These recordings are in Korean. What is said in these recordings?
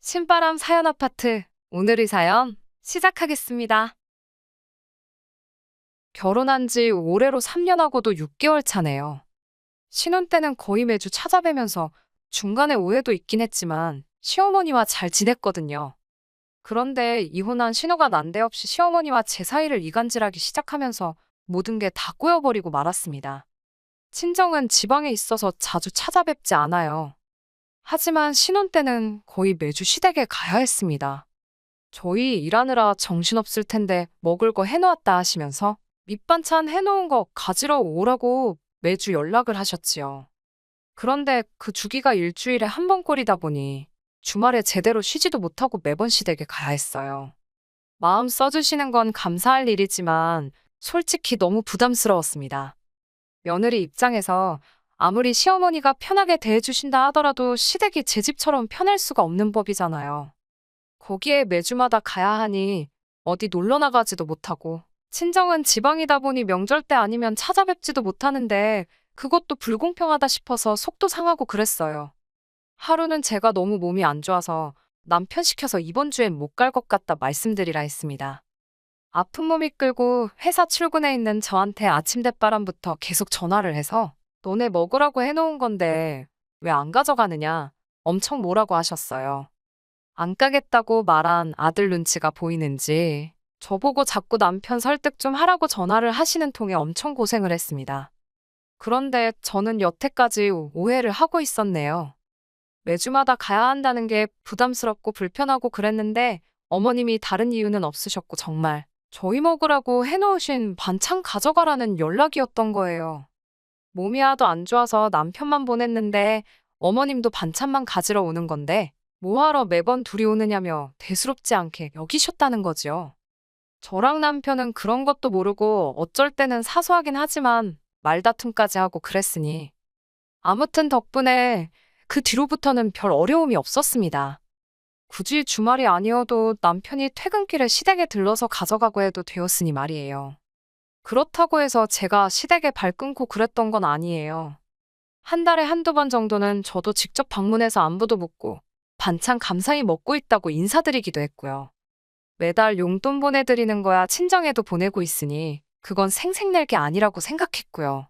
신바람 사연 아파트. 오늘의 사연 시작하겠습니다. 결혼한 지 올해로 3년하고도 6개월 차네요. 신혼 때는 거의 매주 찾아뵈면서 중간에 오해도 있긴 했지만 시어머니와 잘 지냈거든요. 그런데 이혼한 신호가 난데없이 시어머니와 제 사이를 이간질하기 시작하면서 모든 게 다 꼬여버리고 말았습니다. 친정은 지방에 있어서 자주 찾아뵙지 않아요. 하지만 신혼 때는 거의 매주 시댁에 가야 했습니다. 저희 일하느라 정신없을 텐데 먹을 거 해놓았다 하시면서 밑반찬 해놓은 거 가지러 오라고 매주 연락을 하셨지요. 그런데 그 주기가 일주일에 한 번꼴이다 보니 주말에 제대로 쉬지도 못하고 매번 시댁에 가야 했어요. 마음 써주시는 건 감사할 일이지만 솔직히 너무 부담스러웠습니다. 며느리 입장에서 아무리 시어머니가 편하게 대해주신다 하더라도 시댁이 제 집처럼 편할 수가 없는 법이잖아요. 거기에 매주마다 가야 하니 어디 놀러 나가지도 못하고 친정은 지방이다 보니 명절 때 아니면 찾아뵙지도 못하는데 그것도 불공평하다 싶어서 속도 상하고 그랬어요. 하루는 제가 너무 몸이 안 좋아서 남편 시켜서 이번 주엔 못 갈 것 같다 말씀드리라 했습니다. 아픈 몸 이끌고 회사 출근해 있는 저한테 아침 대바람부터 계속 전화를 해서 너네 먹으라고 해놓은 건데 왜 안 가져가느냐 엄청 뭐라고 하셨어요. 안 가겠다고 말한 아들 눈치가 보이는지 저보고 자꾸 남편 설득 좀 하라고 전화를 하시는 통에 엄청 고생을 했습니다. 그런데 저는 여태까지 오해를 하고 있었네요. 매주마다 가야 한다는 게 부담스럽고 불편하고 그랬는데 어머님이 다른 이유는 없으셨고 정말 저희 먹으라고 해놓으신 반찬 가져가라는 연락이었던 거예요. 몸이 하도 안 좋아서 남편만 보냈는데 어머님도 반찬만 가지러 오는 건데 뭐하러 매번 둘이 오느냐며 대수롭지 않게 여기셨다는 거지요. 저랑 남편은 그런 것도 모르고 어쩔 때는 사소하긴 하지만 말다툼까지 하고 그랬으니 아무튼 덕분에 그 뒤로부터는 별 어려움이 없었습니다. 굳이 주말이 아니어도 남편이 퇴근길에 시댁에 들러서 가져가고 해도 되었으니 말이에요. 그렇다고 해서 제가 시댁에 발 끊고 그랬던 건 아니에요. 한 달에 한두 번 정도는 저도 직접 방문해서 안부도 묻고 반찬 감사히 먹고 있다고 인사드리기도 했고요. 매달 용돈 보내드리는 거야 친정에도 보내고 있으니 그건 생색낼 게 아니라고 생각했고요.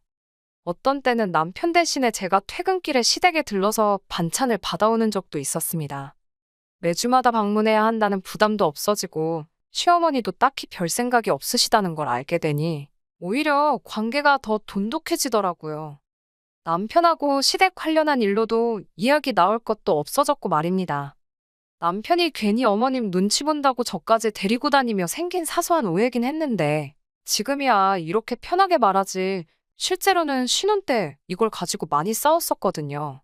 어떤 때는 남편 대신에 제가 퇴근길에 시댁에 들러서 반찬을 받아오는 적도 있었습니다. 매주마다 방문해야 한다는 부담도 없어지고 시어머니도 딱히 별 생각이 없으시다는 걸 알게 되니 오히려 관계가 더 돈독해지더라고요. 남편하고 시댁 관련한 일로도 이야기 나올 것도 없어졌고 말입니다. 남편이 괜히 어머님 눈치 본다고 저까지 데리고 다니며 생긴 사소한 오해긴 했는데 지금이야 이렇게 편하게 말하지 실제로는 신혼 때 이걸 가지고 많이 싸웠었거든요.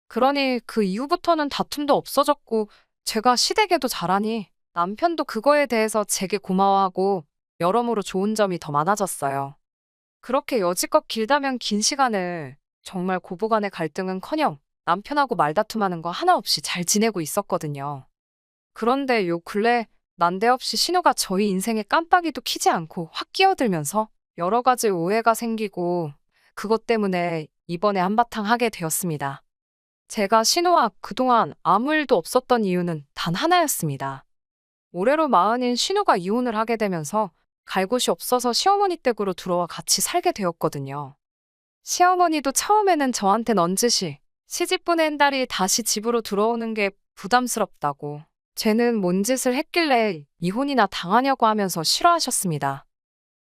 그러니 그 이후부터는 다툼도 없어졌고 제가 시댁에도 잘하니 남편도 그거에 대해서 제게 고마워하고 여러모로 좋은 점이 더 많아졌어요. 그렇게 여지껏 길다면 긴 시간을 정말 고부간의 갈등은커녕 남편하고 말다툼하는 거 하나 없이 잘 지내고 있었거든요. 그런데 요 근래 난데없이 신호가 저희 인생에 깜빡이도 켜지 않고 확 끼어들면서 여러 가지 오해가 생기고 그것 때문에 이번에 한바탕 하게 되었습니다. 제가 신호와 그동안 아무 일도 없었던 이유는 단 하나였습니다. 올해로 마흔인 신우가 이혼을 하게 되면서 갈 곳이 없어서 시어머니 댁으로 들어와 같이 살게 되었거든요. 시어머니도 처음에는 저한테 넌지시 시집 보낸 딸이 다시 집으로 들어오는 게 부담스럽다고 쟤는 뭔 짓을 했길래 이혼이나 당하냐고 하면서 싫어하셨습니다.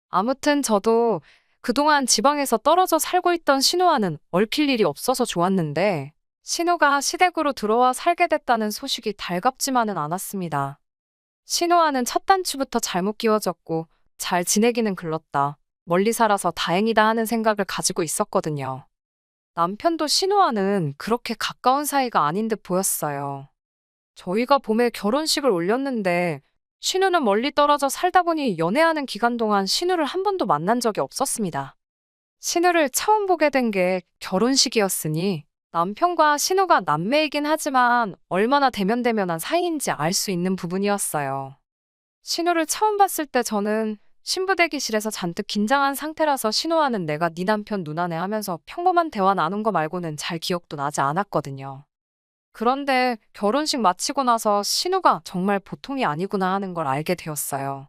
아무튼 저도 그동안 지방에서 떨어져 살고 있던 신우와는 얽힐 일이 없어서 좋았는데 신우가 시댁으로 들어와 살게 됐다는 소식이 달갑지만은 않았습니다. 신우와는 첫 단추부터 잘못 끼워졌고 잘 지내기는 글렀다. 멀리 살아서 다행이다 하는 생각을 가지고 있었거든요. 남편도 신우와는 그렇게 가까운 사이가 아닌 듯 보였어요. 저희가 봄에 결혼식을 올렸는데 신우는 멀리 떨어져 살다 보니 연애하는 기간 동안 신우를 한 번도 만난 적이 없었습니다. 신우를 처음 보게 된 게 결혼식이었으니 남편과 신우가 남매이긴 하지만 얼마나 대면대면한 사이인지 알 수 있는 부분이었어요. 신우를 처음 봤을 때 저는 신부 대기실에서 잔뜩 긴장한 상태라서 신우와는 내가 네 남편 누나네 하면서 평범한 대화 나눈 거 말고는 잘 기억도 나지 않았거든요. 그런데 결혼식 마치고 나서 신우가 정말 보통이 아니구나 하는 걸 알게 되었어요.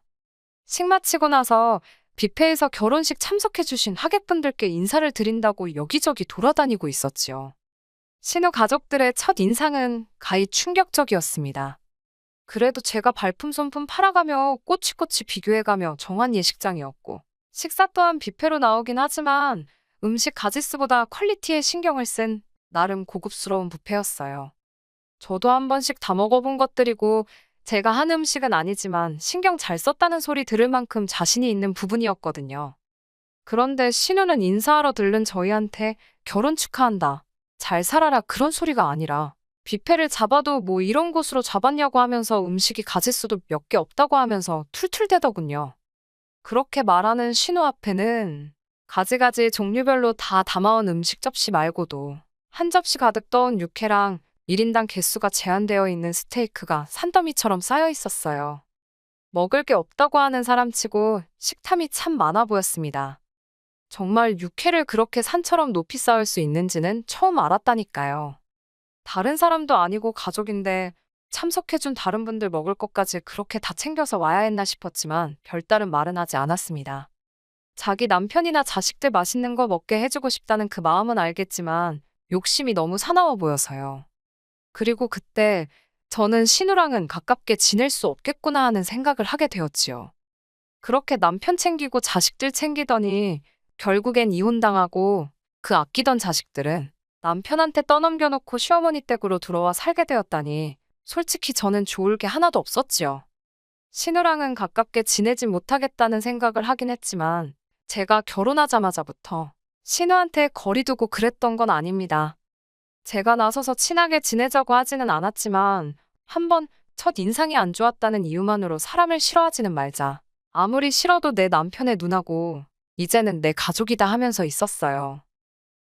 식 마치고 나서 뷔페에서 결혼식 참석해주신 하객분들께 인사를 드린다고 여기저기 돌아다니고 있었지요. 신우 가족들의 첫 인상은 가히 충격적이었습니다. 그래도 제가 발품손품 팔아가며 꼬치꼬치 비교해가며 정한 예식장이었고, 식사 또한 뷔페로 나오긴 하지만 음식 가짓수보다 퀄리티에 신경을 쓴 나름 고급스러운 뷔페였어요. 저도 한 번씩 다 먹어본 것들이고 제가 한 음식은 아니지만 신경 잘 썼다는 소리 들을 만큼 자신이 있는 부분이었거든요. 그런데 신우는 인사하러 들른 저희한테 결혼 축하한다, 잘 살아라 그런 소리가 아니라 뷔페를 잡아도 뭐 이런 곳으로 잡았냐고 하면서 음식이 가짓수도 몇 개 없다고 하면서 툴툴대더군요. 그렇게 말하는 신우 앞에는 가지가지 종류별로 다 담아온 음식 접시 말고도 한 접시 가득 떠온 육회랑 1인당 개수가 제한되어 있는 스테이크가 산더미처럼 쌓여 있었어요. 먹을 게 없다고 하는 사람치고 식탐이 참 많아 보였습니다. 정말 육회를 그렇게 산처럼 높이 쌓을 수 있는지는 처음 알았다니까요. 다른 사람도 아니고 가족인데 참석해준 다른 분들 먹을 것까지 그렇게 다 챙겨서 와야 했나 싶었지만 별다른 말은 하지 않았습니다. 자기 남편이나 자식들 맛있는 거 먹게 해주고 싶다는 그 마음은 알겠지만 욕심이 너무 사나워 보여서요. 그리고 그때 저는 신우랑은 가깝게 지낼 수 없겠구나 하는 생각을 하게 되었지요. 그렇게 남편 챙기고 자식들 챙기더니 결국엔 이혼당하고 그 아끼던 자식들은 남편한테 떠넘겨놓고 시어머니 댁으로 들어와 살게 되었다니 솔직히 저는 좋을 게 하나도 없었지요. 신우랑은 가깝게 지내지 못하겠다는 생각을 하긴 했지만 제가 결혼하자마자부터 신우한테 거리 두고 그랬던 건 아닙니다. 제가 나서서 친하게 지내자고 하지는 않았지만 한번 첫 인상이 안 좋았다는 이유만으로 사람을 싫어하지는 말자, 아무리 싫어도 내 남편의 누나고 이제는 내 가족이다 하면서 있었어요.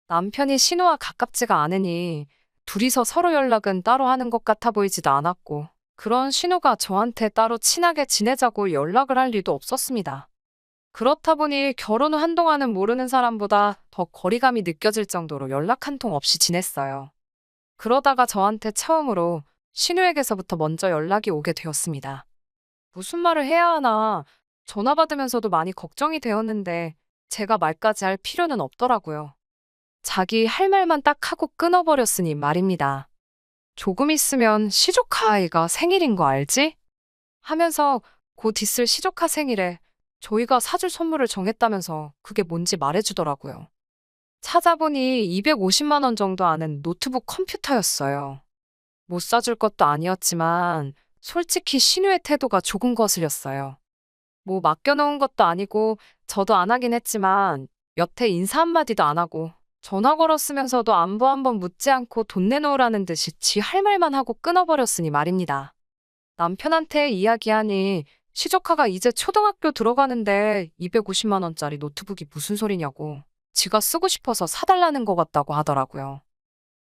남편이 신우와 가깝지가 않으니 둘이서 서로 연락은 따로 하는 것 같아 보이지도 않았고 그런 신우가 저한테 따로 친하게 지내자고 연락을 할 리도 없었습니다. 그렇다 보니 결혼 후 한동안은 모르는 사람보다 더 거리감이 느껴질 정도로 연락 한 통 없이 지냈어요. 그러다가 저한테 처음으로 신우에게서부터 먼저 연락이 오게 되었습니다. 무슨 말을 해야 하나 전화 받으면서도 많이 걱정이 되었는데 제가 말까지 할 필요는 없더라고요. 자기 할 말만 딱 하고 끊어버렸으니 말입니다. 조금 있으면 시조카 아이가 생일인 거 알지? 하면서 곧 있을 시조카 생일에 저희가 사줄 선물을 정했다면서 그게 뭔지 말해주더라고요. 찾아보니 250만 원 정도 하는 노트북 컴퓨터였어요. 못 사줄 것도 아니었지만 솔직히 신우의 태도가 조금 거슬렸어요. 뭐 맡겨놓은 것도 아니고 저도 안 하긴 했지만 여태 인사 한마디도 안 하고 전화 걸었으면서도 안부 한번 묻지 않고 돈 내놓으라는 듯이 지 할 말만 하고 끊어버렸으니 말입니다. 남편한테 이야기하니 시조카가 이제 초등학교 들어가는데 250만 원짜리 노트북이 무슨 소리냐고 지가 쓰고 싶어서 사달라는 것 같다고 하더라고요.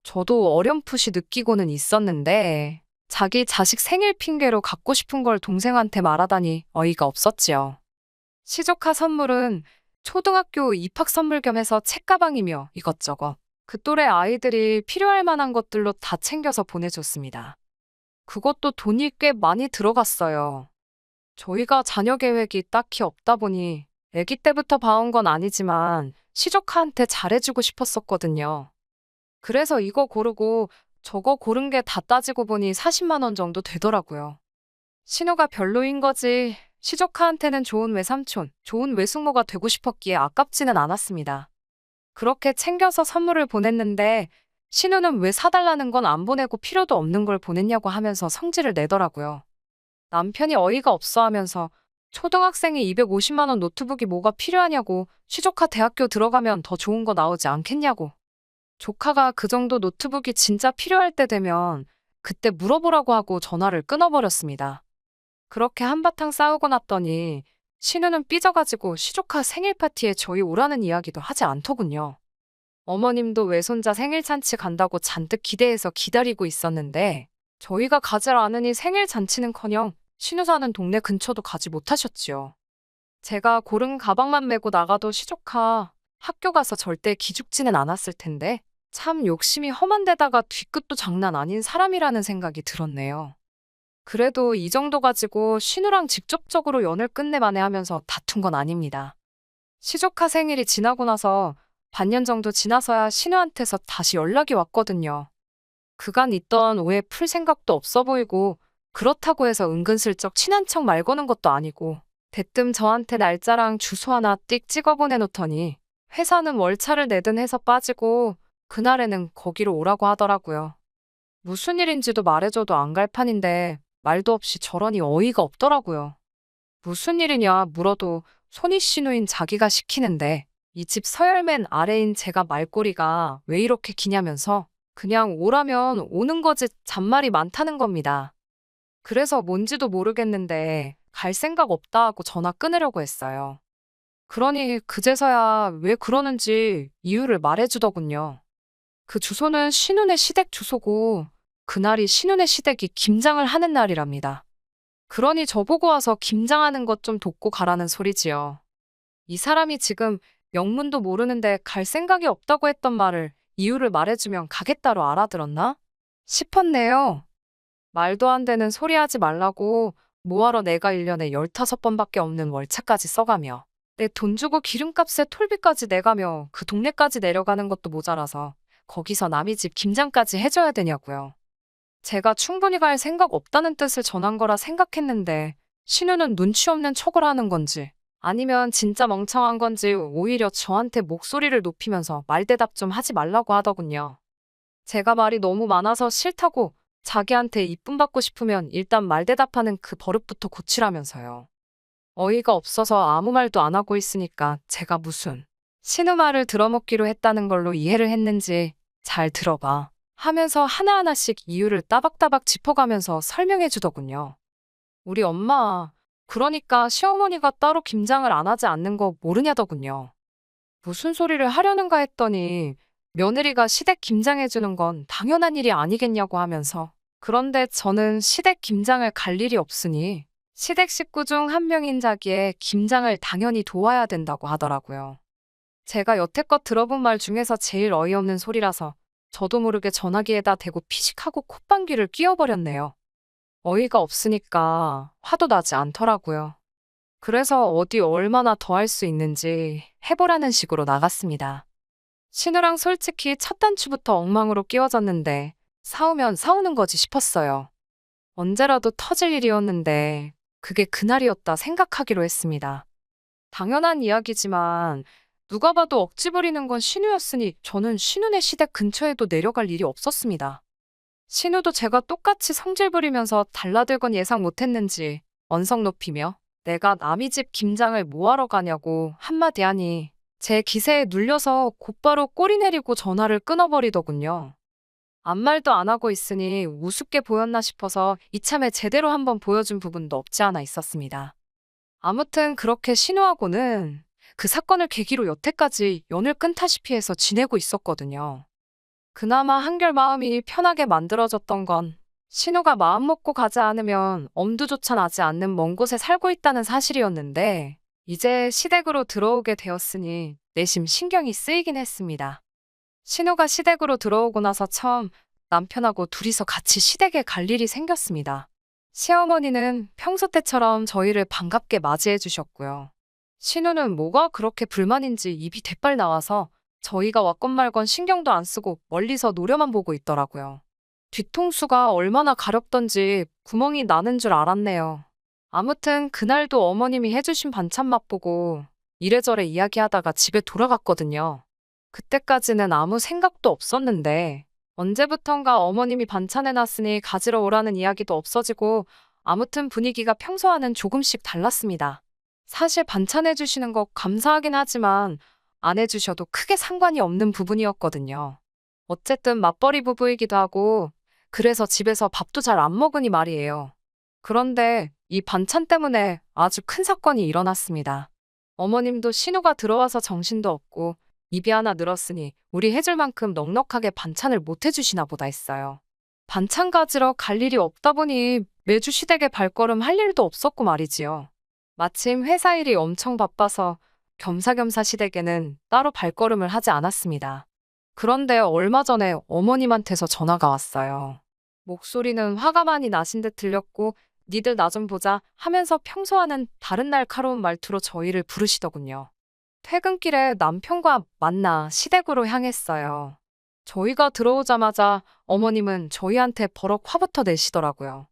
저도 어렴풋이 느끼고는 있었는데 자기 자식 생일 핑계로 갖고 싶은 걸 동생한테 말하다니 어이가 없었지요. 시조카 선물은 초등학교 입학 선물 겸 해서 책가방이며 이것저것 그 또래 아이들이 필요할 만한 것들로 다 챙겨서 보내줬습니다. 그것도 돈이 꽤 많이 들어갔어요. 저희가 자녀 계획이 딱히 없다 보니 아기 때부터 봐온 건 아니지만 시조카한테 잘해주고 싶었었거든요. 그래서 이거 고르고 저거 고른 게 다 따지고 보니 40만 원 정도 되더라고요. 신우가 별로인 거지 시조카한테는 좋은 외삼촌, 좋은 외숙모가 되고 싶었기에 아깝지는 않았습니다. 그렇게 챙겨서 선물을 보냈는데 신우는 왜 사달라는 건 안 보내고 필요도 없는 걸 보냈냐고 하면서 성질을 내더라고요. 남편이 어이가 없어 하면서 초등학생이 250만 원 노트북이 뭐가 필요하냐고 시조카 대학교 들어가면 더 좋은 거 나오지 않겠냐고. 조카가 그 정도 노트북이 진짜 필요할 때 되면 그때 물어보라고 하고 전화를 끊어버렸습니다. 그렇게 한바탕 싸우고 났더니 신우는 삐져가지고 시조카 생일 파티에 저희 오라는 이야기도 하지 않더군요. 어머님도 외손자 생일 잔치 간다고 잔뜩 기대해서 기다리고 있었는데 저희가 가질 않으니 생일 잔치는커녕 신우 사는 동네 근처도 가지 못하셨지요. 제가 고른 가방만 메고 나가도 시조카 학교 가서 절대 기죽지는 않았을 텐데 참 욕심이 험한 데다가 뒤끝도 장난 아닌 사람이라는 생각이 들었네요. 그래도 이 정도 가지고 신우랑 직접적으로 연을 끝내만에 하면서 다툰 건 아닙니다. 시조카 생일이 지나고 나서 반년 정도 지나서야 신우한테서 다시 연락이 왔거든요. 그간 있던 오해 풀 생각도 없어 보이고 그렇다고 해서 은근슬쩍 친한 척 말 거는 것도 아니고 대뜸 저한테 날짜랑 주소 하나 띡 찍어 보내놓더니 회사는 월차를 내든 해서 빠지고 그날에는 거기로 오라고 하더라고요. 무슨 일인지도 말해줘도 안 갈 판인데 말도 없이 저러니 어이가 없더라고요. 무슨 일이냐 물어도 손이 씨누인 자기가 시키는데 이 집 서열맨 아래인 제가 말꼬리가 왜 이렇게 기냐면서 그냥 오라면 오는 거지 잔말이 많다는 겁니다. 그래서 뭔지도 모르겠는데 갈 생각 없다 하고 전화 끊으려고 했어요. 그러니 그제서야 왜 그러는지 이유를 말해주더군요. 그 주소는 신혼의 시댁 주소고 그날이 신혼의 시댁이 김장을 하는 날이랍니다. 그러니 저보고 와서 김장하는 것 좀 돕고 가라는 소리지요. 이 사람이 지금 영문도 모르는데 갈 생각이 없다고 했던 말을 이유를 말해주면 가겠다로 알아들었나? 싶었네요. 말도 안 되는 소리 하지 말라고 뭐하러 내가 1년에 15번밖에 없는 월차까지 써가며 내 돈 주고 기름값에 톨비까지 내가며 그 동네까지 내려가는 것도 모자라서 거기서 남의 집 김장까지 해줘야 되냐고요. 제가 충분히 갈 생각 없다는 뜻을 전한 거라 생각했는데 신우는 눈치 없는 척을 하는 건지 아니면 진짜 멍청한 건지 오히려 저한테 목소리를 높이면서 말대답 좀 하지 말라고 하더군요. 제가 말이 너무 많아서 싫다고 자기한테 이쁨 받고 싶으면 일단 말대답하는 그 버릇부터 고치라면서요. 어이가 없어서 아무 말도 안 하고 있으니까 제가 무슨 신우 말을 들어먹기로 했다는 걸로 이해를 했는지 잘 들어봐 하면서 하나하나씩 이유를 따박따박 짚어가면서 설명해 주더군요. 우리 엄마, 그러니까 시어머니가 따로 김장을 안 하지 않는 거 모르냐더군요. 무슨 소리를 하려는가 했더니 며느리가 시댁 김장해주는 건 당연한 일이 아니겠냐고 하면서 그런데 저는 시댁 김장을 갈 일이 없으니 시댁 식구 중 한 명인 자기의 김장을 당연히 도와야 된다고 하더라고요. 제가 여태껏 들어본 말 중에서 제일 어이없는 소리라서 저도 모르게 전화기에다 대고 피식하고 콧방귀를 뀌어버렸네요. 어이가 없으니까 화도 나지 않더라고요. 그래서 어디 얼마나 더 할 수 있는지 해보라는 식으로 나갔습니다. 신우랑 솔직히 첫 단추부터 엉망으로 끼워졌는데 싸우면 싸우는 거지 싶었어요. 언제라도 터질 일이었는데 그게 그날이었다 생각하기로 했습니다. 당연한 이야기지만 누가 봐도 억지 부리는 건 신우였으니 저는 신우네 시댁 근처에도 내려갈 일이 없었습니다. 신우도 제가 똑같이 성질 부리면서 달라들건 예상 못했는지 언성 높이며 내가 남의 집 김장을 뭐하러 가냐고 한마디 하니 제 기세에 눌려서 곧바로 꼬리 내리고 전화를 끊어버리더군요. 아무 말도 안 하고 있으니 우습게 보였나 싶어서 이참에 제대로 한번 보여준 부분도 없지 않아 있었습니다. 아무튼 그렇게 신우하고는 그 사건을 계기로 여태까지 연을 끊다시피 해서 지내고 있었거든요. 그나마 한결 마음이 편하게 만들어졌던 건 신우가 마음 먹고 가지 않으면 엄두조차 나지 않는 먼 곳에 살고 있다는 사실이었는데 이제 시댁으로 들어오게 되었으니 내심 신경이 쓰이긴 했습니다. 신우가 시댁으로 들어오고 나서 처음 남편하고 둘이서 같이 시댁에 갈 일이 생겼습니다. 시어머니는 평소 때처럼 저희를 반갑게 맞이해 주셨고요. 신우는 뭐가 그렇게 불만인지 입이 대빨 나와서 저희가 왔건 말건 신경도 안 쓰고 멀리서 노려만 보고 있더라고요. 뒤통수가 얼마나 가렵던지 구멍이 나는 줄 알았네요. 아무튼 그날도 어머님이 해주신 반찬 맛보고 이래저래 이야기하다가 집에 돌아갔거든요. 그때까지는 아무 생각도 없었는데 언제부턴가 어머님이 반찬 해놨으니 가지러 오라는 이야기도 없어지고 아무튼 분위기가 평소와는 조금씩 달랐습니다. 사실 반찬 해주시는 거 감사하긴 하지만 안 해주셔도 크게 상관이 없는 부분이었거든요. 어쨌든 맞벌이 부부이기도 하고 그래서 집에서 밥도 잘 안 먹으니 말이에요. 그런데 이 반찬 때문에 아주 큰 사건이 일어났습니다. 어머님도 신우가 들어와서 정신도 없고 입이 하나 늘었으니 우리 해줄 만큼 넉넉하게 반찬을 못 해주시나 보다 했어요. 반찬 가지러 갈 일이 없다 보니 매주 시댁에 발걸음 할 일도 없었고 말이지요. 마침 회사 일이 엄청 바빠서 겸사겸사 시댁에는 따로 발걸음을 하지 않았습니다. 그런데 얼마 전에 어머님한테서 전화가 왔어요. 목소리는 화가 많이 나신 듯 들렸고, 니들 나 좀 보자 하면서 평소와는 다른 날카로운 말투로 저희를 부르시더군요. 퇴근길에 남편과 만나 시댁으로 향했어요. 저희가 들어오자마자 어머님은 저희한테 버럭 화부터 내시더라고요.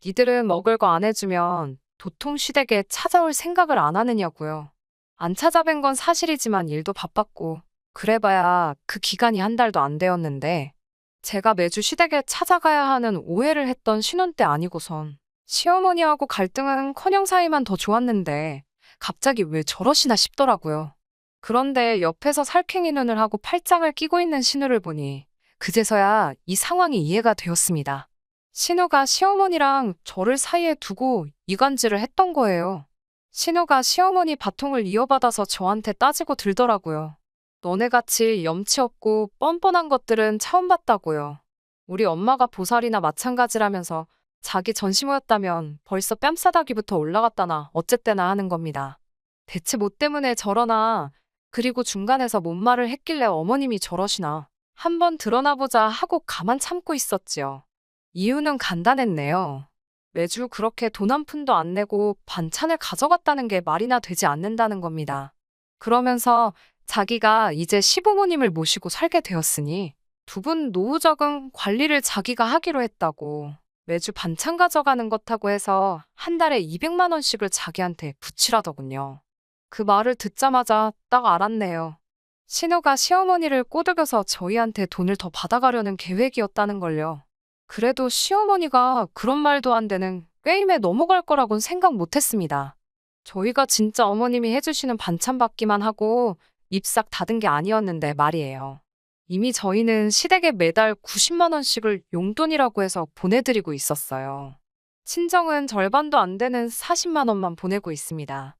니들은 먹을 거 안 해주면 도통 시댁에 찾아올 생각을 안 하느냐고요. 안 찾아뵌 건 사실이지만 일도 바빴고, 그래봐야 그 기간이 한 달도 안 되었는데, 제가 매주 시댁에 찾아가야 하는 오해를 했던 신혼 때 아니고선 시어머니하고 갈등은커녕 사이만 더 좋았는데 갑자기 왜 저러시나 싶더라고요. 그런데 옆에서 살쾡이 눈을 하고 팔짱을 끼고 있는 신우를 보니 그제서야 이 상황이 이해가 되었습니다. 신우가 시어머니랑 저를 사이에 두고 이간질을 했던 거예요. 신우가 시어머니 바통을 이어받아서 저한테 따지고 들더라고요. 너네같이 염치 없고 뻔뻔한 것들은 처음 봤다고요. 우리 엄마가 보살이나 마찬가지라면서 자기 전시모였다면 벌써 뺨싸다기부터 올라갔다나 어쨌대나 하는 겁니다. 대체 뭐 때문에 저러나, 그리고 중간에서 뭔 말을 했길래 어머님이 저러시나 한번 드러나보자 하고 가만 참고 있었지요. 이유는 간단했네요. 매주 그렇게 돈 한 푼도 안 내고 반찬을 가져갔다는 게 말이나 되지 않는다는 겁니다. 그러면서 자기가 이제 시부모님을 모시고 살게 되었으니 두 분 노후적응 관리를 자기가 하기로 했다고, 매주 반찬 가져가는 것하고 해서 한 달에 200만 원씩을 자기한테 붙이라더군요. 그 말을 듣자마자 딱 알았네요. 신우가 시어머니를 꼬드겨서 저희한테 돈을 더 받아가려는 계획이었다는 걸요. 그래도 시어머니가 그런 말도 안 되는 꾀임에 넘어갈 거라고는 생각 못했습니다. 저희가 진짜 어머님이 해주시는 반찬 받기만 하고 입싹 닫은 게 아니었는데 말이에요. 이미 저희는 시댁에 매달 90만 원씩을 용돈이라고 해서 보내드리고 있었어요. 친정은 절반도 안 되는 40만 원만 보내고 있습니다.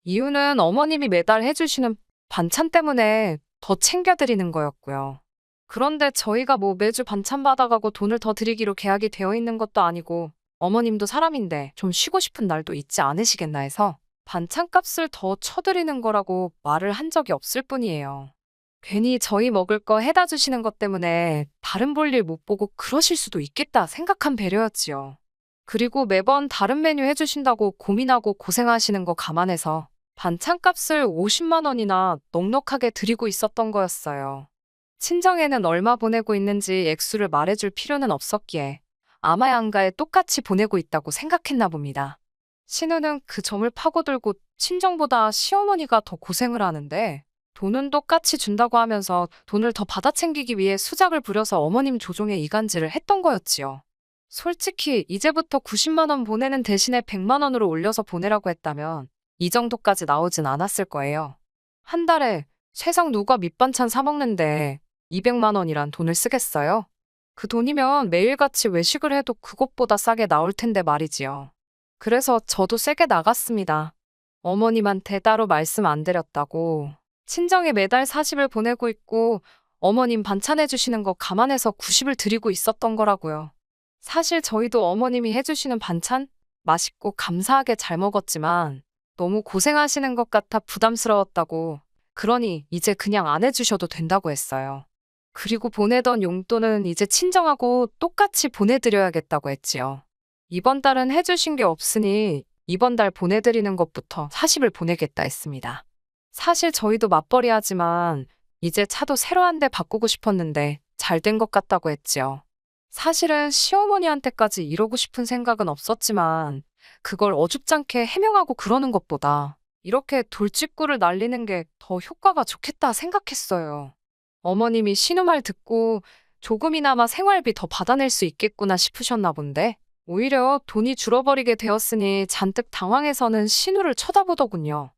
이유는 어머님이 매달 해주시는 반찬 때문에 더 챙겨드리는 거였고요. 그런데 저희가 뭐 매주 반찬 받아가고 돈을 더 드리기로 계약이 되어 있는 것도 아니고, 어머님도 사람인데 좀 쉬고 싶은 날도 있지 않으시겠나 해서 반찬값을 더 쳐드리는 거라고 말을 한 적이 없을 뿐이에요. 괜히 저희 먹을 거 해다 주시는 것 때문에 다른 볼일 못 보고 그러실 수도 있겠다 생각한 배려였지요. 그리고 매번 다른 메뉴 해주신다고 고민하고 고생하시는 거 감안해서 반찬값을 50만 원이나 넉넉하게 드리고 있었던 거였어요. 친정에는 얼마 보내고 있는지 액수를 말해줄 필요는 없었기에 아마 양가에 똑같이 보내고 있다고 생각했나 봅니다. 신우는 그 점을 파고들고 친정보다 시어머니가 더 고생을 하는데 돈은 똑같이 준다고 하면서 돈을 더 받아 챙기기 위해 수작을 부려서 어머님 조종에 이간질을 했던 거였지요. 솔직히 이제부터 90만 원 보내는 대신에 100만 원으로 올려서 보내라고 했다면 이 정도까지 나오진 않았을 거예요. 한 달에 세상 누가 밑반찬 사 먹는데 200만 원이란 돈을 쓰겠어요? 그 돈이면 매일같이 외식을 해도 그것보다 싸게 나올 텐데 말이지요. 그래서 저도 세게 나갔습니다. 어머님한테 따로 말씀 안 드렸다고. 친정에 매달 40을 보내고 있고 어머님 반찬 해주시는 거 감안해서 90을 드리고 있었던 거라고요. 사실 저희도 어머님이 해주시는 반찬 맛있고 감사하게 잘 먹었지만 너무 고생하시는 것 같아 부담스러웠다고, 그러니 이제 그냥 안 해주셔도 된다고 했어요. 그리고 보내던 용돈은 이제 친정하고 똑같이 보내드려야겠다고 했지요. 이번 달은 해주신 게 없으니 이번 달 보내드리는 것부터 40을 보내겠다 했습니다. 사실 저희도 맞벌이 하지만 이제 차도 새로 한 대 바꾸고 싶었는데 잘 된 것 같다고 했지요. 사실은 시어머니한테까지 이러고 싶은 생각은 없었지만 그걸 어줍잖게 해명하고 그러는 것보다 이렇게 돌직구를 날리는 게 더 효과가 좋겠다 생각했어요. 어머님이 신우 말 듣고 조금이나마 생활비 더 받아낼 수 있겠구나 싶으셨나 본데 오히려 돈이 줄어버리게 되었으니 잔뜩 당황해서는 신우를 쳐다보더군요.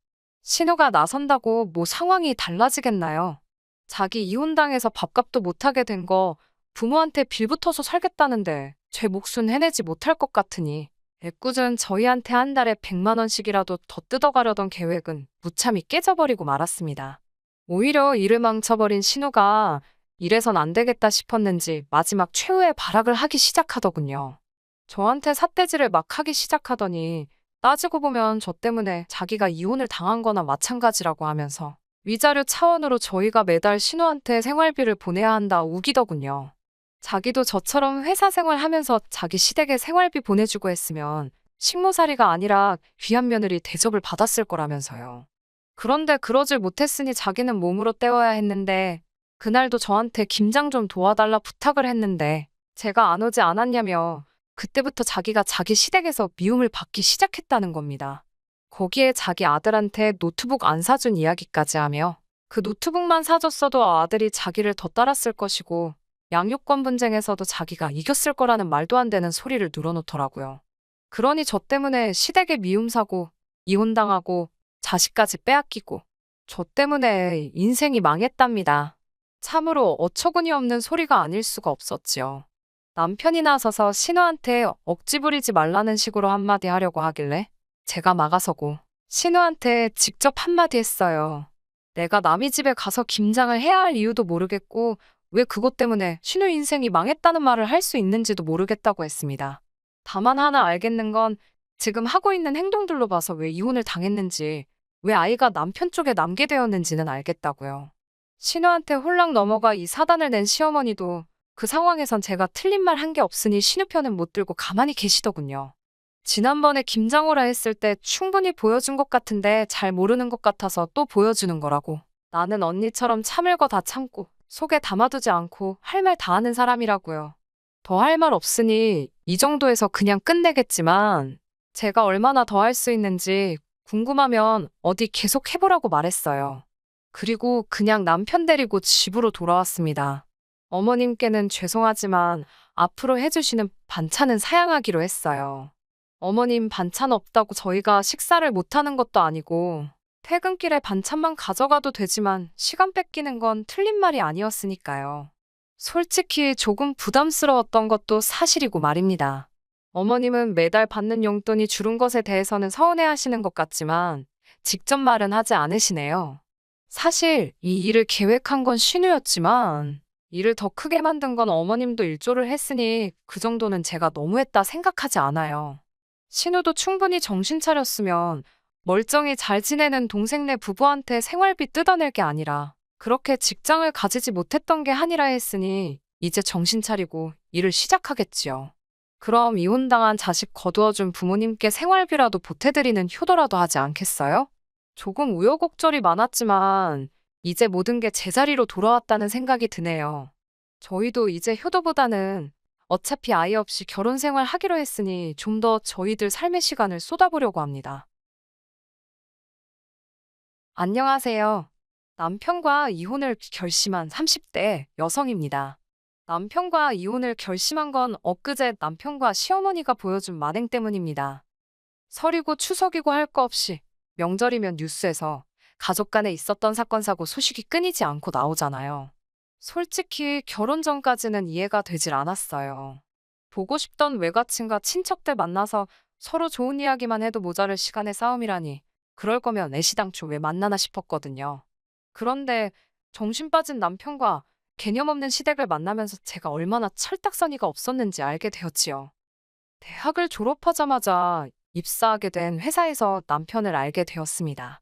신우가 나선다고 뭐 상황이 달라지겠나요? 자기 이혼당해서 밥값도 못하게 된 거 부모한테 빌붙어서 살겠다는데 제 몫은 해내지 못할 것 같으니 애꿎은 저희한테 한 달에 100만 원씩이라도 더 뜯어가려던 계획은 무참히 깨져버리고 말았습니다. 오히려 일을 망쳐버린 신우가 이래선 안 되겠다 싶었는지 마지막 최후의 발악을 하기 시작하더군요. 저한테 삿대질을 막 하기 시작하더니 따지고 보면 저 때문에 자기가 이혼을 당한 거나 마찬가지라고 하면서 위자료 차원으로 저희가 매달 신우한테 생활비를 보내야 한다 우기더군요. 자기도 저처럼 회사 생활하면서 자기 시댁에 생활비 보내주고 했으면 식모살이가 아니라 귀한 며느리 대접을 받았을 거라면서요. 그런데 그러질 못했으니 자기는 몸으로 때워야 했는데 그날도 저한테 김장 좀 도와달라 부탁을 했는데 제가 안 오지 않았냐며 그때부터 자기가 자기 시댁에서 미움을 받기 시작했다는 겁니다. 거기에 자기 아들한테 노트북 안 사준 이야기까지 하며 그 노트북만 사줬어도 아들이 자기를 더 따랐을 것이고 양육권 분쟁에서도 자기가 이겼을 거라는 말도 안 되는 소리를 늘어놓더라고요. 그러니 저 때문에 시댁에 미움 사고 이혼당하고 자식까지 빼앗기고 저 때문에 인생이 망했답니다. 참으로 어처구니 없는 소리가 아닐 수가 없었지요. 남편이 나서서 신우한테 억지 부리지 말라는 식으로 한마디 하려고 하길래 제가 막아서고 신우한테 직접 한마디 했어요. 내가 남의 집에 가서 김장을 해야 할 이유도 모르겠고 왜 그것 때문에 신우 인생이 망했다는 말을 할 수 있는지도 모르겠다고 했습니다. 다만 하나 알겠는 건 지금 하고 있는 행동들로 봐서 왜 이혼을 당했는지, 왜 아이가 남편 쪽에 남게 되었는지는 알겠다고요. 신우한테 홀랑 넘어가 이 사단을 낸 시어머니도 그 상황에선 제가 틀린 말 한 게 없으니 신우 편은 못 들고 가만히 계시더군요. 지난번에 김장오라 했을 때 충분히 보여준 것 같은데 잘 모르는 것 같아서 또 보여주는 거라고. 나는 언니처럼 참을 거 다 참고 속에 담아두지 않고 할 말 다 하는 사람이라고요. 더 할 말 없으니 이 정도에서 그냥 끝내겠지만 제가 얼마나 더 할 수 있는지 궁금하면 어디 계속 해보라고 말했어요. 그리고 그냥 남편 데리고 집으로 돌아왔습니다. 어머님께는 죄송하지만 앞으로 해주시는 반찬은 사양하기로 했어요. 어머님 반찬 없다고 저희가 식사를 못하는 것도 아니고 퇴근길에 반찬만 가져가도 되지만 시간 뺏기는 건 틀린 말이 아니었으니까요. 솔직히 조금 부담스러웠던 것도 사실이고 말입니다. 어머님은 매달 받는 용돈이 줄은 것에 대해서는 서운해하시는 것 같지만 직접 말은 하지 않으시네요. 사실 이 일을 계획한 건 신우였지만 일을 더 크게 만든 건 어머님도 일조를 했으니 그 정도는 제가 너무했다 생각하지 않아요. 신우도 충분히 정신 차렸으면 멀쩡히 잘 지내는 동생네 부부한테 생활비 뜯어낼 게 아니라 그렇게 직장을 가지지 못했던 게 한이라 했으니 이제 정신 차리고 일을 시작하겠지요. 그럼 이혼당한 자식 거두어준 부모님께 생활비라도 보태드리는 효도라도 하지 않겠어요? 조금 우여곡절이 많았지만 이제 모든 게 제자리로 돌아왔다는 생각이 드네요. 저희도 이제 효도보다는 어차피 아이 없이 결혼 생활 하기로 했으니 좀 더 저희들 삶의 시간을 쏟아보려고 합니다. 안녕하세요. 남편과 이혼을 결심한 30대 여성입니다. 남편과 이혼을 결심한 건 엊그제 남편과 시어머니가 보여준 만행 때문입니다. 설이고 추석이고 할 거 없이 명절이면 뉴스에서 가족 간에 있었던 사건 사고 소식이 끊이지 않고 나오잖아요. 솔직히 결혼 전까지는 이해가 되질 않았어요. 보고 싶던 외가친과 친척들 만나서 서로 좋은 이야기만 해도 모자랄 시간의 싸움이라니 그럴 거면 애시당초 왜 만나나 싶었거든요. 그런데 정신 빠진 남편과 개념 없는 시댁을 만나면서 제가 얼마나 철딱서니가 없었는지 알게 되었지요. 대학을 졸업하자마자 입사하게 된 회사에서 남편을 알게 되었습니다.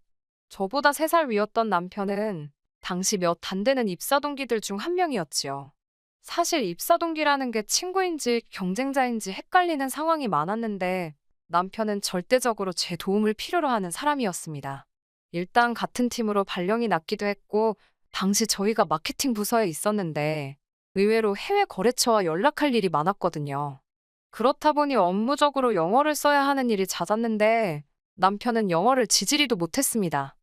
저보다 3살 위였던 남편은 당시 몇 안 되는 입사 동기들 중 한 명이었지요. 사실 입사 동기라는 게 친구인지 경쟁자인지 헷갈리는 상황이 많았는데 남편은 절대적으로 제 도움을 필요로 하는 사람이었습니다. 일단 같은 팀으로 발령이 났기도 했고 당시 저희가 마케팅 부서에 있었는데 의외로 해외 거래처와 연락할 일이 많았거든요. 그렇다 보니 업무적으로 영어를 써야 하는 일이 잦았는데 남편은 영어를 지지리도 못했습니다.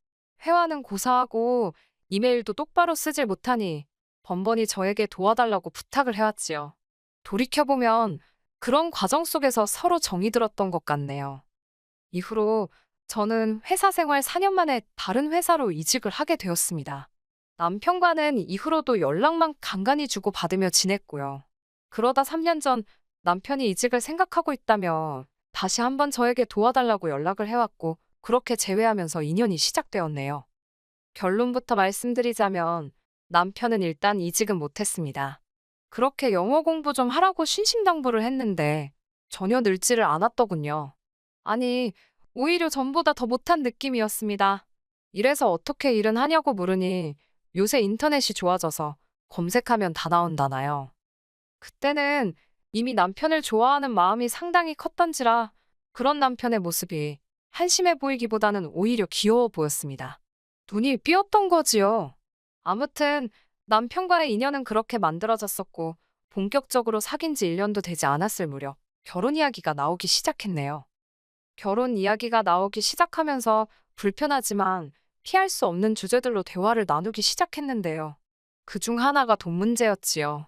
회화는 고사하고 이메일도 똑바로 쓰질 못하니 번번이 저에게 도와달라고 부탁을 해왔지요. 돌이켜보면 그런 과정 속에서 서로 정이 들었던 것 같네요. 이후로 저는 회사 생활 4년 만에 다른 회사로 이직을 하게 되었습니다. 남편과는 이후로도 연락만 간간히 주고받으며 지냈고요. 그러다 3년 전 남편이 이직을 생각하고 있다며 다시 한번 저에게 도와달라고 연락을 해왔고 그렇게 재회하면서 인연이 시작되었네요. 결론부터 말씀드리자면 남편은 일단 이직은 못했습니다. 그렇게 영어 공부 좀 하라고 신신당부를 했는데 전혀 늘지를 않았더군요. 아니, 오히려 전보다 더 못한 느낌이었습니다. 이래서 어떻게 일은 하냐고 물으니 요새 인터넷이 좋아져서 검색하면 다 나온다나요. 그때는 이미 남편을 좋아하는 마음이 상당히 컸던지라 그런 남편의 모습이 한심해 보이기보다는 오히려 귀여워 보였습니다. 눈이 삐었던 거지요. 아무튼 남편과의 인연은 그렇게 만들어졌었고 본격적으로 사귄 지 1년도 되지 않았을 무렵 결혼 이야기가 나오기 시작했네요. 결혼 이야기가 나오기 시작하면서 불편하지만 피할 수 없는 주제들로 대화를 나누기 시작했는데요. 그중 하나가 돈 문제였지요.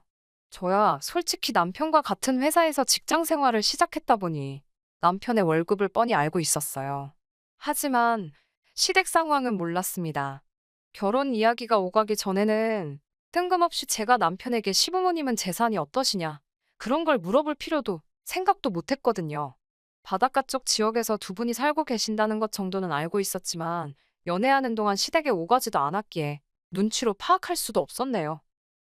저야 솔직히 남편과 같은 회사에서 직장 생활을 시작했다 보니 남편의 월급을 뻔히 알고 있었어요. 하지만 시댁 상황은 몰랐습니다. 결혼 이야기가 오가기 전에는 뜬금없이 제가 남편에게 시부모님은 재산이 어떠시냐 그런 걸 물어볼 필요도 생각도 못 했거든요. 바닷가 쪽 지역에서 두 분이 살고 계신다는 것 정도는 알고 있었지만 연애하는 동안 시댁에 오가지도 않았기에 눈치로 파악할 수도 없었네요.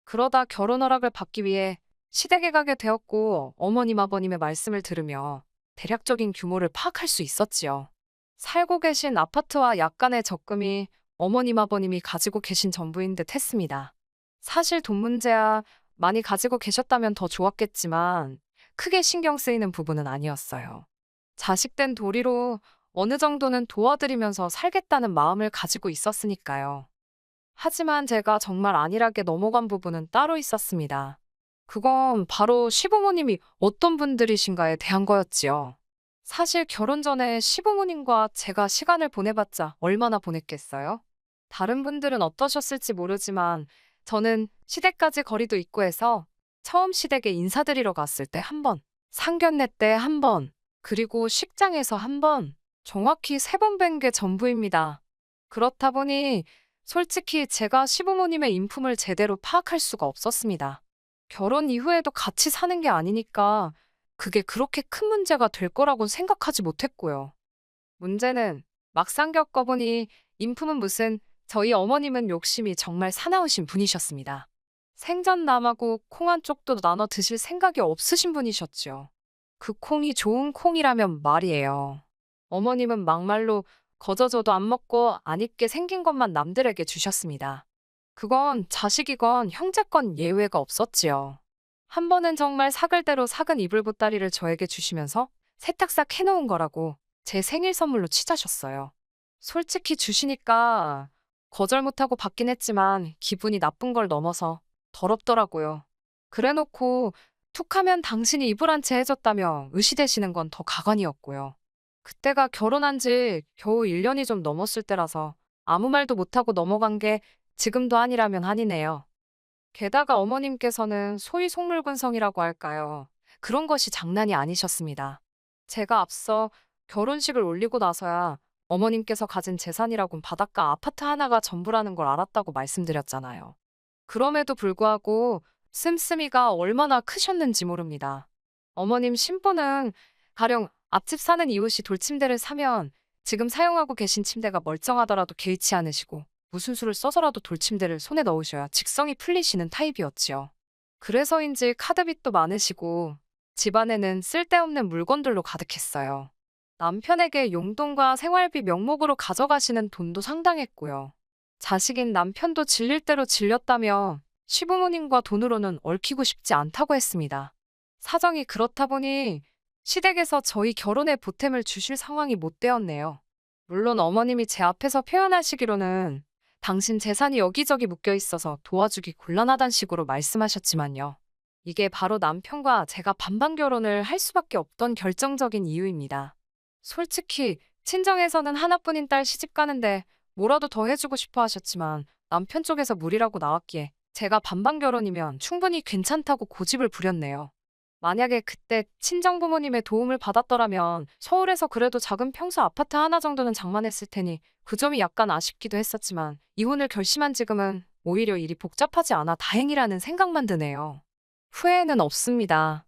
그러다 결혼 허락을 받기 위해 시댁에 가게 되었고 어머님 아버님의 말씀을 들으며 대략적인 규모를 파악할 수 있었지요. 살고 계신 아파트와 약간의 적금이 어머님 아버님이 가지고 계신 전부인 듯 했습니다. 사실 돈 문제야 많이 가지고 계셨다면 더 좋았겠지만 크게 신경 쓰이는 부분은 아니었어요. 자식된 도리로 어느 정도는 도와드리면서 살겠다는 마음을 가지고 있었으니까요. 하지만 제가 정말 안일하게 넘어간 부분은 따로 있었습니다. 그건 바로 시부모님이 어떤 분들이신가에 대한 거였지요. 사실 결혼 전에 시부모님과 제가 시간을 보내봤자 얼마나 보냈겠어요? 다른 분들은 어떠셨을지 모르지만 저는 시댁까지 거리도 있고 해서 처음 시댁에 인사드리러 갔을 때 한 번, 상견례 때 한 번, 그리고 식장에서 한 번, 정확히 3번 뵌 게 전부입니다. 그렇다 보니 솔직히 제가 시부모님의 인품을 제대로 파악할 수가 없었습니다. 결혼 이후에도 같이 사는 게 아니니까 그게 그렇게 큰 문제가 될 거라고는 생각하지 못했고요. 문제는 막상 겪어보니 인품은 무슨 저희 어머님은 욕심이 정말 사나우신 분이셨습니다. 생전 남하고 콩 한 쪽도 나눠 드실 생각이 없으신 분이셨죠. 그 콩이 좋은 콩이라면 말이에요. 어머님은 막말로 거저줘도 안 먹고 안 입게 생긴 것만 남들에게 주셨습니다. 그건 자식이건 형제건 예외가 없었지요. 한 번은 정말 사글대로 삭은 이불 보따리를 저에게 주시면서 세탁싹 해놓은 거라고 제 생일 선물로 치자셨어요. 솔직히 주시니까 거절 못하고 받긴 했지만 기분이 나쁜 걸 넘어서 더럽더라고요. 그래놓고 툭하면 당신이 이불 한 채 해줬다며 의시되시는 건 더 가관이었고요. 그때가 결혼한 지 겨우 1년이 좀 넘었을 때라서 아무 말도 못하고 넘어간 게 지금도 아니라면 아니네요. 게다가 어머님께서는 소위 속물군성이라고 할까요? 그런 것이 장난이 아니셨습니다. 제가 앞서 결혼식을 올리고 나서야 어머님께서 가진 재산이라곤 바닷가 아파트 하나가 전부라는 걸 알았다고 말씀드렸잖아요. 그럼에도 불구하고 씀씀이가 얼마나 크셨는지 모릅니다. 어머님 심보는 가령 앞집 사는 이웃이 돌침대를 사면 지금 사용하고 계신 침대가 멀쩡하더라도 개의치 않으시고 무슨 수를 써서라도 돌침대를 손에 넣으셔야 직성이 풀리시는 타입이었지요. 그래서인지 카드빚도 많으시고 집안에는 쓸데없는 물건들로 가득했어요. 남편에게 용돈과 생활비 명목으로 가져가시는 돈도 상당했고요. 자식인 남편도 질릴 대로 질렸다며 시부모님과 돈으로는 얽히고 싶지 않다고 했습니다. 사정이 그렇다 보니 시댁에서 저희 결혼에 보탬을 주실 상황이 못 되었네요. 물론 어머님이 제 앞에서 표현하시기로는 당신 재산이 여기저기 묶여 있어서 도와주기 곤란하단 식으로 말씀하셨지만요. 이게 바로 남편과 제가 반반 결혼을 할 수밖에 없던 결정적인 이유입니다. 솔직히 친정에서는 하나뿐인 딸 시집 가는데 뭐라도 더 해주고 싶어 하셨지만 남편 쪽에서 무리라고 나왔기에 제가 반반 결혼이면 충분히 괜찮다고 고집을 부렸네요. 만약에 그때 친정부모님의 도움을 받았더라면 서울에서 그래도 작은 평수 아파트 하나 정도는 장만했을 테니 그 점이 약간 아쉽기도 했었지만 이혼을 결심한 지금은 오히려 일이 복잡하지 않아 다행이라는 생각만 드네요. 후회는 없습니다.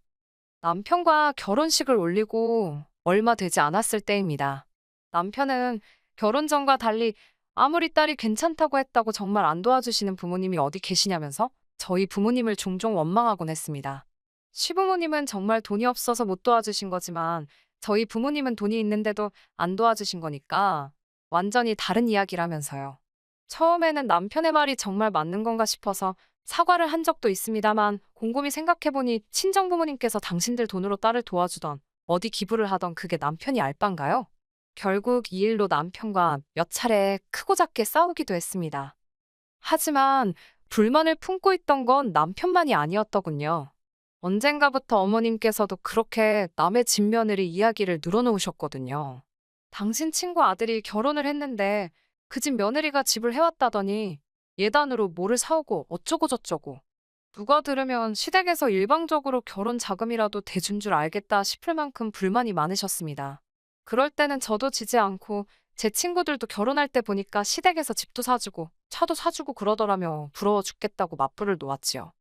남편과 결혼식을 올리고 얼마 되지 않았을 때입니다. 남편은 결혼 전과 달리 아무리 딸이 괜찮다고 했다고 정말 안 도와주시는 부모님이 어디 계시냐면서 저희 부모님을 종종 원망하곤 했습니다. 시부모님은 정말 돈이 없어서 못 도와주신 거지만 저희 부모님은 돈이 있는데도 안 도와주신 거니까 완전히 다른 이야기라면서요. 처음에는 남편의 말이 정말 맞는 건가 싶어서 사과를 한 적도 있습니다만 곰곰이 생각해보니 친정부모님께서 당신들 돈으로 딸을 도와주던 어디 기부를 하던 그게 남편이 알바인가요? 결국 이 일로 남편과 몇 차례 크고 작게 싸우기도 했습니다. 하지만 불만을 품고 있던 건 남편만이 아니었더군요. 언젠가부터 어머님께서도 그렇게 남의 집 며느리 이야기를 늘어놓으셨거든요. 당신 친구 아들이 결혼을 했는데 그 집 며느리가 집을 해왔다더니 예단으로 뭐를 사오고 어쩌고 저쩌고. 누가 들으면 시댁에서 일방적으로 결혼 자금이라도 대준 줄 알겠다 싶을 만큼 불만이 많으셨습니다. 그럴 때는 저도 지지 않고 제 친구들도 결혼할 때 보니까 시댁에서 집도 사주고 차도 사주고 그러더라며 부러워 죽겠다고 맞불을 놓았지요.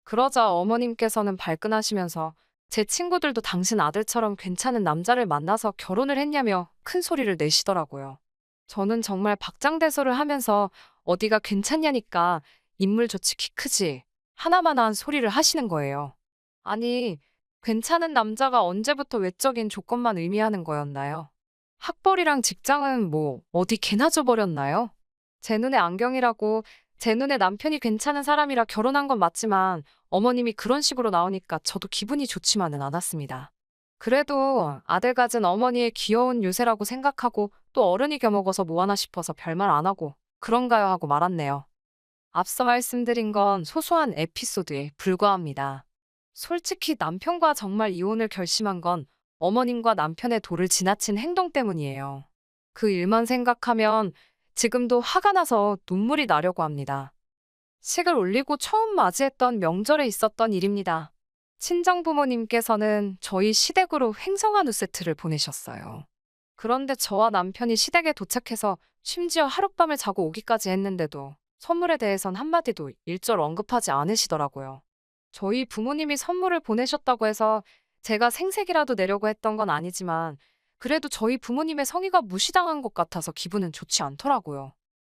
그러자 어머님께서는 발끈하시면서 제 친구들도 당신 아들처럼 괜찮은 남자를 만나서 결혼을 했냐며 큰 소리를 내시더라고요. 저는 정말 박장대소를 하면서 어디가 괜찮냐니까 인물 좋지 키 크지 하나마나한 소리를 하시는 거예요. 아니, 괜찮은 남자가 언제부터 외적인 조건만 의미하는 거였나요? 학벌이랑 직장은 뭐 어디 개나 줘버렸나요? 제 눈에 안경이라고 제 눈에 남편이 괜찮은 사람이라 결혼한 건 맞지만 어머님이 그런 식으로 나오니까 저도 기분이 좋지만은 않았습니다. 그래도 아들 가진 어머니의 귀여운 유세라고 생각하고 또 어른이 겨먹어서 뭐하나 싶어서 별말 안 하고 그런가요 하고 말았네요. 앞서 말씀드린 건 소소한 에피소드에 불과합니다. 솔직히 남편과 정말 이혼을 결심한 건 어머님과 남편의 도를 지나친 행동 때문이에요. 그 일만 생각하면 지금도 화가 나서 눈물이 나려고 합니다. 식을 올리고 처음 맞이했던 명절에 있었던 일입니다. 친정부모님께서는 저희 시댁으로 횡성 한우 세트를 보내셨어요. 그런데 저와 남편이 시댁에 도착해서 심지어 하룻밤을 자고 오기까지 했는데도 선물에 대해선 한마디도 일절 언급하지 않으시더라고요. 저희 부모님이 선물을 보내셨다고 해서 제가 생색이라도 내려고 했던 건 아니지만 그래도 저희 부모님의 성의가 무시당한 것 같아서 기분은 좋지 않더라고요.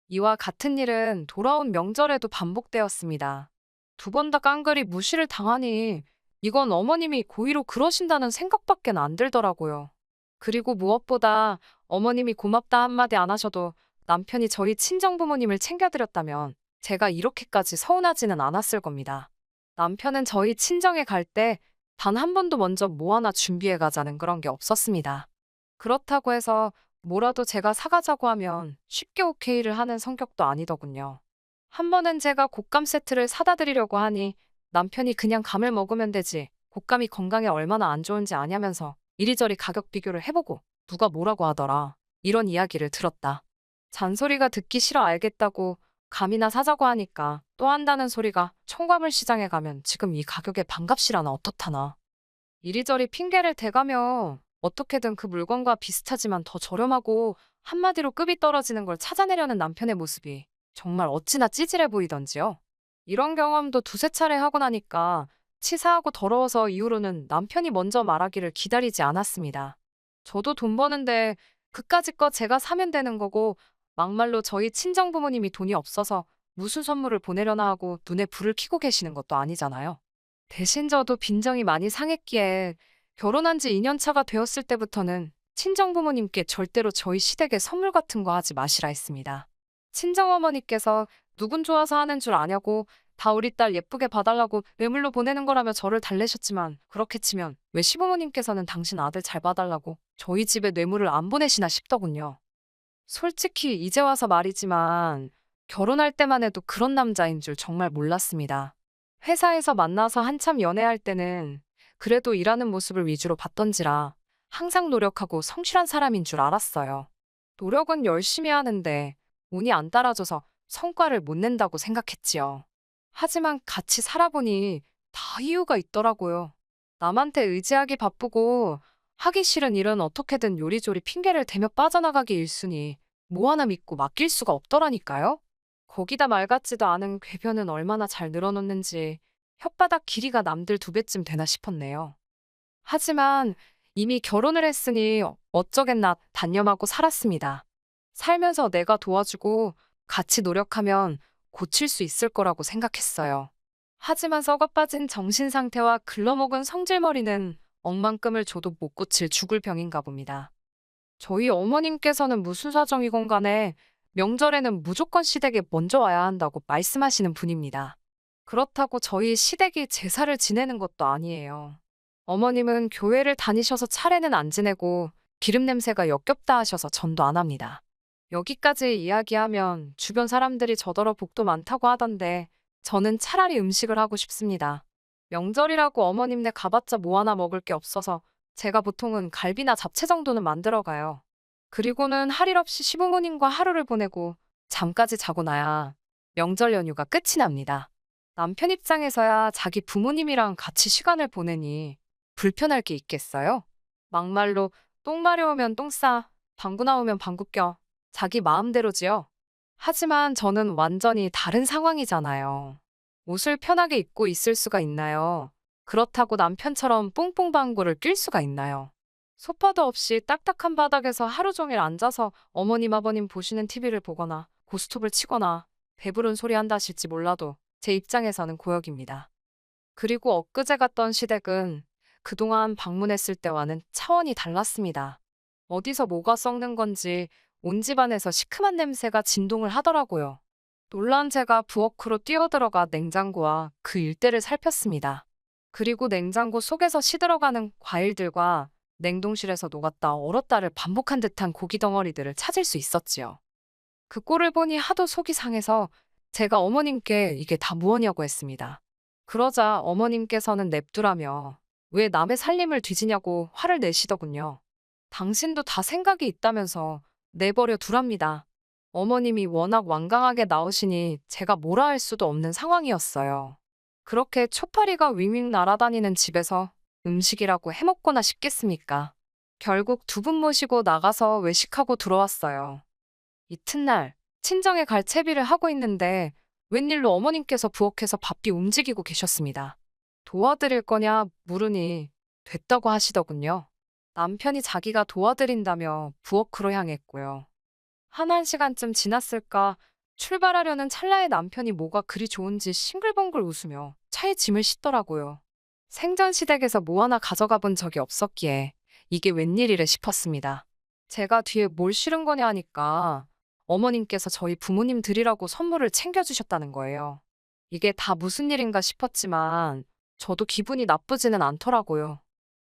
이와 같은 일은 돌아온 명절에도 반복되었습니다. 두 번 다 깡그리 무시를 당하니 이건 어머님이 고의로 그러신다는 생각밖엔 안 들더라고요. 그리고 무엇보다 어머님이 고맙다 한마디 안 하셔도 남편이 저희 친정부모님을 챙겨드렸다면 제가 이렇게까지 서운하지는 않았을 겁니다. 남편은 저희 친정에 갈 때 단 한 번도 먼저 뭐 하나 준비해 가자는 그런 게 없었습니다. 그렇다고 해서 뭐라도 제가 사가자고 하면 쉽게 오케이를 하는 성격도 아니더군요. 한 번은 제가 곶감 세트를 사다 드리려고 하니 남편이 그냥 감을 먹으면 되지 곶감이 건강에 얼마나 안 좋은지 아냐면서 이리저리 가격 비교를 해보고 누가 뭐라고 하더라. 이런 이야기를 들었다. 잔소리가 듣기 싫어 알겠다고 감이나 사자고 하니까 또 한다는 소리가 첨가물 시장에 가면 지금 이 가격에 반값이라나 어떻다나. 이리저리 핑계를 대가며 어떻게든 그 물건과 비슷하지만 더 저렴하고 한마디로 급이 떨어지는 걸 찾아내려는 남편의 모습이 정말 어찌나 찌질해 보이던지요. 이런 경험도 두세 차례 하고 나니까 치사하고 더러워서 이후로는 남편이 먼저 말하기를 기다리지 않았습니다. 저도 돈 버는데 그까짓 거 제가 사면 되는 거고 막말로 저희 친정부모님이 돈이 없어서 무슨 선물을 보내려나 하고 눈에 불을 켜고 계시는 것도 아니잖아요. 대신 저도 빈정이 많이 상했기에 결혼한 지 2년 차가 되었을 때부터는 친정부모님께 절대로 저희 시댁에 선물 같은 거 하지 마시라 했습니다. 친정어머니께서 누군 좋아서 하는 줄 아냐고 다 우리 딸 예쁘게 봐달라고 뇌물로 보내는 거라며 저를 달래셨지만 그렇게 치면 왜 시부모님께서는 당신 아들 잘 봐달라고 저희 집에 뇌물을 안 보내시나 싶더군요. 솔직히 이제 와서 말이지만 결혼할 때만 해도 그런 남자인 줄 정말 몰랐습니다. 회사에서 만나서 한참 연애할 때는 그래도 일하는 모습을 위주로 봤던지라 항상 노력하고 성실한 사람인 줄 알았어요. 노력은 열심히 하는데 운이 안 따라줘서 성과를 못 낸다고 생각했지요. 하지만 같이 살아보니 다 이유가 있더라고요. 남한테 의지하기 바쁘고 하기 싫은 일은 어떻게든 요리조리 핑계를 대며 빠져나가기 일쑤니 뭐 하나 믿고 맡길 수가 없더라니까요. 거기다 말 같지도 않은 궤변은 얼마나 잘 늘어놓는지 혓바닥 길이가 남들 2배쯤 되나 싶었네요. 하지만 이미 결혼을 했으니 어쩌겠나 단념하고 살았습니다. 살면서 내가 도와주고 같이 노력하면 고칠 수 있을 거라고 생각했어요. 하지만 썩어빠진 정신 상태와 글러먹은 성질머리는 억만큼을 줘도 못 고칠 죽을 병인가 봅니다. 저희 어머님께서는 무슨 사정이건 간에 명절에는 무조건 시댁에 먼저 와야 한다고 말씀하시는 분입니다. 그렇다고 저희 시댁이 제사를 지내는 것도 아니에요. 어머님은 교회를 다니셔서 차례는 안 지내고 기름 냄새가 역겹다 하셔서 전도 안 합니다. 여기까지 이야기하면 주변 사람들이 저더러 복도 많다고 하던데 저는 차라리 음식을 하고 싶습니다. 명절이라고 어머님네 가봤자 뭐 하나 먹을 게 없어서 제가 보통은 갈비나 잡채 정도는 만들어 가요. 그리고는 할 일 없이 시부모님과 하루를 보내고 잠까지 자고 나야 명절 연휴가 끝이 납니다. 남편 입장에서야 자기 부모님이랑 같이 시간을 보내니 불편할 게 있겠어요? 막말로 똥 마려우면 똥 싸, 방구 나오면 방구 껴, 자기 마음대로지요. 하지만 저는 완전히 다른 상황이잖아요. 옷을 편하게 입고 있을 수가 있나요? 그렇다고 남편처럼 뽕뽕 방구를 낄 수가 있나요? 소파도 없이 딱딱한 바닥에서 하루 종일 앉아서 어머님 아버님 보시는 TV를 보거나 고스톱을 치거나 배부른 소리 한다 하실지 몰라도 제 입장에서는 고역입니다. 그리고 엊그제 갔던 시댁은 그동안 방문했을 때와는 차원이 달랐습니다. 어디서 뭐가 썩는 건지 온 집안에서 시큼한 냄새가 진동을 하더라고요. 놀란 제가 부엌으로 뛰어들어가 냉장고와 그 일대를 살폈습니다. 그리고 냉장고 속에서 시들어가는 과일들과 냉동실에서 녹았다 얼었다를 반복한 듯한 고기 덩어리들을 찾을 수 있었지요. 그 꼴을 보니 하도 속이 상해서 제가 어머님께 이게 다 무엇이냐고 했습니다. 그러자 어머님께서는 냅두라며 왜 남의 살림을 뒤지냐고 화를 내시더군요. 당신도 다 생각이 있다면서 내버려 두랍니다. 어머님이 워낙 완강하게 나오시니 제가 뭐라 할 수도 없는 상황이었어요. 그렇게 초파리가 윙윙 날아다니는 집에서 음식이라고 해먹거나 싶겠습니까? 결국 두 분 모시고 나가서 외식하고 들어왔어요. 이튿날 친정에 갈 채비를 하고 있는데 웬일로 어머님께서 부엌에서 바삐 움직이고 계셨습니다. 도와드릴 거냐 물으니 됐다고 하시더군요. 남편이 자기가 도와드린다며 부엌으로 향했고요. 한 시간쯤 지났을까 출발하려는 찰나에 남편이 뭐가 그리 좋은지 싱글벙글 웃으며 차에 짐을 싣더라고요. 생전 시댁에서 뭐 하나 가져가 본 적이 없었기에 이게 웬일이래 싶었습니다. 제가 뒤에 뭘 실은 거냐 하니까 어머님께서 저희 부모님 드리라고 선물을 챙겨주셨다는 거예요. 이게 다 무슨 일인가 싶었지만 저도 기분이 나쁘지는 않더라고요.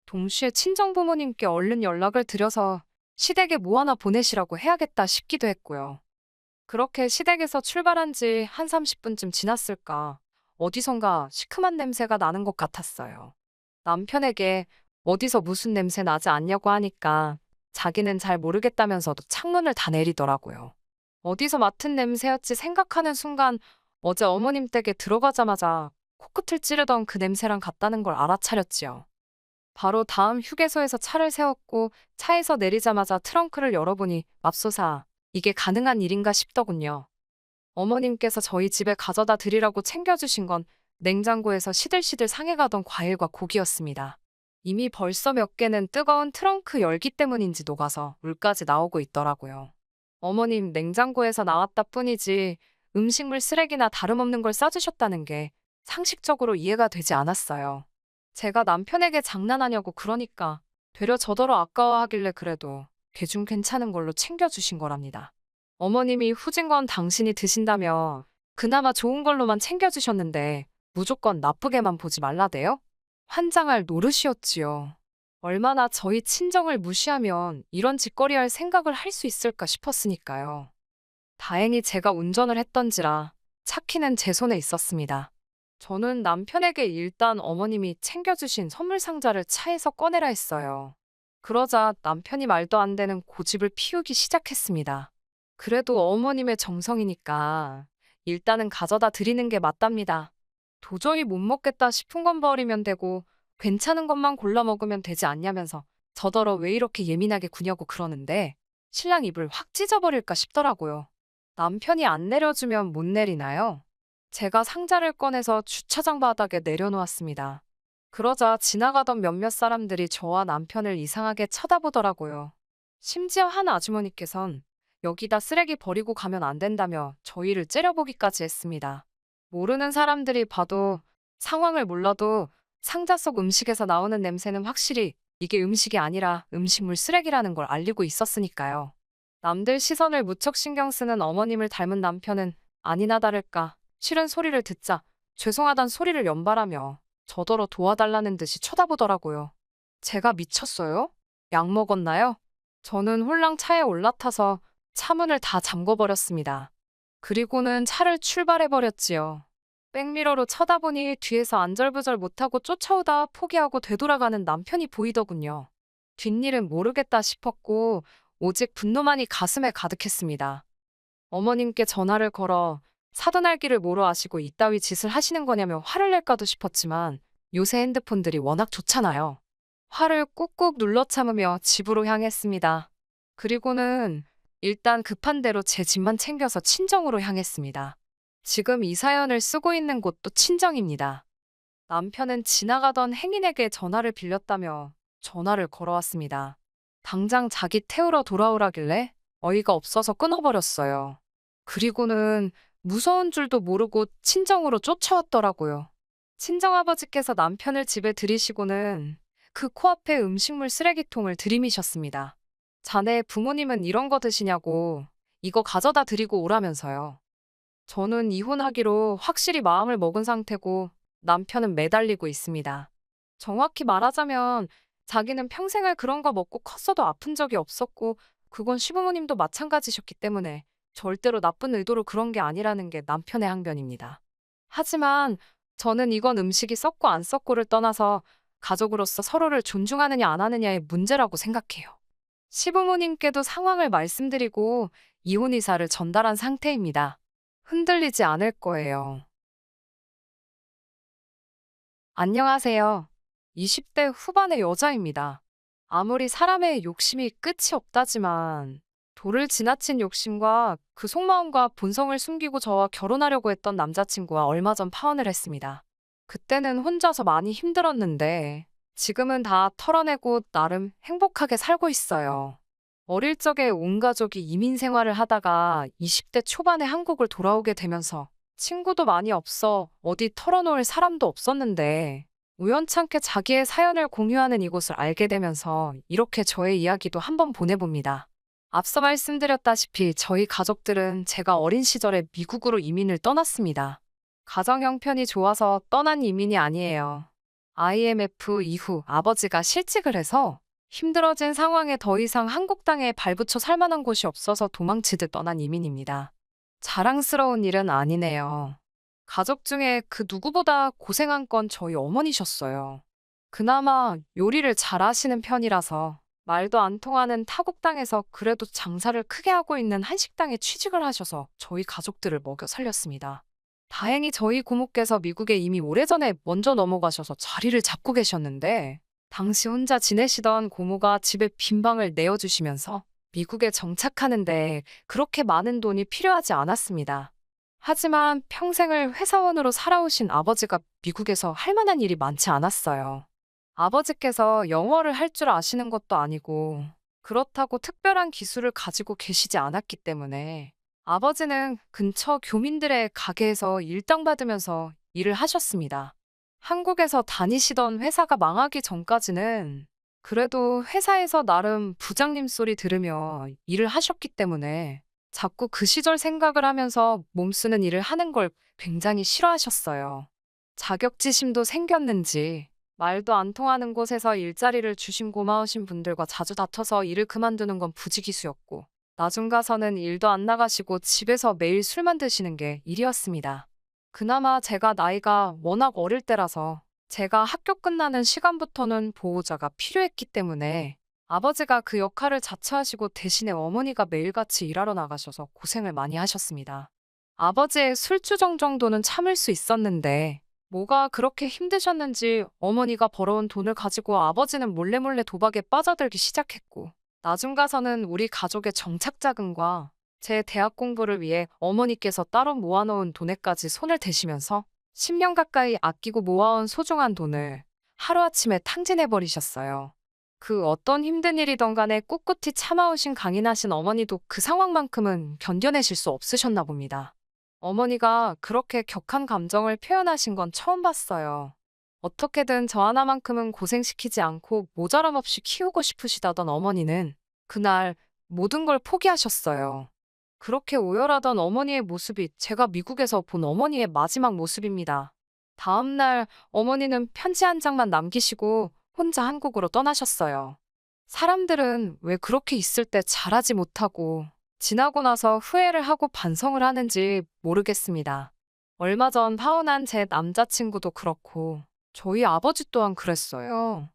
동시에 친정부모님께 얼른 연락을 드려서 시댁에 뭐 하나 보내시라고 해야겠다 싶기도 했고요. 그렇게 시댁에서 출발한 지 한 30분쯤 지났을까 어디선가 시큼한 냄새가 나는 것 같았어요. 남편에게 어디서 무슨 냄새 나지 않냐고 하니까 자기는 잘 모르겠다면서도 창문을 다 내리더라고요. 어디서 맡은 냄새였지 생각하는 순간 어제 어머님 댁에 들어가자마자 코끝을 찌르던 그 냄새랑 같다는 걸 알아차렸지요. 바로 다음 휴게소에서 차를 세웠고 차에서 내리자마자 트렁크를 열어보니 맙소사 이게 가능한 일인가 싶더군요. 어머님께서 저희 집에 가져다 드리라고 챙겨주신 건 냉장고에서 시들시들 상해가던 과일과 고기였습니다. 이미 벌써 몇 개는 뜨거운 트렁크 열기 때문인지 녹아서 물까지 나오고 있더라고요. 어머님 냉장고에서 나왔다 뿐이지 음식물 쓰레기나 다름없는 걸 싸주셨다는 게 상식적으로 이해가 되지 않았어요. 제가 남편에게 장난하냐고 그러니까 되려 저더러 아까워하길래 그래도 걔 중 괜찮은 걸로 챙겨주신 거랍니다. 어머님이 후진 건 당신이 드신다며 그나마 좋은 걸로만 챙겨주셨는데 무조건 나쁘게만 보지 말라대요? 환장할 노릇이었지요. 얼마나 저희 친정을 무시하면 이런 짓거리 할 생각을 할 수 있을까 싶었으니까요. 다행히 제가 운전을 했던지라 차 키는 제 손에 있었습니다. 저는 남편에게 일단 어머님이 챙겨주신 선물 상자를 차에서 꺼내라 했어요. 그러자 남편이 말도 안 되는 고집을 피우기 시작했습니다. 그래도 어머님의 정성이니까 일단은 가져다 드리는 게 맞답니다. 도저히 못 먹겠다 싶은 건 버리면 되고 괜찮은 것만 골라 먹으면 되지 않냐면서 저더러 왜 이렇게 예민하게 구냐고 그러는데 신랑 입을 확 찢어버릴까 싶더라고요. 남편이 안 내려주면 못 내리나요? 제가 상자를 꺼내서 주차장 바닥에 내려놓았습니다. 그러자 지나가던 몇몇 사람들이 저와 남편을 이상하게 쳐다보더라고요. 심지어 한 아주머니께선 여기다 쓰레기 버리고 가면 안 된다며 저희를 째려보기까지 했습니다. 모르는 사람들이 봐도 상황을 몰라도 상자 속 음식에서 나오는 냄새는 확실히 이게 음식이 아니라 음식물 쓰레기라는 걸 알리고 있었으니까요. 남들 시선을 무척 신경 쓰는 어머님을 닮은 남편은 아니나 다를까 싫은 소리를 듣자 죄송하단 소리를 연발하며 저더러 도와달라는 듯이 쳐다보더라고요. 제가 미쳤어요? 약 먹었나요? 저는 홀랑 차에 올라타서 차문을 다 잠궈버렸습니다. 그리고는 차를 출발해버렸지요. 백미러로 쳐다보니 뒤에서 안절부절 못하고 쫓아오다 포기하고 되돌아가는 남편이 보이더군요. 뒷일은 모르겠다 싶었고 오직 분노만이 가슴에 가득했습니다. 어머님께 전화를 걸어 사돈알기를 뭐로 아시고 이따위 짓을 하시는 거냐며 화를 낼까도 싶었지만 요새 핸드폰들이 워낙 좋잖아요. 화를 꾹꾹 눌러 참으며 집으로 향했습니다. 그리고는 일단 급한 대로 제 집만 챙겨서 친정으로 향했습니다. 지금 이 사연을 쓰고 있는 곳도 친정입니다. 남편은 지나가던 행인에게 전화를 빌렸다며 전화를 걸어왔습니다. 당장 자기 태우러 돌아오라길래 어이가 없어서 끊어버렸어요. 그리고는 무서운 줄도 모르고 친정으로 쫓아왔더라고요. 친정아버지께서 남편을 집에 들이시고는 그 코앞에 음식물 쓰레기통을 들이미셨습니다. 자네 부모님은 이런 거 드시냐고 이거 가져다 드리고 오라면서요. 저는 이혼하기로 확실히 마음을 먹은 상태고 남편은 매달리고 있습니다. 정확히 말하자면 자기는 평생을 그런 거 먹고 컸어도 아픈 적이 없었고 그건 시부모님도 마찬가지셨기 때문에 절대로 나쁜 의도로 그런 게 아니라는 게 남편의 항변입니다. 하지만 저는 이건 음식이 썩고 안 썩고를 떠나서 가족으로서 서로를 존중하느냐 안 하느냐의 문제라고 생각해요. 시부모님께도 상황을 말씀드리고 이혼 의사를 전달한 상태입니다. 흔들리지 않을 거예요. 안녕하세요. 20대 후반의 여자입니다. 아무리 사람의 욕심이 끝이 없다지만 도를 지나친 욕심과 그 속마음과 본성을 숨기고 저와 결혼하려고 했던 남자친구와 얼마 전 파혼을 했습니다. 그때는 혼자서 많이 힘들었는데 지금은 다 털어내고 나름 행복하게 살고 있어요. 어릴 적에 온 가족이 이민 생활을 하다가 20대 초반에 한국을 돌아오게 되면서 친구도 많이 없어 어디 털어놓을 사람도 없었는데 우연찮게 자기의 사연을 공유하는 이곳을 알게 되면서 이렇게 저의 이야기도 한번 보내봅니다. 앞서 말씀드렸다시피 저희 가족들은 제가 어린 시절에 미국으로 이민을 떠났습니다. 가정 형편이 좋아서 떠난 이민이 아니에요. IMF 이후 아버지가 실직을 해서 힘들어진 상황에 더 이상 한국 땅에 발붙여 살 만한 곳이 없어서 도망치듯 떠난 이민입니다. 자랑스러운 일은 아니네요. 가족 중에 그 누구보다 고생한 건 저희 어머니셨어요. 그나마 요리를 잘 하시는 편이라서 말도 안 통하는 타국 땅에서 그래도 장사를 크게 하고 있는 한식당에 취직을 하셔서 저희 가족들을 먹여 살렸습니다. 다행히 저희 고모께서 미국에 이미 오래전에 먼저 넘어가셔서 자리를 잡고 계셨는데 당시 혼자 지내시던 고모가 집에 빈 방을 내어주시면서 미국에 정착하는데 그렇게 많은 돈이 필요하지 않았습니다. 하지만 평생을 회사원으로 살아오신 아버지가 미국에서 할 만한 일이 많지 않았어요. 아버지께서 영어를 할 줄 아시는 것도 아니고 그렇다고 특별한 기술을 가지고 계시지 않았기 때문에 아버지는 근처 교민들의 가게에서 일당 받으면서 일을 하셨습니다. 한국에서 다니시던 회사가 망하기 전까지는 그래도 회사에서 나름 부장님 소리 들으며 일을 하셨기 때문에 자꾸 그 시절 생각을 하면서 몸쓰는 일을 하는 걸 굉장히 싫어하셨어요. 자격지심도 생겼는지 말도 안 통하는 곳에서 일자리를 주신 고마우신 분들과 자주 다퉈서 일을 그만두는 건 부지기수였고 나중 가서는 일도 안 나가시고 집에서 매일 술만 드시는 게 일이었습니다. 그나마 제가 나이가 워낙 어릴 때라서 제가 학교 끝나는 시간부터는 보호자가 필요했기 때문에 아버지가 그 역할을 자처하시고 대신에 어머니가 매일같이 일하러 나가셔서 고생을 많이 하셨습니다. 아버지의 술주정 정도는 참을 수 있었는데 뭐가 그렇게 힘드셨는지 어머니가 벌어온 돈을 가지고 아버지는 몰래몰래 도박에 빠져들기 시작했고 나중 가서는 우리 가족의 정착 자금과 제 대학 공부를 위해 어머니께서 따로 모아놓은 돈에까지 손을 대시면서 10년 가까이 아끼고 모아온 소중한 돈을 하루아침에 탕진해버리셨어요. 그 어떤 힘든 일이던 간에 꿋꿋이 참아오신 강인하신 어머니도 그 상황만큼은 견뎌내실 수 없으셨나 봅니다. 어머니가 그렇게 격한 감정을 표현하신 건 처음 봤어요. 어떻게든 저 하나만큼은 고생시키지 않고 모자람 없이 키우고 싶으시다던 어머니는 그날 모든 걸 포기하셨어요. 그렇게 오열하던 어머니의 모습이 제가 미국에서 본 어머니의 마지막 모습입니다. 다음 날 어머니는 편지 한 장만 남기시고 혼자 한국으로 떠나셨어요. 사람들은 왜 그렇게 있을 때 잘하지 못하고 지나고 나서 후회를 하고 반성을 하는지 모르겠습니다. 얼마 전 파혼한 제 남자친구도 그렇고 저희 아버지 또한 그랬어요.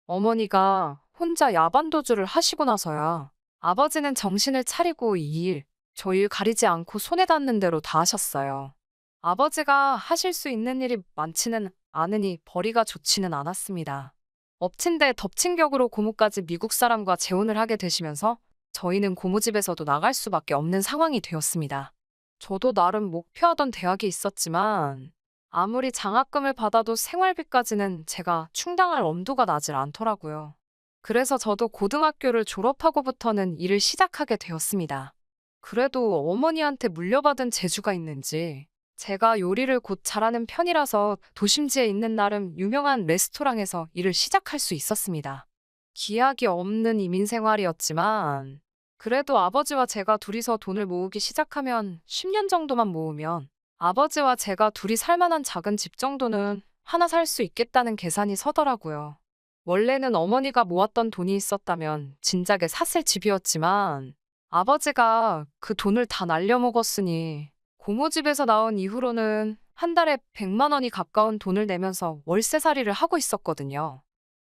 어머니가 혼자 야반도주를 하시고 나서야 아버지는 정신을 차리고 이 일, 저 일 가리지 않고 손에 닿는 대로 다 하셨어요. 아버지가 하실 수 있는 일이 많지는 않으니 벌이가 좋지는 않았습니다. 엎친 데 덮친 격으로 고모까지 미국 사람과 재혼을 하게 되시면서 저희는 고모집에서도 나갈 수밖에 없는 상황이 되었습니다. 저도 나름 목표하던 대학이 있었지만 아무리 장학금을 받아도 생활비까지는 제가 충당할 엄두가 나질 않더라고요. 그래서 저도 고등학교를 졸업하고부터는 일을 시작하게 되었습니다. 그래도 어머니한테 물려받은 재주가 있는지 제가 요리를 곧 잘하는 편이라서 도심지에 있는 나름 유명한 레스토랑에서 일을 시작할 수 있었습니다. 기약이 없는 이민 생활이었지만 그래도 아버지와 제가 둘이서 돈을 모으기 시작하면 10년 정도만 모으면 아버지와 제가 둘이 살 만한 작은 집 정도는 하나 살 수 있겠다는 계산이 서더라고요. 원래는 어머니가 모았던 돈이 있었다면 진작에 샀을 집이었지만 아버지가 그 돈을 다 날려먹었으니 고모집에서 나온 이후로는 한 달에 100만 원이 가까운 돈을 내면서 월세살이를 하고 있었거든요.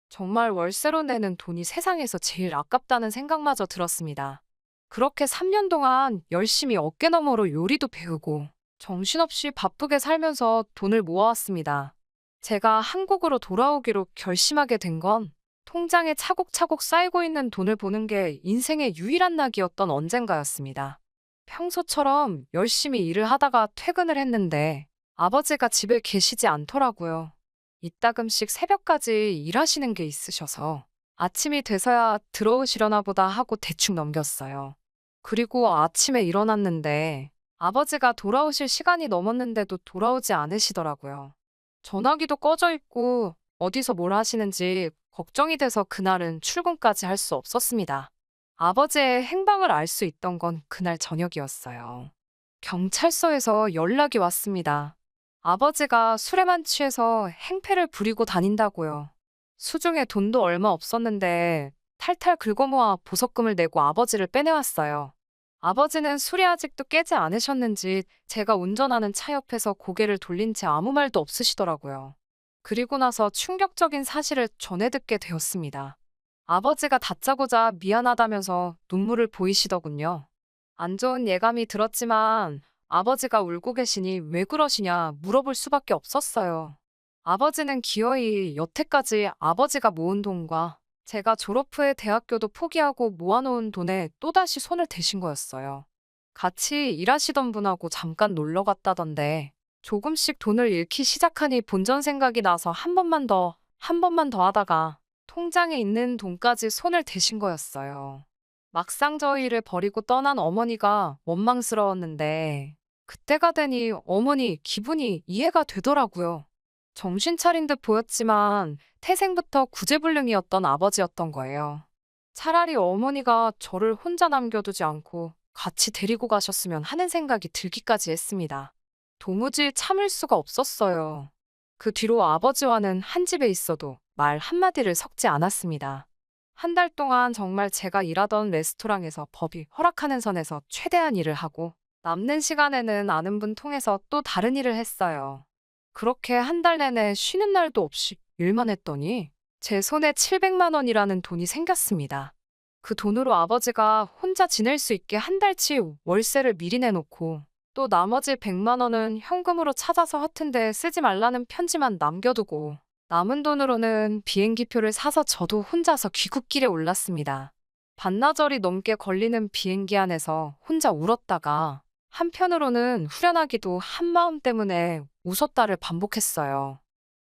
정말 월세로 내는 돈이 세상에서 제일 아깝다는 생각마저 들었습니다. 그렇게 3년 동안 열심히 어깨너머로 요리도 배우고 정신없이 바쁘게 살면서 돈을 모아왔습니다. 제가 한국으로 돌아오기로 결심하게 된 건 통장에 차곡차곡 쌓이고 있는 돈을 보는 게 인생의 유일한 낙이었던 언젠가였습니다. 평소처럼 열심히 일을 하다가 퇴근을 했는데 아버지가 집에 계시지 않더라고요. 이따금씩 새벽까지 일하시는 게 있으셔서 아침이 돼서야 들어오시려나 보다 하고 대충 넘겼어요. 그리고 아침에 일어났는데 아버지가 돌아오실 시간이 넘었는데도 돌아오지 않으시더라고요. 전화기도 꺼져 있고 어디서 뭘 하시는지 걱정이 돼서 그날은 출근까지 할 수 없었습니다. 아버지의 행방을 알 수 있던 건 그날 저녁이었어요. 경찰서에서 연락이 왔습니다. 아버지가 술에만 취해서 행패를 부리고 다닌다고요. 수중에 돈도 얼마 없었는데 탈탈 긁어모아 보석금을 내고 아버지를 빼내왔어요. 아버지는 술이 아직도 깨지 않으셨는지 제가 운전하는 차 옆에서 고개를 돌린 채 아무 말도 없으시더라고요. 그리고 나서 충격적인 사실을 전해 듣게 되었습니다. 아버지가 다짜고짜 미안하다면서 눈물을 보이시더군요. 안 좋은 예감이 들었지만 아버지가 울고 계시니 왜 그러시냐 물어볼 수밖에 없었어요. 아버지는 기어이 여태까지 아버지가 모은 돈과 제가 졸업 후에 대학교도 포기하고 모아놓은 돈에 또다시 손을 대신 거였어요. 같이 일하시던 분하고 잠깐 놀러 갔다던데 조금씩 돈을 잃기 시작하니 본전 생각이 나서 한 번만 더 하다가 통장에 있는 돈까지 손을 대신 거였어요. 막상 저희를 버리고 떠난 어머니가 원망스러웠는데 그때가 되니 어머니 기분이 이해가 되더라고요. 정신 차린 듯 보였지만 태생부터 구제불능이었던 아버지였던 거예요. 차라리 어머니가 저를 혼자 남겨두지 않고 같이 데리고 가셨으면 하는 생각이 들기까지 했습니다. 도무지 참을 수가 없었어요. 그 뒤로 아버지와는 한 집에 있어도 말 한마디를 섞지 않았습니다. 한 달 동안 정말 제가 일하던 레스토랑에서 법이 허락하는 선에서 최대한 일을 하고 남는 시간에는 아는 분 통해서 또 다른 일을 했어요. 그렇게 한 달 내내 쉬는 날도 없이 일만 했더니 제 손에 700만 원이라는 돈이 생겼습니다. 그 돈으로 아버지가 혼자 지낼 수 있게 한 달치 월세를 미리 내놓고 또 나머지 100만 원은 현금으로 찾아서 허튼데 쓰지 말라는 편지만 남겨두고 남은 돈으로는 비행기표를 사서 저도 혼자서 귀국길에 올랐습니다. 반나절이 넘게 걸리는 비행기 안에서 혼자 울었다가 한편으로는 후련하기도 한 마음 때문에 웃었다를 반복했어요.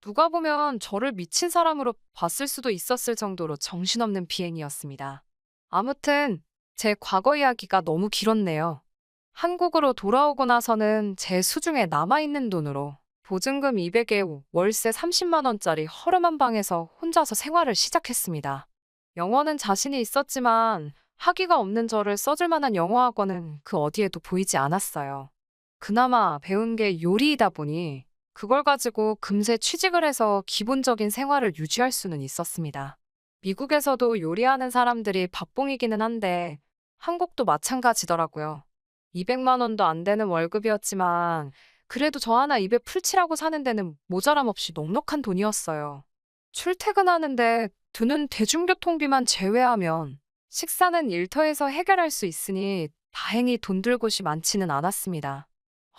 누가 보면 저를 미친 사람으로 봤을 수도 있었을 정도로 정신없는 비행이었습니다. 아무튼 제 과거 이야기가 너무 길었네요. 한국으로 돌아오고 나서는 제 수중에 남아있는 돈으로 보증금 200에 월세 30만 원짜리 허름한 방에서 혼자서 생활을 시작했습니다. 영어는 자신이 있었지만 학위가 없는 저를 써줄 만한 영어 학원은 그 어디에도 보이지 않았어요. 그나마 배운 게 요리이다 보니 그걸 가지고 금세 취직을 해서 기본적인 생활을 유지할 수는 있었습니다. 미국에서도 요리하는 사람들이 박봉이기는 한데 한국도 마찬가지더라고요. 200만 원도 안 되는 월급이었지만 그래도 저 하나 입에 풀칠하고 사는 데는 모자람 없이 넉넉한 돈이었어요. 출퇴근하는데 드는 대중교통비만 제외하면 식사는 일터에서 해결할 수 있으니 다행히 돈 들 곳이 많지는 않았습니다.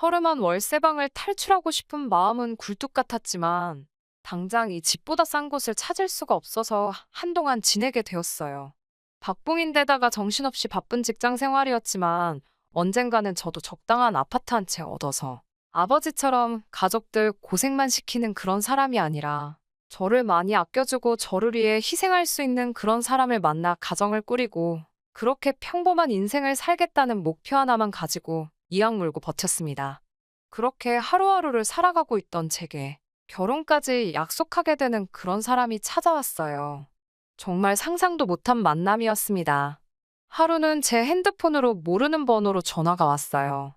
허름한 월세방을 탈출하고 싶은 마음은 굴뚝 같았지만 당장 이 집보다 싼 곳을 찾을 수가 없어서 한동안 지내게 되었어요. 박봉인데다가 정신없이 바쁜 직장 생활이었지만 언젠가는 저도 적당한 아파트 한 채 얻어서 아버지처럼 가족들 고생만 시키는 그런 사람이 아니라 저를 많이 아껴주고 저를 위해 희생할 수 있는 그런 사람을 만나 가정을 꾸리고 그렇게 평범한 인생을 살겠다는 목표 하나만 가지고 이악 물고 버텼습니다. 그렇게 하루하루를 살아가고 있던 제게 결혼까지 약속하게 되는 그런 사람이 찾아왔어요. 정말 상상도 못한 만남이었습니다. 하루는 제 핸드폰으로 모르는 번호로 전화가 왔어요.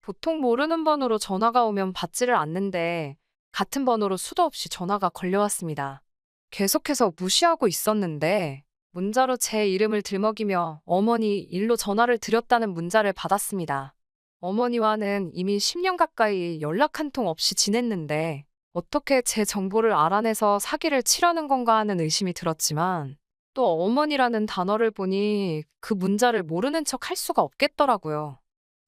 보통 모르는 번호로 전화가 오면 받지를 않는데 같은 번호로 수도 없이 전화가 걸려왔습니다. 계속해서 무시하고 있었는데 문자로 제 이름을 들먹이며 어머니 일로 전화를 드렸다는 문자를 받았습니다. 어머니와는 이미 10년 가까이 연락 한 통 없이 지냈는데 어떻게 제 정보를 알아내서 사기를 치려는 건가 하는 의심이 들었지만 또 어머니라는 단어를 보니 그 문자를 모르는 척 할 수가 없겠더라고요.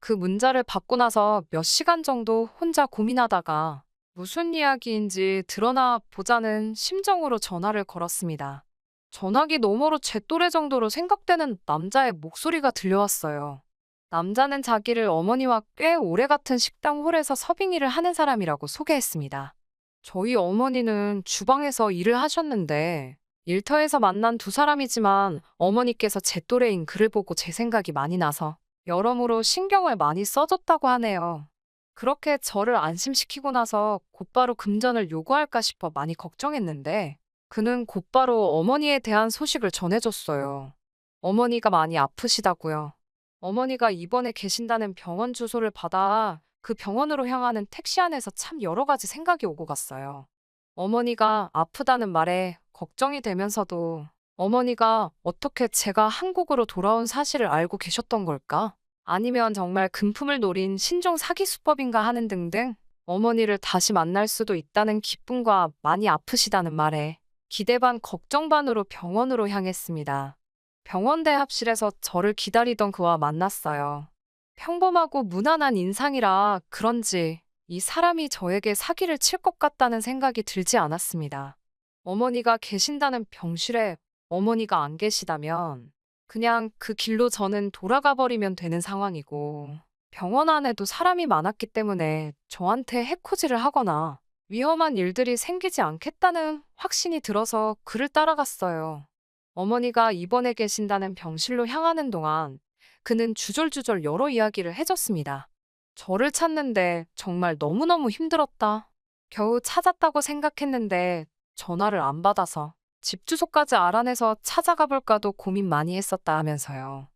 그 문자를 받고 나서 몇 시간 정도 혼자 고민하다가 무슨 이야기인지 드러나 보자는 심정으로 전화를 걸었습니다. 전화기 너머로 제 또래 정도로 생각되는 남자의 목소리가 들려왔어요. 남자는 자기를 어머니와 꽤 오래 같은 식당 홀에서 서빙 일을 하는 사람이라고 소개했습니다. 저희 어머니는 주방에서 일을 하셨는데 일터에서 만난 두 사람이지만 어머니께서 제 또래인 그를 보고 제 생각이 많이 나서 여러모로 신경을 많이 써줬다고 하네요. 그렇게 저를 안심시키고 나서 곧바로 금전을 요구할까 싶어 많이 걱정했는데 그는 곧바로 어머니에 대한 소식을 전해줬어요. 어머니가 많이 아프시다고요. 어머니가 입원해 계신다는 병원 주소를 받아 그 병원으로 향하는 택시 안에서 참 여러 가지 생각이 오고 갔어요. 어머니가 아프다는 말에 걱정이 되면서도 어머니가 어떻게 제가 한국으로 돌아온 사실을 알고 계셨던 걸까? 아니면 정말 금품을 노린 신종 사기 수법인가 하는 등등 어머니를 다시 만날 수도 있다는 기쁨과 많이 아프시다는 말에 기대 반 걱정 반으로 병원으로 향했습니다. 병원 대합실에서 저를 기다리던 그와 만났어요. 평범하고 무난한 인상이라 그런지 이 사람이 저에게 사기를 칠 것 같다는 생각이 들지 않았습니다. 어머니가 계신다는 병실에 어머니가 안 계시다면 그냥 그 길로 저는 돌아가 버리면 되는 상황이고 병원 안에도 사람이 많았기 때문에 저한테 해코지를 하거나 위험한 일들이 생기지 않겠다는 확신이 들어서 그를 따라갔어요. 어머니가 입원해 계신다는 병실로 향하는 동안 그는 주절주절 여러 이야기를 해줬습니다. 저를 찾는데 정말 너무너무 힘들었다. 겨우 찾았다고 생각했는데 전화를 안 받아서 집 주소까지 알아내서 찾아가 볼까도 고민 많이 했었다 하면서요.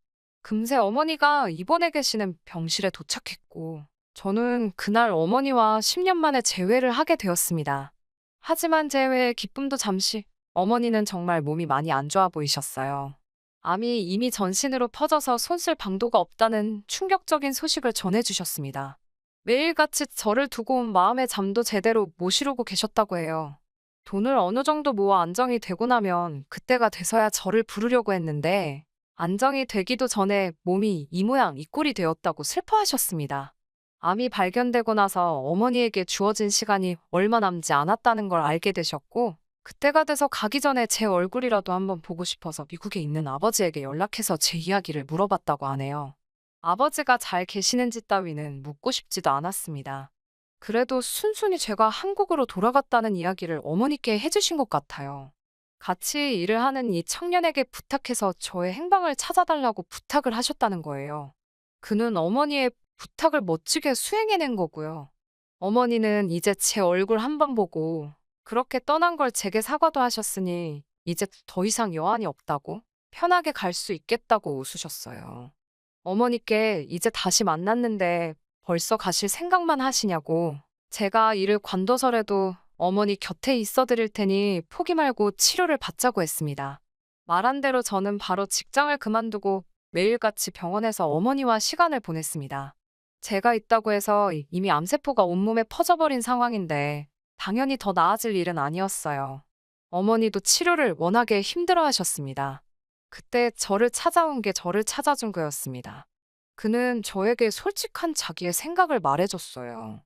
금세 어머니가 입원해 계시는 병실에 도착했고 저는 그날 어머니와 10년 만에 재회를 하게 되었습니다. 하지만 재회의 기쁨도 잠시 어머니는 정말 몸이 많이 안 좋아 보이셨어요. 암이 이미 전신으로 퍼져서 손쓸 방도가 없다는 충격적인 소식을 전해주셨습니다. 매일같이 저를 두고 온 마음의 잠도 제대로 못 이루고 계셨다고 해요. 돈을 어느 정도 모아 안정이 되고 나면 그때가 돼서야 저를 부르려고 했는데 안정이 되기도 전에 몸이 이 모양 이 꼴이 되었다고 슬퍼하셨습니다. 암이 발견되고 나서 어머니에게 주어진 시간이 얼마 남지 않았다는 걸 알게 되셨고 그때가 돼서 가기 전에 제 얼굴이라도 한번 보고 싶어서 미국에 있는 아버지에게 연락해서 제 이야기를 물어봤다고 하네요. 아버지가 잘 계시는지 따위는 묻고 싶지도 않았습니다. 그래도 순순히 제가 한국으로 돌아갔다는 이야기를 어머니께 해주신 것 같아요. 같이 일을 하는 이 청년에게 부탁해서 저의 행방을 찾아달라고 부탁을 하셨다는 거예요. 그는 어머니의 부탁을 멋지게 수행해낸 거고요. 어머니는 이제 제 얼굴 한 번 보고 그렇게 떠난 걸 제게 사과도 하셨으니 이제 더 이상 여한이 없다고 편하게 갈 수 있겠다고 웃으셨어요. 어머니께 이제 다시 만났는데 벌써 가실 생각만 하시냐고 제가 일을 관둬서라도 어머니 곁에 있어 드릴 테니 포기 말고 치료를 받자고 했습니다. 말한 대로 저는 바로 직장을 그만두고 매일같이 병원에서 어머니와 시간을 보냈습니다. 제가 있다고 해서 이미 암세포가 온몸에 퍼져버린 상황인데 당연히 더 나아질 일은 아니었어요. 어머니도 치료를 워낙에 힘들어 하셨습니다. 그때 저를 찾아온 게 저를 찾아준 거였습니다. 그는 저에게 솔직한 자기의 생각을 말해줬어요.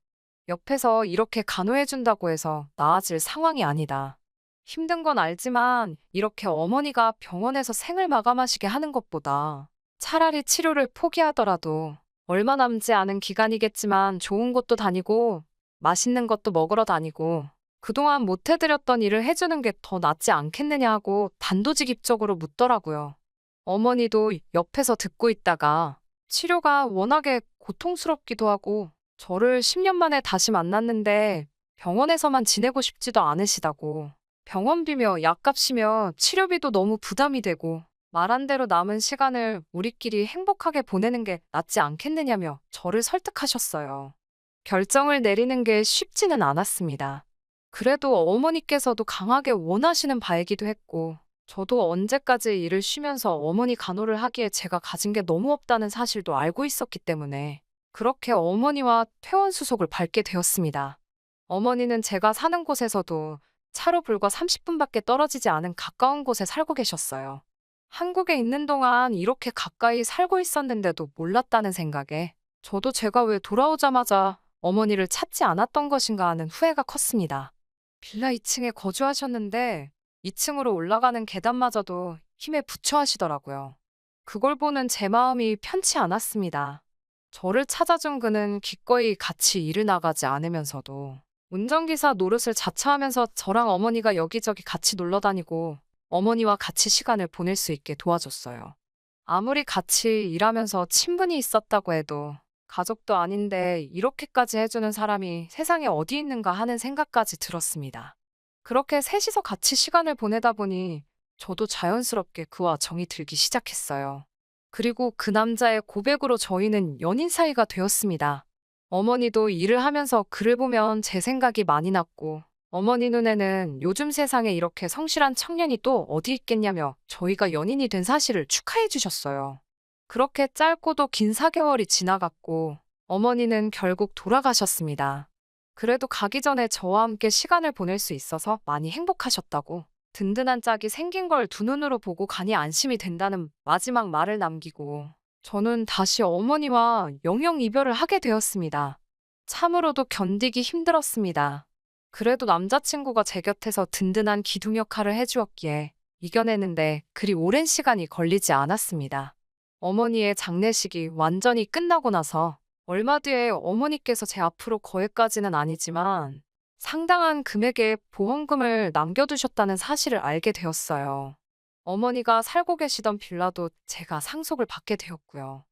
옆에서 이렇게 간호해준다고 해서 나아질 상황이 아니다. 힘든 건 알지만 이렇게 어머니가 병원에서 생을 마감하시게 하는 것보다 차라리 치료를 포기하더라도 얼마 남지 않은 기간이겠지만 좋은 곳도 다니고 맛있는 것도 먹으러 다니고 그동안 못 해드렸던 일을 해주는 게 더 낫지 않겠느냐 하고 단도직입적으로 묻더라고요. 어머니도 옆에서 듣고 있다가 치료가 워낙에 고통스럽기도 하고 저를 10년 만에 다시 만났는데 병원에서만 지내고 싶지도 않으시다고 병원비며 약값이며 치료비도 너무 부담이 되고 말한 대로 남은 시간을 우리끼리 행복하게 보내는 게 낫지 않겠느냐며 저를 설득하셨어요. 결정을 내리는 게 쉽지는 않았습니다. 그래도 어머니께서도 강하게 원하시는 바이기도 했고 저도 언제까지 일을 쉬면서 어머니 간호를 하기에 제가 가진 게 너무 없다는 사실도 알고 있었기 때문에 그렇게 어머니와 퇴원수속을 밟게 되었습니다. 어머니는 제가 사는 곳에서도 차로 불과 30분밖에 떨어지지 않은 가까운 곳에 살고 계셨어요. 한국에 있는 동안 이렇게 가까이 살고 있었는데도 몰랐다는 생각에 저도 제가 왜 돌아오자마자 어머니를 찾지 않았던 것인가 하는 후회가 컸습니다. 빌라 2층에 거주하셨는데 2층으로 올라가는 계단마저도 힘에 부처 하시더라고요. 그걸 보는 제 마음이 편치 않았습니다. 저를 찾아준 그는 기꺼이 같이 일을 나가지 않으면서도 운전기사 노릇을 자처하면서 저랑 어머니가 여기저기 같이 놀러 다니고 어머니와 같이 시간을 보낼 수 있게 도와줬어요. 아무리 같이 일하면서 친분이 있었다고 해도 가족도 아닌데 이렇게까지 해주는 사람이 세상에 어디 있는가 하는 생각까지 들었습니다. 그렇게 셋이서 같이 시간을 보내다 보니 저도 자연스럽게 그와 정이 들기 시작했어요. 그리고 그 남자의 고백으로 저희는 연인 사이가 되었습니다. 어머니도 일을 하면서 그를 보면 제 생각이 많이 났고 어머니 눈에는 요즘 세상에 이렇게 성실한 청년이 또 어디 있겠냐며 저희가 연인이 된 사실을 축하해 주셨어요. 그렇게 짧고도 긴 4개월이 지나갔고 어머니는 결국 돌아가셨습니다. 그래도 가기 전에 저와 함께 시간을 보낼 수 있어서 많이 행복하셨다고 든든한 짝이 생긴 걸 두 눈으로 보고 가니 안심이 된다는 마지막 말을 남기고 저는 다시 어머니와 영영 이별을 하게 되었습니다. 참으로도 견디기 힘들었습니다. 그래도 남자친구가 제 곁에서 든든한 기둥 역할을 해주었기에 이겨내는데 그리 오랜 시간이 걸리지 않았습니다. 어머니의 장례식이 완전히 끝나고 나서 얼마 뒤에 어머니께서 제 앞으로 거액까지는 아니지만 상당한 금액의 보험금을 남겨두셨다는 사실을 알게 되었어요. 어머니가 살고 계시던 빌라도 제가 상속을 받게 되었고요.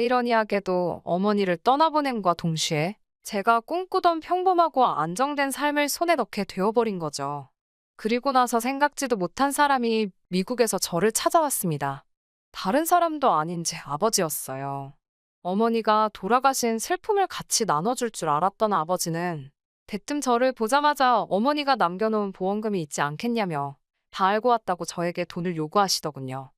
아이러니하게도 어머니를 떠나보냄과 동시에 제가 꿈꾸던 평범하고 안정된 삶을 손에 넣게 되어버린 거죠. 그리고 나서 생각지도 못한 사람이 미국에서 저를 찾아왔습니다. 다른 사람도 아닌 제 아버지였어요. 어머니가 돌아가신 슬픔을 같이 나눠줄 줄 알았던 아버지는 대뜸 저를 보자마자 어머니가 남겨놓은 보험금이 있지 않겠냐며 다 알고 왔다고 저에게 돈을 요구하시더군요.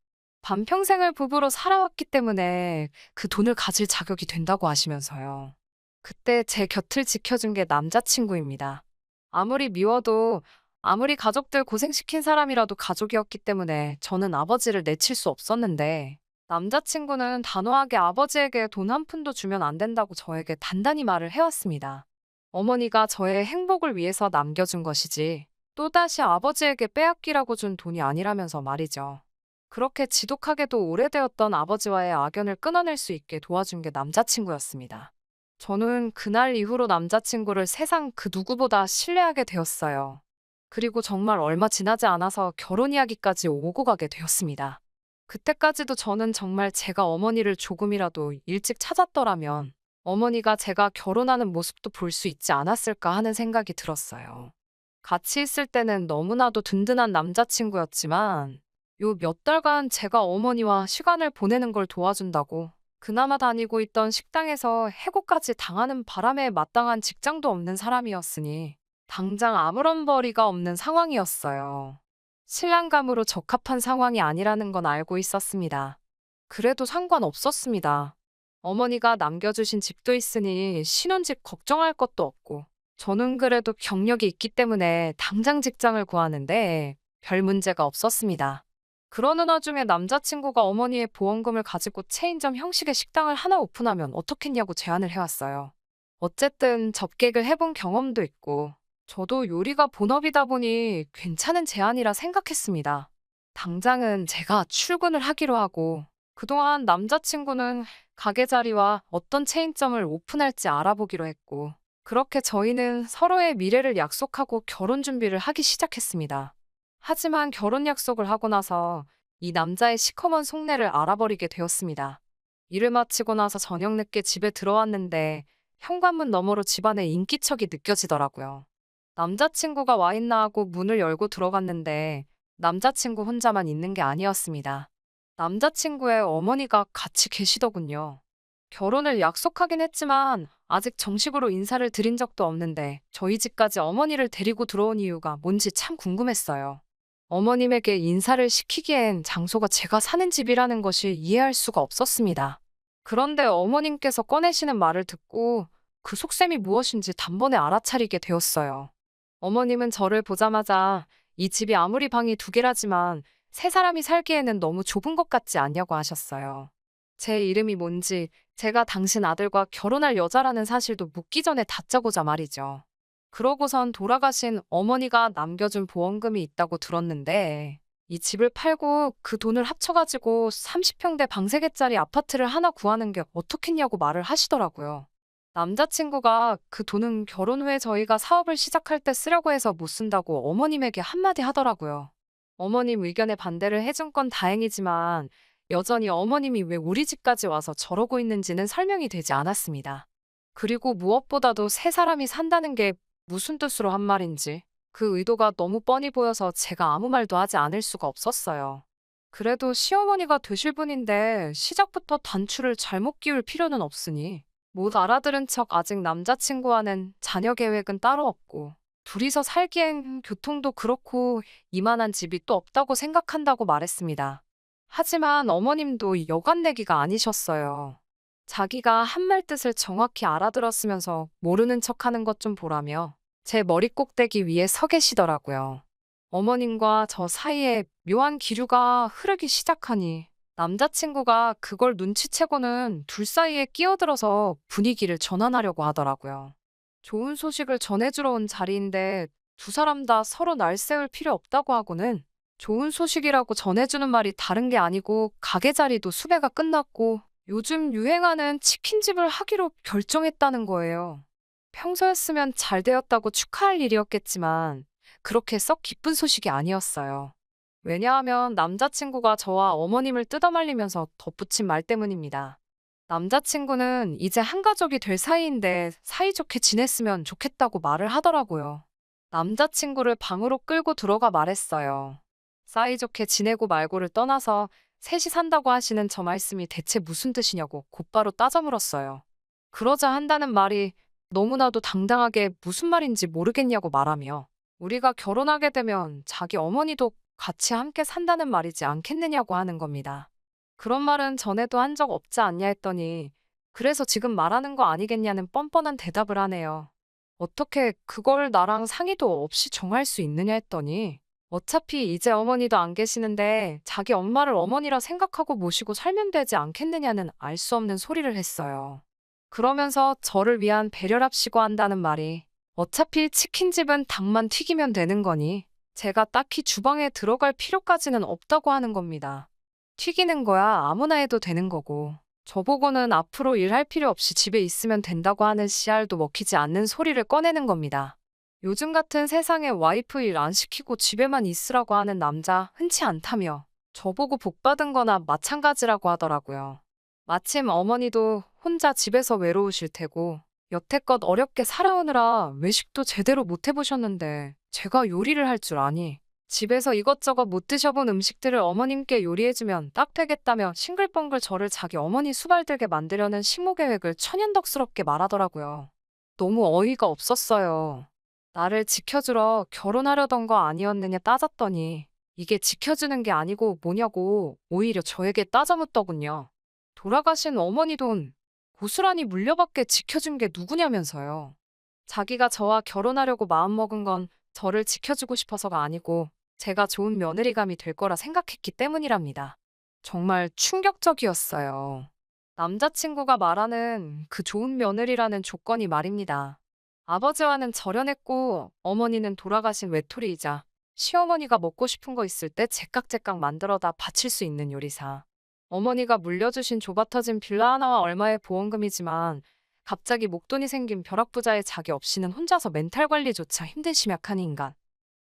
반평생을 부부로 살아왔기 때문에 그 돈을 가질 자격이 된다고 하시면서요. 그때 제 곁을 지켜준 게 남자친구입니다. 아무리 미워도 아무리 가족들 고생시킨 사람이라도 가족이었기 때문에 저는 아버지를 내칠 수 없었는데 남자친구는 단호하게 아버지에게 돈 한 푼도 주면 안 된다고 저에게 단단히 말을 해왔습니다. 어머니가 저의 행복을 위해서 남겨준 것이지 또다시 아버지에게 빼앗기라고 준 돈이 아니라면서 말이죠. 그렇게 지독하게도 오래되었던 아버지와의 악연을 끊어낼 수 있게 도와준 게 남자친구였습니다. 저는 그날 이후로 남자친구를 세상 그 누구보다 신뢰하게 되었어요. 그리고 정말 얼마 지나지 않아서 결혼 이야기까지 오고 가게 되었습니다. 그때까지도 저는 정말 제가 어머니를 조금이라도 일찍 찾았더라면 어머니가 제가 결혼하는 모습도 볼 수 있지 않았을까 하는 생각이 들었어요. 같이 있을 때는 너무나도 든든한 남자친구였지만 요 몇 달간 제가 어머니와 시간을 보내는 걸 도와준다고 그나마 다니고 있던 식당에서 해고까지 당하는 바람에 마땅한 직장도 없는 사람이었으니 당장 아무런 벌이가 없는 상황이었어요. 신랑감으로 적합한 상황이 아니라는 건 알고 있었습니다. 그래도 상관없었습니다. 어머니가 남겨주신 집도 있으니 신혼집 걱정할 것도 없고 저는 그래도 경력이 있기 때문에 당장 직장을 구하는데 별 문제가 없었습니다. 그러는 와중에 남자친구가 어머니의 보험금을 가지고 체인점 형식의 식당을 하나 오픈하면 어떻겠냐고 제안을 해왔어요. 어쨌든 접객을 해본 경험도 있고 저도 요리가 본업이다 보니 괜찮은 제안이라 생각했습니다. 당장은 제가 출근을 하기로 하고 그동안 남자친구는 가게 자리와 어떤 체인점을 오픈할지 알아보기로 했고 그렇게 저희는 서로의 미래를 약속하고 결혼 준비를 하기 시작했습니다. 하지만 결혼 약속을 하고 나서 이 남자의 시커먼 속내를 알아버리게 되었습니다. 일을 마치고 나서 저녁 늦게 집에 들어왔는데 현관문 너머로 집안의 인기척이 느껴지더라고요. 남자친구가 와 있나 하고 문을 열고 들어갔는데 남자친구 혼자만 있는 게 아니었습니다. 남자친구의 어머니가 같이 계시더군요. 결혼을 약속하긴 했지만 아직 정식으로 인사를 드린 적도 없는데 저희 집까지 어머니를 데리고 들어온 이유가 뭔지 참 궁금했어요. 어머님에게 인사를 시키기엔 장소가 제가 사는 집이라는 것이 이해할 수가 없었습니다. 그런데 어머님께서 꺼내시는 말을 듣고 그 속셈이 무엇인지 단번에 알아차리게 되었어요. 어머님은 저를 보자마자 이 집이 아무리 방이 두 개라지만 세 사람이 살기에는 너무 좁은 것 같지 않냐고 하셨어요. 제 이름이 뭔지, 제가 당신 아들과 결혼할 여자라는 사실도 묻기 전에 다짜고자 말이죠. 그러고선 돌아가신 어머니가 남겨준 보험금이 있다고 들었는데 이 집을 팔고 그 돈을 합쳐가지고 30평대 방 3개짜리 아파트를 하나 구하는 게 어떻겠냐고 말을 하시더라고요. 남자친구가 그 돈은 결혼 후에 저희가 사업을 시작할 때 쓰려고 해서 못 쓴다고 어머님에게 한마디 하더라고요. 어머님 의견에 반대를 해준 건 다행이지만 여전히 어머님이 왜 우리 집까지 와서 저러고 있는지는 설명이 되지 않았습니다. 그리고 무엇보다도 세 사람이 산다는 게 무슨 뜻으로 한 말인지 그 의도가 너무 뻔히 보여서 제가 아무 말도 하지 않을 수가 없었어요. 그래도 시어머니가 되실 분인데 시작부터 단추를 잘못 끼울 필요는 없으니 못 알아들은 척 아직 남자친구와는 자녀 계획은 따로 없고 둘이서 살기엔 교통도 그렇고 이만한 집이 또 없다고 생각한다고 말했습니다. 하지만 어머님도 여간내기가 아니셨어요. 자기가 한 말 뜻을 정확히 알아들었으면서 모르는 척하는 것 좀 보라며 제 머리 꼭대기 위에 서 계시더라고요. 어머님과 저 사이에 묘한 기류가 흐르기 시작하니 남자친구가 그걸 눈치채고는 둘 사이에 끼어들어서 분위기를 전환하려고 하더라고요. 좋은 소식을 전해주러 온 자리인데 두 사람 다 서로 날세울 필요 없다고 하고는 좋은 소식이라고 전해주는 말이 다른 게 아니고 가게 자리도 수배가 끝났고 요즘 유행하는 치킨집을 하기로 결정했다는 거예요. 평소였으면 잘 되었다고 축하할 일이었겠지만 그렇게 썩 기쁜 소식이 아니었어요. 왜냐하면 남자친구가 저와 어머님을 뜯어말리면서 덧붙인 말 때문입니다. 남자친구는 이제 한 가족이 될 사이인데 사이좋게 지냈으면 좋겠다고 말을 하더라고요. 남자친구를 방으로 끌고 들어가 말했어요. 사이좋게 지내고 말고를 떠나서 셋이 산다고 하시는 저 말씀이 대체 무슨 뜻이냐고 곧바로 따져 물었어요. 그러자 한다는 말이 너무나도 당당하게 무슨 말인지 모르겠냐고 말하며 우리가 결혼하게 되면 자기 어머니도 같이 함께 산다는 말이지 않겠느냐고 하는 겁니다. 그런 말은 전에도 한 적 없지 않냐 했더니 그래서 지금 말하는 거 아니겠냐는 뻔뻔한 대답을 하네요. 어떻게 그걸 나랑 상의도 없이 정할 수 있느냐 했더니 어차피 이제 어머니도 안 계시는데 자기 엄마를 어머니라 생각하고 모시고 살면 되지 않겠느냐는 알 수 없는 소리를 했어요. 그러면서 저를 위한 배려랍시고 한다는 말이 어차피 치킨집은 닭만 튀기면 되는 거니 제가 딱히 주방에 들어갈 필요까지는 없다고 하는 겁니다. 튀기는 거야 아무나 해도 되는 거고 저보고는 앞으로 일할 필요 없이 집에 있으면 된다고 하는 씨알도 먹히지 않는 소리를 꺼내는 겁니다. 요즘 같은 세상에 와이프 일 안 시키고 집에만 있으라고 하는 남자 흔치 않다며 저보고 복 받은 거나 마찬가지라고 하더라고요. 마침 어머니도 혼자 집에서 외로우실 테고 여태껏 어렵게 살아오느라 외식도 제대로 못 해보셨는데 제가 요리를 할 줄 아니 집에서 이것저것 못 드셔본 음식들을 어머님께 요리해주면 딱 되겠다며 싱글벙글 저를 자기 어머니 수발들게 만들려는 식모 계획을 천연덕스럽게 말하더라고요. 너무 어이가 없었어요. 나를 지켜주러 결혼하려던 거 아니었느냐 따졌더니 이게 지켜주는 게 아니고 뭐냐고 오히려 저에게 따져묻더군요. 돌아가신 어머니 돈 고스란히 물려받게 지켜준 게 누구냐면서요. 자기가 저와 결혼하려고 마음먹은 건 저를 지켜주고 싶어서가 아니고 제가 좋은 며느리감이 될 거라 생각했기 때문이랍니다. 정말 충격적이었어요. 남자친구가 말하는 그 좋은 며느리라는 조건이 말입니다. 아버지와는 절연했고 어머니는 돌아가신 외톨이이자 시어머니가 먹고 싶은 거 있을 때 제깍제깍 만들어다 바칠 수 있는 요리사. 어머니가 물려주신 좁아터진 빌라 하나와 얼마의 보험금이지만 갑자기 목돈이 생긴 벼락부자의 자기 없이는 혼자서 멘탈 관리조차 힘든 심약한 인간.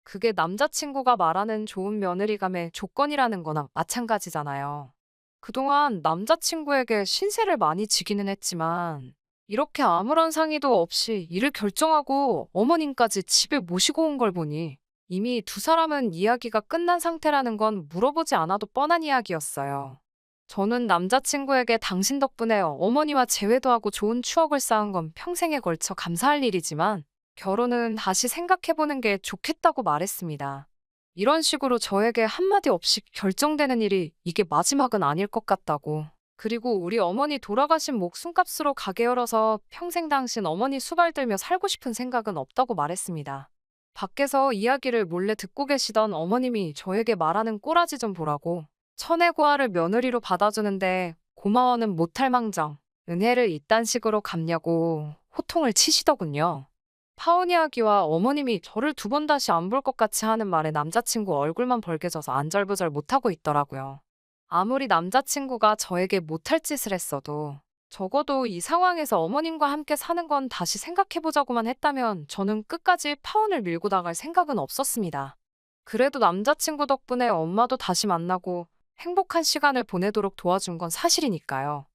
그게 남자친구가 말하는 좋은 며느리감의 조건이라는 거나 마찬가지잖아요. 그동안 남자친구에게 신세를 많이 지기는 했지만 이렇게 아무런 상의도 없이 일을 결정하고 어머님까지 집에 모시고 온 걸 보니 이미 두 사람은 이야기가 끝난 상태라는 건 물어보지 않아도 뻔한 이야기였어요. 저는 남자친구에게 당신 덕분에 어머니와 재회도 하고 좋은 추억을 쌓은 건 평생에 걸쳐 감사할 일이지만 결혼은 다시 생각해보는 게 좋겠다고 말했습니다. 이런 식으로 저에게 한마디 없이 결정되는 일이 이게 마지막은 아닐 것 같다고. 그리고 우리 어머니 돌아가신 목숨값으로 가게 열어서 평생 당신 어머니 수발 들며 살고 싶은 생각은 없다고 말했습니다. 밖에서 이야기를 몰래 듣고 계시던 어머님이 저에게 말하는 꼬라지 좀 보라고. 천혜고아를 며느리로 받아주는데 고마워는 못할 망정 은혜를 이딴 식으로 갚냐고 호통을 치시더군요. 파혼 이야기와 어머님이 저를 두 번 다시 안 볼 것 같이 하는 말에 남자친구 얼굴만 벌개져서 안절부절 못하고 있더라고요. 아무리 남자친구가 저에게 못할 짓을 했어도 적어도 이 상황에서 어머님과 함께 사는 건 다시 생각해보자고만 했다면 저는 끝까지 파혼을 밀고 나갈 생각은 없었습니다. 그래도 남자친구 덕분에 엄마도 다시 만나고 행복한 시간을 보내도록 도와준 건 사실이니까요.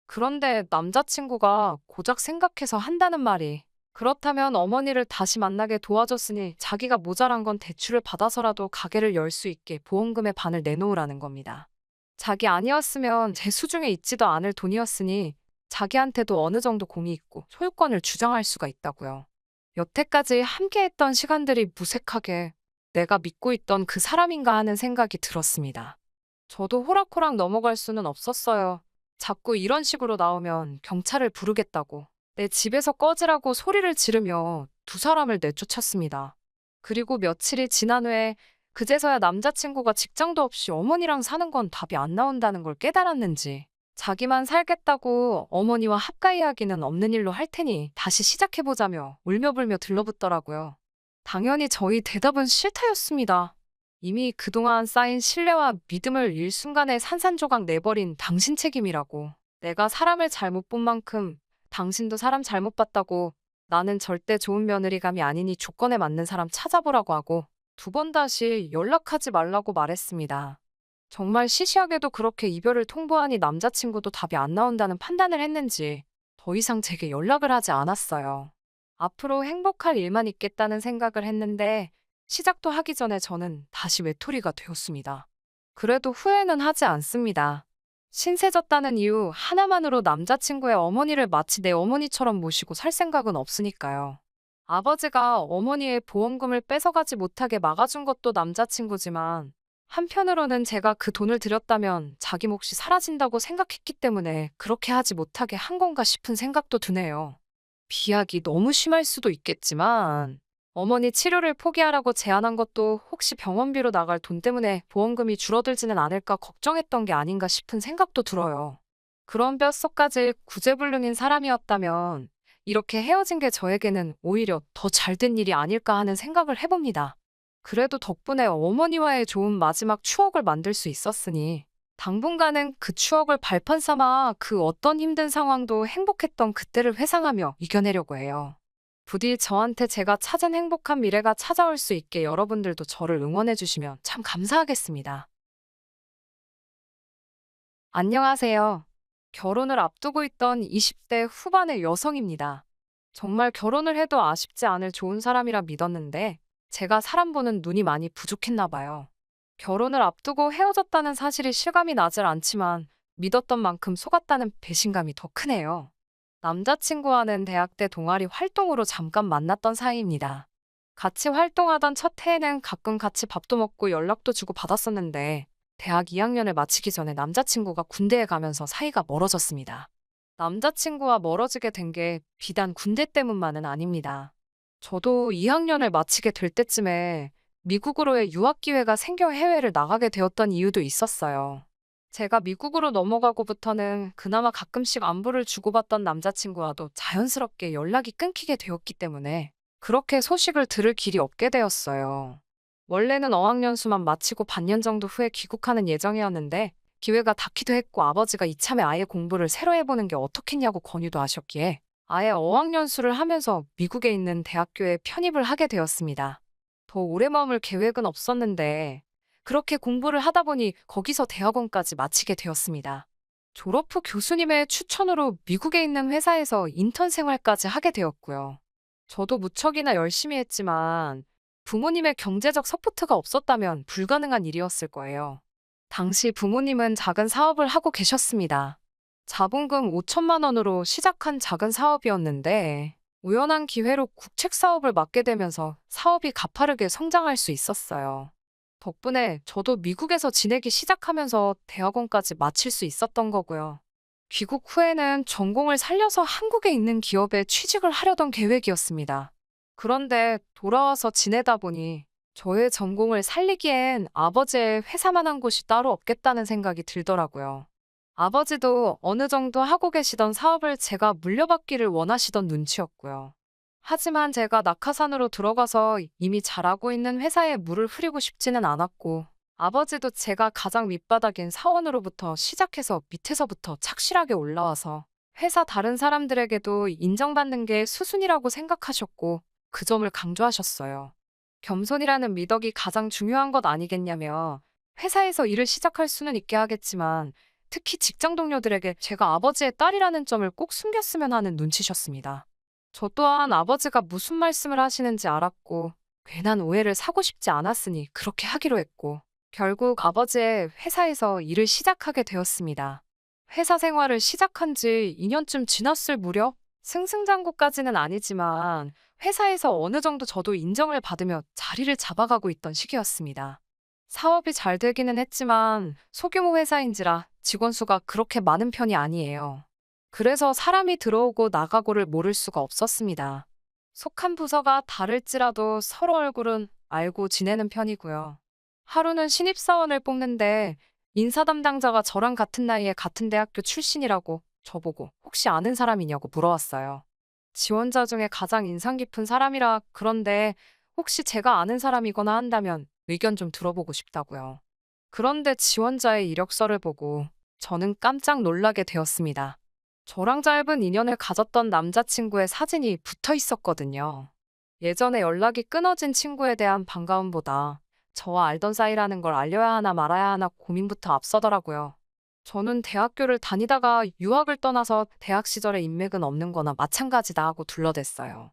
그런데 남자친구가 고작 생각해서 한다는 말이 그렇다면 어머니를 다시 만나게 도와줬으니 자기가 모자란 건 대출을 받아서라도 가게를 열 수 있게 보험금의 반을 내놓으라는 겁니다. 자기 아니었으면 제 수중에 있지도 않을 돈이었으니 자기한테도 어느 정도 공이 있고 소유권을 주장할 수가 있다고요. 여태까지 함께했던 시간들이 무색하게 내가 믿고 있던 그 사람인가 하는 생각이 들었습니다. 저도 호락호락 넘어갈 수는 없었어요. 자꾸 이런 식으로 나오면 경찰을 부르겠다고 내 집에서 꺼지라고 소리를 지르며 두 사람을 내쫓았습니다. 그리고 며칠이 지난 후에 그제서야 남자친구가 직장도 없이 어머니랑 사는 건 답이 안 나온다는 걸 깨달았는지 자기만 살겠다고 어머니와 합가 이야기는 없는 일로 할 테니 다시 시작해보자며 울며불며 들러붙더라고요. 당연히 저희 대답은 싫다였습니다. 이미 그동안 쌓인 신뢰와 믿음을 일순간에 산산조각 내버린 당신 책임이라고. 내가 사람을 잘못 본 만큼 당신도 사람 잘못 봤다고. 나는 절대 좋은 며느리감이 아니니 조건에 맞는 사람 찾아보라고 하고 두 번 다시 연락하지 말라고 말했습니다. 정말 시시하게도 그렇게 이별을 통보하니 남자친구도 답이 안 나온다는 판단을 했는지 더 이상 제게 연락을 하지 않았어요. 앞으로 행복할 일만 있겠다는 생각을 했는데 시작도 하기 전에 저는 다시 외톨이가 되었습니다. 그래도 후회는 하지 않습니다. 신세졌다는 이유 하나만으로 남자친구의 어머니를 마치 내 어머니처럼 모시고 살 생각은 없으니까요. 아버지가 어머니의 보험금을 뺏어가지 못하게 막아준 것도 남자친구지만 한편으로는 제가 그 돈을 들였다면 자기 몫이 사라진다고 생각했기 때문에 그렇게 하지 못하게 한 건가 싶은 생각도 드네요. 비약이 너무 심할 수도 있겠지만 어머니 치료를 포기하라고 제안한 것도 혹시 병원비로 나갈 돈 때문에 보험금이 줄어들지는 않을까 걱정했던 게 아닌가 싶은 생각도 들어요. 그런 뼛속까지 구제불능인 사람이었다면 이렇게 헤어진 게 저에게는 오히려 더 잘된 일이 아닐까 하는 생각을 해봅니다. 그래도 덕분에 어머니와의 좋은 마지막 추억을 만들 수 있었으니 당분간은 그 추억을 발판 삼아 그 어떤 힘든 상황도 행복했던 그때를 회상하며 이겨내려고 해요. 부디 저한테 제가 찾은 행복한 미래가 찾아올 수 있게 여러분들도 저를 응원해 주시면 참 감사하겠습니다. 안녕하세요. 결혼을 앞두고 있던 20대 후반의 여성입니다. 정말 결혼을 해도 아쉽지 않을 좋은 사람이라 믿었는데 제가 사람 보는 눈이 많이 부족했나 봐요. 결혼을 앞두고 헤어졌다는 사실이 실감이 나질 않지만 믿었던 만큼 속았다는 배신감이 더 크네요. 남자친구와는 대학 때 동아리 활동으로 잠깐 만났던 사이입니다. 같이 활동하던 첫 해에는 가끔 같이 밥도 먹고 연락도 주고 받았었는데 대학 2학년을 마치기 전에 남자친구가 군대에 가면서 사이가 멀어졌습니다. 남자친구와 멀어지게 된 게 비단 군대 때문만은 아닙니다. 저도 2학년을 마치게 될 때쯤에 미국으로의 유학 기회가 생겨 해외를 나가게 되었던 이유도 있었어요. 제가 미국으로 넘어가고부터는 그나마 가끔씩 안부를 주고받던 남자친구와도 자연스럽게 연락이 끊기게 되었기 때문에 그렇게 소식을 들을 길이 없게 되었어요. 원래는 어학연수만 마치고 반년 정도 후에 귀국하는 예정이었는데 기회가 닿기도 했고 아버지가 이참에 아예 공부를 새로 해보는 게 어떻겠냐고 권유도 하셨기에 아예 어학연수를 하면서 미국에 있는 대학교에 편입을 하게 되었습니다. 더 오래 머물 계획은 없었는데 그렇게 공부를 하다 보니 거기서 대학원까지 마치게 되었습니다. 졸업 후 교수님의 추천으로 미국에 있는 회사에서 인턴 생활까지 하게 되었고요. 저도 무척이나 열심히 했지만 부모님의 경제적 서포트가 없었다면 불가능한 일이었을 거예요. 당시 부모님은 작은 사업을 하고 계셨습니다. 자본금 5천만 원으로 시작한 작은 사업이었는데 우연한 기회로 국책 사업을 맡게 되면서 사업이 가파르게 성장할 수 있었어요. 덕분에 저도 미국에서 지내기 시작하면서 대학원까지 마칠 수 있었던 거고요. 귀국 후에는 전공을 살려서 한국에 있는 기업에 취직을 하려던 계획이었습니다. 그런데 돌아와서 지내다 보니 저의 전공을 살리기엔 아버지의 회사만한 곳이 따로 없겠다는 생각이 들더라고요. 아버지도 어느 정도 하고 계시던 사업을 제가 물려받기를 원하시던 눈치였고요. 하지만 제가 낙하산으로 들어가서 이미 잘하고 있는 회사에 물을 흐리고 싶지는 않았고 아버지도 제가 가장 밑바닥인 사원으로부터 시작해서 밑에서부터 착실하게 올라와서 회사 다른 사람들에게도 인정받는 게 수순이라고 생각하셨고 그 점을 강조하셨어요. 겸손이라는 미덕이 가장 중요한 것 아니겠냐며 회사에서 일을 시작할 수는 있게 하겠지만 특히 직장 동료들에게 제가 아버지의 딸이라는 점을 꼭 숨겼으면 하는 눈치셨습니다. 저 또한 아버지가 무슨 말씀을 하시는지 알았고 괜한 오해를 사고 싶지 않았으니 그렇게 하기로 했고 결국 아버지의 회사에서 일을 시작하게 되었습니다. 회사 생활을 시작한 지 2년쯤 지났을 무렵 승승장구까지는 아니지만 회사에서 어느 정도 저도 인정을 받으며 자리를 잡아가고 있던 시기였습니다. 사업이 잘 되기는 했지만 소규모 회사인지라 직원 수가 그렇게 많은 편이 아니에요. 그래서 사람이 들어오고 나가고를 모를 수가 없었습니다. 속한 부서가 다를지라도 서로 얼굴은 알고 지내는 편이고요. 하루는 신입사원을 뽑는데 인사 담당자가 저랑 같은 나이에 같은 대학교 출신이라고 저보고 혹시 아는 사람이냐고 물어왔어요. 지원자 중에 가장 인상 깊은 사람이라 그런데 혹시 제가 아는 사람이거나 한다면 의견 좀 들어보고 싶다고요. 그런데 지원자의 이력서를 보고 저는 깜짝 놀라게 되었습니다. 저랑 짧은 인연을 가졌던 남자친구의 사진이 붙어 있었거든요. 예전에 연락이 끊어진 친구에 대한 반가움보다 저와 알던 사이라는 걸 알려야 하나 말아야 하나 고민부터 앞서더라고요. 저는 대학교를 다니다가 유학을 떠나서 대학 시절에 인맥은 없는 거나 마찬가지다 하고 둘러댔어요.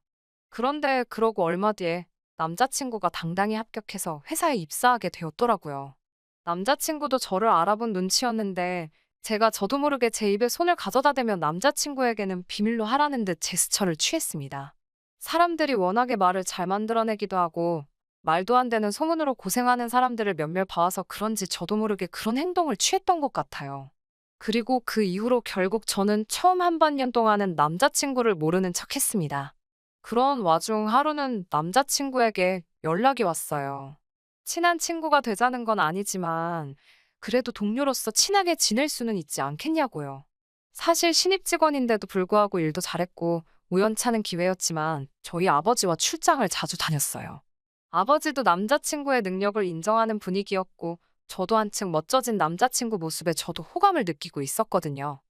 그런데 그러고 얼마 뒤에 남자친구가 당당히 합격해서 회사에 입사하게 되었더라고요. 남자친구도 저를 알아본 눈치였는데 제가 저도 모르게 제 입에 손을 가져다 대며 남자친구에게는 비밀로 하라는 듯 제스처를 취했습니다. 사람들이 워낙에 말을 잘 만들어내기도 하고 말도 안 되는 소문으로 고생하는 사람들을 몇몇 봐와서 그런지 저도 모르게 그런 행동을 취했던 것 같아요. 그리고 그 이후로 결국 저는 처음 한 반년 동안은 남자친구를 모르는 척 했습니다. 그런 와중 하루는 남자친구에게 연락이 왔어요. 친한 친구가 되자는 건 아니지만 그래도 동료로서 친하게 지낼 수는 있지 않겠냐고요. 사실 신입 직원인데도 불구하고 일도 잘했고 우연찮은 기회였지만 저희 아버지와 출장을 자주 다녔어요. 아버지도 남자친구의 능력을 인정하는 분위기였고 저도 한층 멋져진 남자친구 모습에 저도 호감을 느끼고 있었거든요.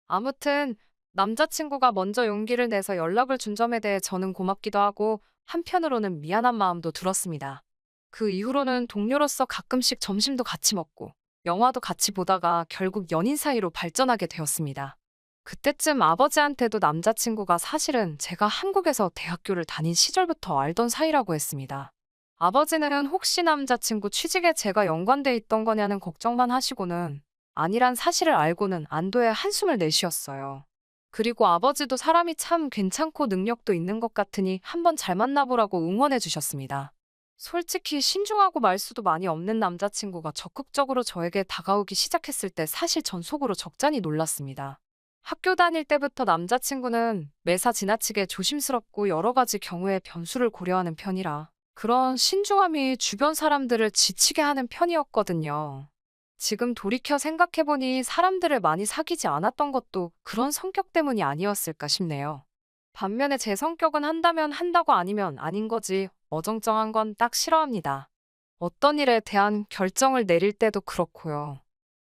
아무튼 남자친구가 먼저 용기를 내서 연락을 준 점에 대해 저는 고맙기도 하고 한편으로는 미안한 마음도 들었습니다. 그 이후로는 동료로서 가끔씩 점심도 같이 먹고 영화도 같이 보다가 결국 연인 사이로 발전하게 되었습니다. 그때쯤 아버지한테도 남자친구가 사실은 제가 한국에서 대학교를 다닌 시절부터 알던 사이라고 했습니다. 아버지는 혹시 남자친구 취직에 제가 연관돼 있던 거냐는 걱정만 하시고는 아니란 사실을 알고는 안도의 한숨을 내쉬었어요. 그리고 아버지도 사람이 참 괜찮고 능력도 있는 것 같으니 한번 잘 만나보라고 응원해 주셨습니다. 솔직히 신중하고 말수도 많이 없는 남자친구가 적극적으로 저에게 다가오기 시작했을 때 사실 전 속으로 적잖이 놀랐습니다. 학교 다닐 때부터 남자친구는 매사 지나치게 조심스럽고 여러 가지 경우에 변수를 고려하는 편이라 그런 신중함이 주변 사람들을 지치게 하는 편이었거든요. 지금 돌이켜 생각해보니 사람들을 많이 사귀지 않았던 것도 그런 성격 때문이 아니었을까 싶네요. 반면에 제 성격은 한다면 한다고 아니면 아닌 거지 어정쩡한 건 딱 싫어합니다. 어떤 일에 대한 결정을 내릴 때도 그렇고요.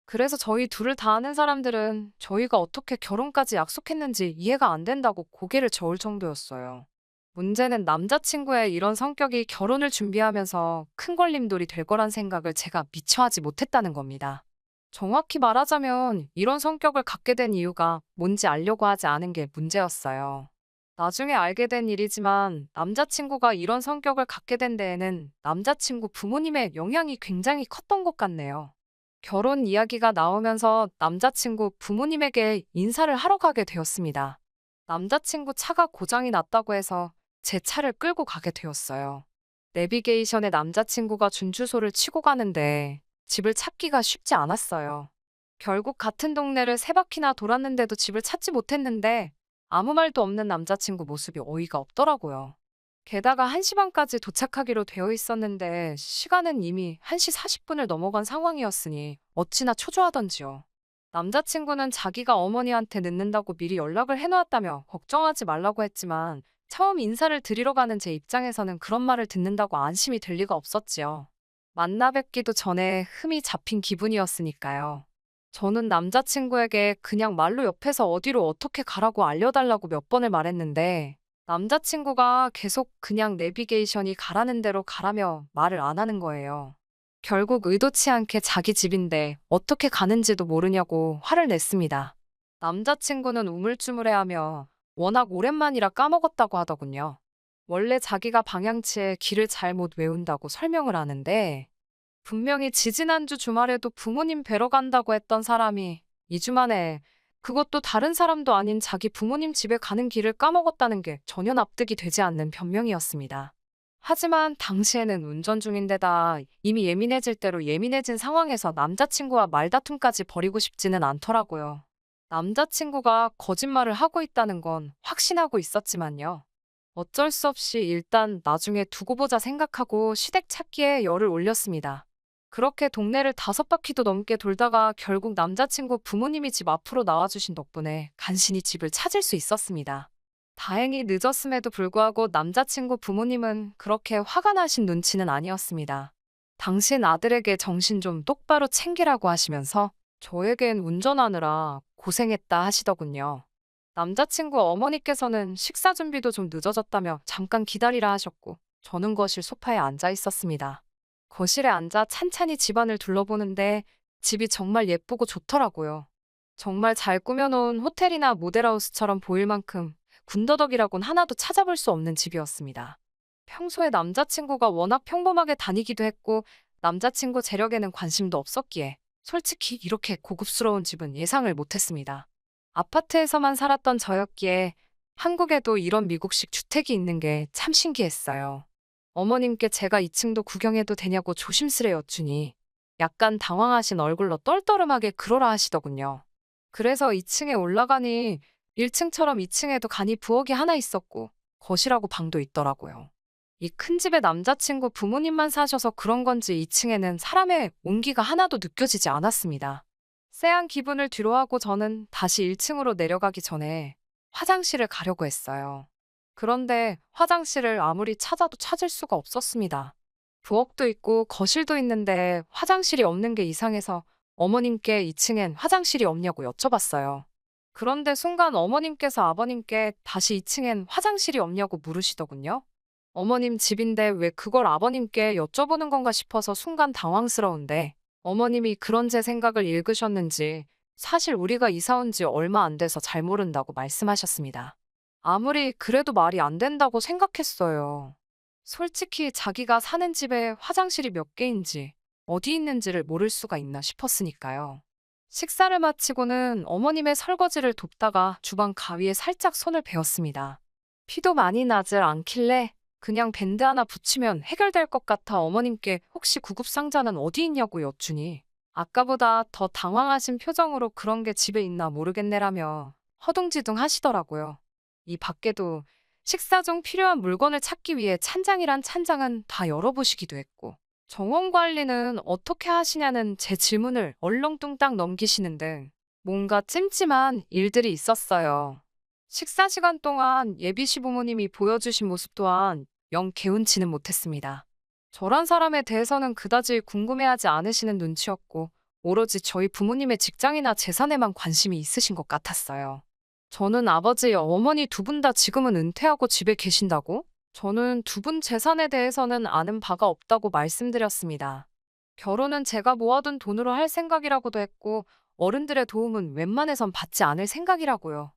그래서 저희 둘을 다 아는 사람들은 저희가 어떻게 결혼까지 약속했는지 이해가 안 된다고 고개를 저을 정도였어요. 문제는 남자친구의 이런 성격이 결혼을 준비하면서 큰 걸림돌이 될 거란 생각을 제가 미처 하지 못했다는 겁니다. 정확히 말하자면 이런 성격을 갖게 된 이유가 뭔지 알려고 하지 않은 게 문제였어요. 나중에 알게 된 일이지만 남자친구가 이런 성격을 갖게 된 데에는 남자친구 부모님의 영향이 굉장히 컸던 것 같네요. 결혼 이야기가 나오면서 남자친구 부모님에게 인사를 하러 가게 되었습니다. 남자친구 차가 고장이 났다고 해서 제 차를 끌고 가게 되었어요. 내비게이션에 남자친구가 준 주소를 치고 가는데 집을 찾기가 쉽지 않았어요. 결국 같은 동네를 세 바퀴나 돌았는데도 집을 찾지 못했는데 아무 말도 없는 남자친구 모습이 어이가 없더라고요. 게다가 1시 반까지 도착하기로 되어 있었는데 시간은 이미 1시 40분을 넘어간 상황이었으니 어찌나 초조하던지요. 남자친구는 자기가 어머니한테 늦는다고 미리 연락을 해놓았다며 걱정하지 말라고 했지만 처음 인사를 드리러 가는 제 입장에서는 그런 말을 듣는다고 안심이 될 리가 없었지요. 만나 뵙기도 전에 흠이 잡힌 기분이었으니까요. 저는 남자친구에게 그냥 말로 옆에서 어디로 어떻게 가라고 알려달라고 몇 번을 말했는데 남자친구가 계속 그냥 내비게이션이 가라는 대로 가라며 말을 안 하는 거예요. 결국 의도치 않게 자기 집인데 어떻게 가는지도 모르냐고 화를 냈습니다. 남자친구는 우물쭈물해하며 워낙 오랜만이라 까먹었다고 하더군요. 원래 자기가 방향치에 길을 잘못 외운다고 설명을 하는데 분명히 지지난주 주말에도 부모님 뵈러 간다고 했던 사람이 2주 만에 그것도 다른 사람도 아닌 자기 부모님 집에 가는 길을 까먹었다는 게 전혀 납득이 되지 않는 변명이었습니다. 하지만 당시에는 운전 중인데다 이미 예민해질 대로 예민해진 상황에서 남자친구와 말다툼까지 벌이고 싶지는 않더라고요. 남자친구가 거짓말을 하고 있다는 건 확신하고 있었지만요. 어쩔 수 없이 일단 나중에 두고 보자 생각하고 시댁 찾기에 열을 올렸습니다. 그렇게 동네를 5바퀴도 넘게 돌다가 결국 남자친구 부모님이 집 앞으로 나와주신 덕분에 간신히 집을 찾을 수 있었습니다. 다행히 늦었음에도 불구하고 남자친구 부모님은 그렇게 화가 나신 눈치는 아니었습니다. 당신 아들에게 정신 좀 똑바로 챙기라고 하시면서 저에겐 운전하느라 고생했다 하시더군요. 남자친구 어머니께서는 식사 준비도 좀 늦어졌다며 잠깐 기다리라 하셨고 저는 거실 소파에 앉아 있었습니다. 거실에 앉아 찬찬히 집안을 둘러보는데 집이 정말 예쁘고 좋더라고요. 정말 잘 꾸며놓은 호텔이나 모델하우스처럼 보일 만큼 군더더기라곤 하나도 찾아볼 수 없는 집이었습니다. 평소에 남자친구가 워낙 평범하게 다니기도 했고 남자친구 재력에는 관심도 없었기에 솔직히 이렇게 고급스러운 집은 예상을 못했습니다. 아파트에서만 살았던 저였기에 한국에도 이런 미국식 주택이 있는 게 참 신기했어요. 어머님께 제가 2층도 구경해도 되냐고 조심스레 여쭈니 약간 당황하신 얼굴로 떨떠름하게 그러라 하시더군요. 그래서 2층에 올라가니 1층처럼 2층에도 간이 부엌이 하나 있었고 거실하고 방도 있더라고요. 이 큰 집에 남자친구 부모님만 사셔서 그런 건지 2층에는 사람의 온기가 하나도 느껴지지 않았습니다. 쎄한 기분을 뒤로하고 저는 다시 1층으로 내려가기 전에 화장실을 가려고 했어요. 그런데 화장실을 아무리 찾아도 찾을 수가 없었습니다. 부엌도 있고 거실도 있는데 화장실이 없는 게 이상해서 어머님께 2층엔 화장실이 없냐고 여쭤봤어요. 그런데 순간 어머님께서 아버님께 다시 2층엔 화장실이 없냐고 물으시더군요. 어머님 집인데 왜 그걸 아버님께 여쭤보는 건가 싶어서 순간 당황스러운데 어머님이 그런 제 생각을 읽으셨는지 사실 우리가 이사 온 지 얼마 안 돼서 잘 모른다고 말씀하셨습니다. 아무리 그래도 말이 안 된다고 생각했어요. 솔직히 자기가 사는 집에 화장실이 몇 개인지 어디 있는지를 모를 수가 있나 싶었으니까요. 식사를 마치고는 어머님의 설거지를 돕다가 주방 가위에 살짝 손을 베었습니다. 피도 많이 나질 않길래 그냥 밴드 하나 붙이면 해결될 것 같아 어머님께 혹시 구급상자는 어디 있냐고 여쭈니 아까보다 더 당황하신 표정으로 그런 게 집에 있나 모르겠네라며 허둥지둥 하시더라고요. 이 밖에도 식사 중 필요한 물건을 찾기 위해 찬장이란 찬장은 다 열어보시기도 했고 정원 관리는 어떻게 하시냐는 제 질문을 얼렁뚱땅 넘기시는 등 뭔가 찜찜한 일들이 있었어요. 식사 시간 동안 예비 시부모님이 보여주신 모습 또한 영 개운치는 못했습니다. 저란 사람에 대해서는 그다지 궁금해하지 않으시는 눈치였고 오로지 저희 부모님의 직장이나 재산에만 관심이 있으신 것 같았어요. 저는 아버지, 어머니 두 분 다 지금은 은퇴하고 집에 계신다고? 저는 두 분 재산에 대해서는 아는 바가 없다고 말씀드렸습니다. 결혼은 제가 모아둔 돈으로 할 생각이라고도 했고 어른들의 도움은 웬만해선 받지 않을 생각이라고요.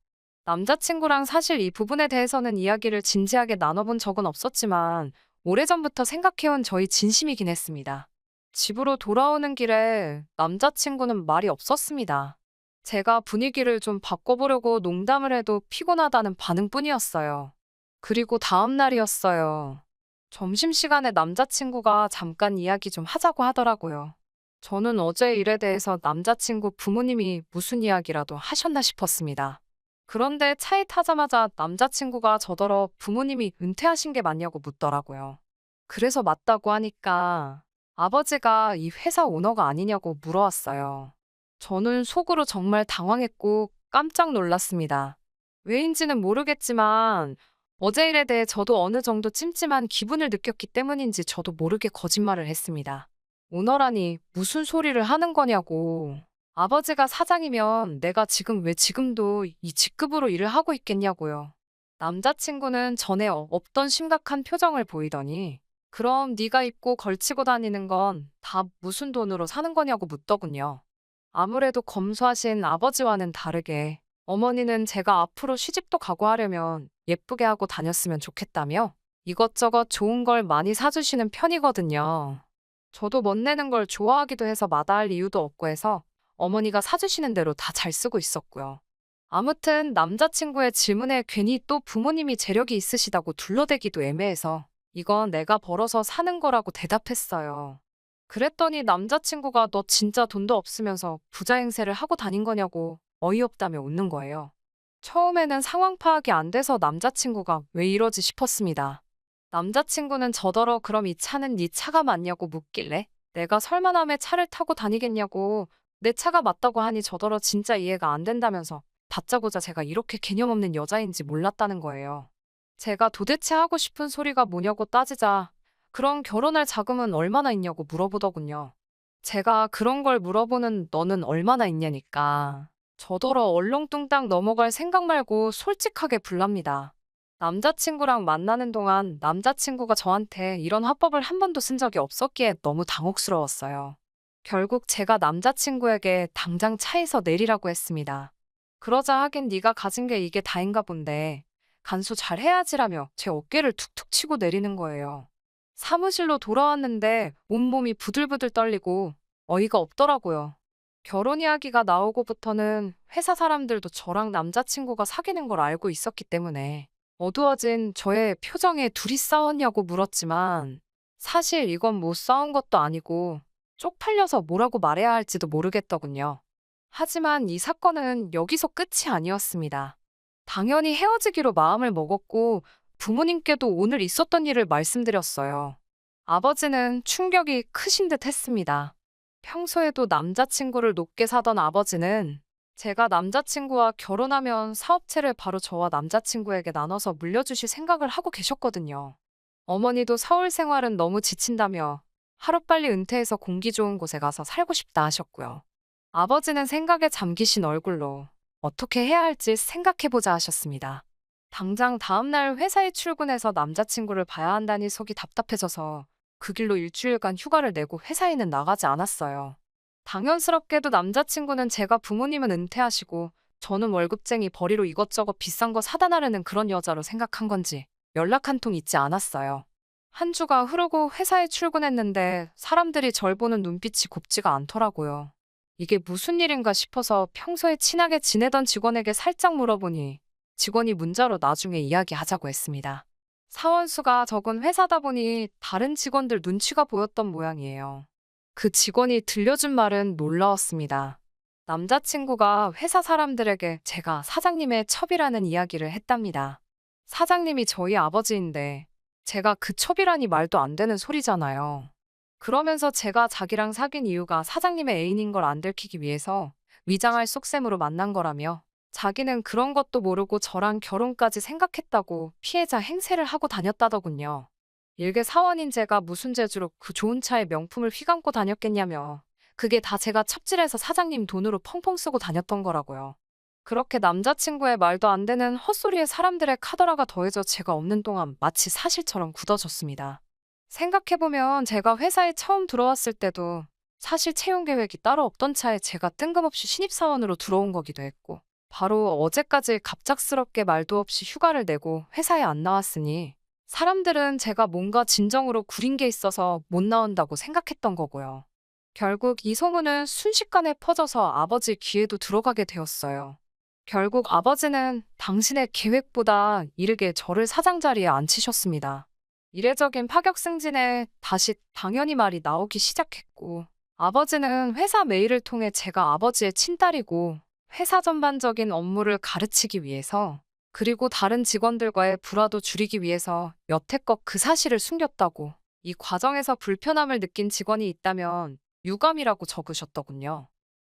남자친구랑 사실 이 부분에 대해서는 이야기를 진지하게 나눠본 적은 없었지만 오래전부터 생각해온 저희 진심이긴 했습니다. 집으로 돌아오는 길에 남자친구는 말이 없었습니다. 제가 분위기를 좀 바꿔보려고 농담을 해도 피곤하다는 반응뿐이었어요. 그리고 다음 날이었어요. 점심시간에 남자친구가 잠깐 이야기 좀 하자고 하더라고요. 저는 어제 일에 대해서 남자친구 부모님이 무슨 이야기라도 하셨나 싶었습니다. 그런데 차에 타자마자 남자친구가 저더러 부모님이 은퇴하신 게 맞냐고 묻더라고요. 그래서 맞다고 하니까 아버지가 이 회사 오너가 아니냐고 물어왔어요. 저는 속으로 정말 당황했고 깜짝 놀랐습니다. 왜인지는 모르겠지만 어제 일에 대해 저도 어느 정도 찜찜한 기분을 느꼈기 때문인지 저도 모르게 거짓말을 했습니다. 오너라니 무슨 소리를 하는 거냐고. 아버지가 사장이면 내가 지금 왜 지금도 이 직급으로 일을 하고 있겠냐고요. 남자친구는 전에 없던 심각한 표정을 보이더니 그럼 네가 입고 걸치고 다니는 건 다 무슨 돈으로 사는 거냐고 묻더군요. 아무래도 검소하신 아버지와는 다르게 어머니는 제가 앞으로 시집도 가고 하려면 예쁘게 하고 다녔으면 좋겠다며 이것저것 좋은 걸 많이 사주시는 편이거든요. 저도 멋내는 걸 좋아하기도 해서 마다할 이유도 없고 해서 어머니가 사주시는 대로 다 잘 쓰고 있었고요. 아무튼 남자친구의 질문에 괜히 또 부모님이 재력이 있으시다고 둘러대기도 애매해서 이건 내가 벌어서 사는 거라고 대답했어요. 그랬더니 남자친구가 너 진짜 돈도 없으면서 부자 행세를 하고 다닌 거냐고 어이없다며 웃는 거예요. 처음에는 상황 파악이 안 돼서 남자친구가 왜 이러지 싶었습니다. 남자친구는 저더러 그럼 이 차는 네 차가 맞냐고 묻길래 내가 설마 남의 차를 타고 다니겠냐고 내 차가 맞다고 하니 저더러 진짜 이해가 안 된다면서 다짜고짜 제가 이렇게 개념 없는 여자인지 몰랐다는 거예요. 제가 도대체 하고 싶은 소리가 뭐냐고 따지자 그럼 결혼할 자금은 얼마나 있냐고 물어보더군요. 제가 그런 걸 물어보는 너는 얼마나 있냐니까. 저더러 얼렁뚱땅 넘어갈 생각 말고 솔직하게 불랍니다. 남자친구랑 만나는 동안 남자친구가 저한테 이런 화법을 한 번도 쓴 적이 없었기에 너무 당혹스러웠어요. 결국 제가 남자친구에게 당장 차에서 내리라고 했습니다. 그러자 하긴 네가 가진 게 이게 다인가 본데 간수 잘 해야지라며 제 어깨를 툭툭 치고 내리는 거예요. 사무실로 돌아왔는데 온몸이 부들부들 떨리고 어이가 없더라고요. 결혼 이야기가 나오고부터는 회사 사람들도 저랑 남자친구가 사귀는 걸 알고 있었기 때문에 어두워진 저의 표정에 둘이 싸웠냐고 물었지만 사실 이건 뭐 싸운 것도 아니고 쪽팔려서 뭐라고 말해야 할지도 모르겠더군요. 하지만 이 사건은 여기서 끝이 아니었습니다. 당연히 헤어지기로 마음을 먹었고 부모님께도 오늘 있었던 일을 말씀드렸어요. 아버지는 충격이 크신 듯 했습니다. 평소에도 남자친구를 높게 사던 아버지는 제가 남자친구와 결혼하면 사업체를 바로 저와 남자친구에게 나눠서 물려주실 생각을 하고 계셨거든요. 어머니도 서울 생활은 너무 지친다며 하루빨리 은퇴해서 공기 좋은 곳에 가서 살고 싶다 하셨고요. 아버지는 생각에 잠기신 얼굴로 어떻게 해야 할지 생각해보자 하셨습니다. 당장 다음날 회사에 출근해서 남자친구를 봐야 한다니 속이 답답해져서 그 길로 일주일간 휴가를 내고 회사에는 나가지 않았어요. 당연스럽게도 남자친구는 제가 부모님은 은퇴하시고 저는 월급쟁이 벌이로 이것저것 비싼 거 사다 나르는 그런 여자로 생각한 건지 연락 한 통 있지 않았어요. 한 주가 흐르고 회사에 출근했는데 사람들이 절 보는 눈빛이 곱지가 않더라고요. 이게 무슨 일인가 싶어서 평소에 친하게 지내던 직원에게 살짝 물어보니 직원이 문자로 나중에 이야기하자고 했습니다. 사원수가 적은 회사다 보니 다른 직원들 눈치가 보였던 모양이에요. 그 직원이 들려준 말은 놀라웠습니다. 남자친구가 회사 사람들에게 제가 사장님의 첩이라는 이야기를 했답니다. 사장님이 저희 아버지인데 제가 그 첩이라니 말도 안 되는 소리잖아요. 그러면서 제가 자기랑 사귄 이유가 사장님의 애인인 걸 안 들키기 위해서 위장할 속셈으로 만난 거라며 자기는 그런 것도 모르고 저랑 결혼까지 생각했다고 피해자 행세를 하고 다녔다더군요. 일개 사원인 제가 무슨 재주로 그 좋은 차에 명품을 휘감고 다녔겠냐며 그게 다 제가 첩질해서 사장님 돈으로 펑펑 쓰고 다녔던 거라고요. 그렇게 남자친구의 말도 안 되는 헛소리에 사람들의 카더라가 더해져 제가 없는 동안 마치 사실처럼 굳어졌습니다. 생각해보면 제가 회사에 처음 들어왔을 때도 사실 채용 계획이 따로 없던 차에 제가 뜬금없이 신입사원으로 들어온 거기도 했고 바로 어제까지 갑작스럽게 말도 없이 휴가를 내고 회사에 안 나왔으니 사람들은 제가 뭔가 진정으로 구린 게 있어서 못 나온다고 생각했던 거고요. 결국 이 소문은 순식간에 퍼져서 아버지 귀에도 들어가게 되었어요. 결국 아버지는 당신의 계획보다 이르게 저를 사장 자리에 앉히셨습니다. 이례적인 파격 승진에 다시 당연히 말이 나오기 시작했고 아버지는 회사 메일을 통해 제가 아버지의 친딸이고 회사 전반적인 업무를 가르치기 위해서 그리고 다른 직원들과의 불화도 줄이기 위해서 여태껏 그 사실을 숨겼다고 이 과정에서 불편함을 느낀 직원이 있다면 유감이라고 적으셨더군요.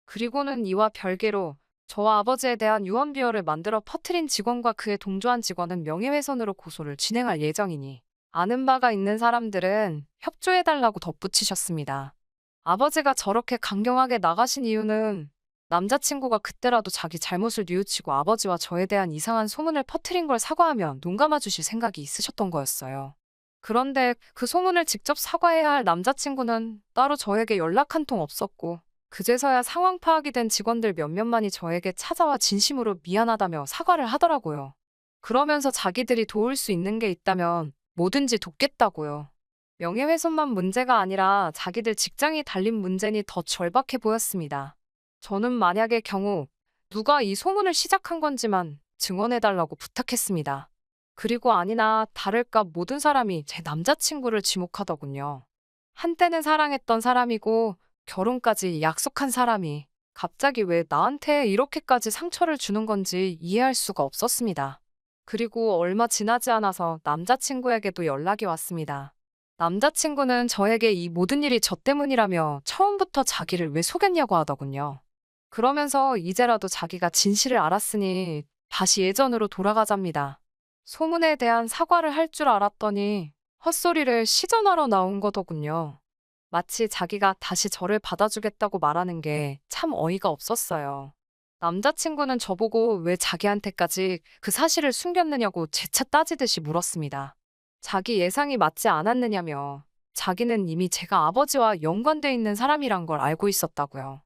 그리고는 이와 별개로 저와 아버지에 대한 유언비어를 만들어 퍼뜨린 직원과 그에 동조한 직원은 명예훼손으로 고소를 진행할 예정이니 아는 바가 있는 사람들은 협조해달라고 덧붙이셨습니다. 아버지가 저렇게 강경하게 나가신 이유는 남자친구가 그때라도 자기 잘못을 뉘우치고 아버지와 저에 대한 이상한 소문을 퍼뜨린 걸 사과하면 눈 감아주실 생각이 있으셨던 거였어요. 그런데 그 소문을 직접 사과해야 할 남자친구는 따로 저에게 연락 한 통 없었고 그제서야 상황 파악이 된 직원들 몇몇만이 저에게 찾아와 진심으로 미안하다며 사과를 하더라고요. 그러면서 자기들이 도울 수 있는 게 있다면 뭐든지 돕겠다고요. 명예훼손만 문제가 아니라 자기들 직장이 달린 문제니 더 절박해 보였습니다. 저는 만약의 경우 누가 이 소문을 시작한 건지만 증언해달라고 부탁했습니다. 그리고 아니나 다를까 모든 사람이 제 남자친구를 지목하더군요. 한때는 사랑했던 사람이고 결혼까지 약속한 사람이 갑자기 왜 나한테 이렇게까지 상처를 주는 건지 이해할 수가 없었습니다. 그리고 얼마 지나지 않아서 남자친구에게도 연락이 왔습니다. 남자친구는 저에게 이 모든 일이 저 때문이라며 처음부터 자기를 왜 속였냐고 하더군요. 그러면서 이제라도 자기가 진실을 알았으니 다시 예전으로 돌아가잡니다. 소문에 대한 사과를 할 줄 알았더니 헛소리를 시전하러 나온 거더군요. 마치 자기가 다시 저를 받아주겠다고 말하는 게 참 어이가 없었어요. 남자친구는 저보고 왜 자기한테까지 그 사실을 숨겼느냐고 재차 따지듯이 물었습니다. 자기 예상이 맞지 않았느냐며 자기는 이미 제가 아버지와 연관돼 있는 사람이란 걸 알고 있었다고요.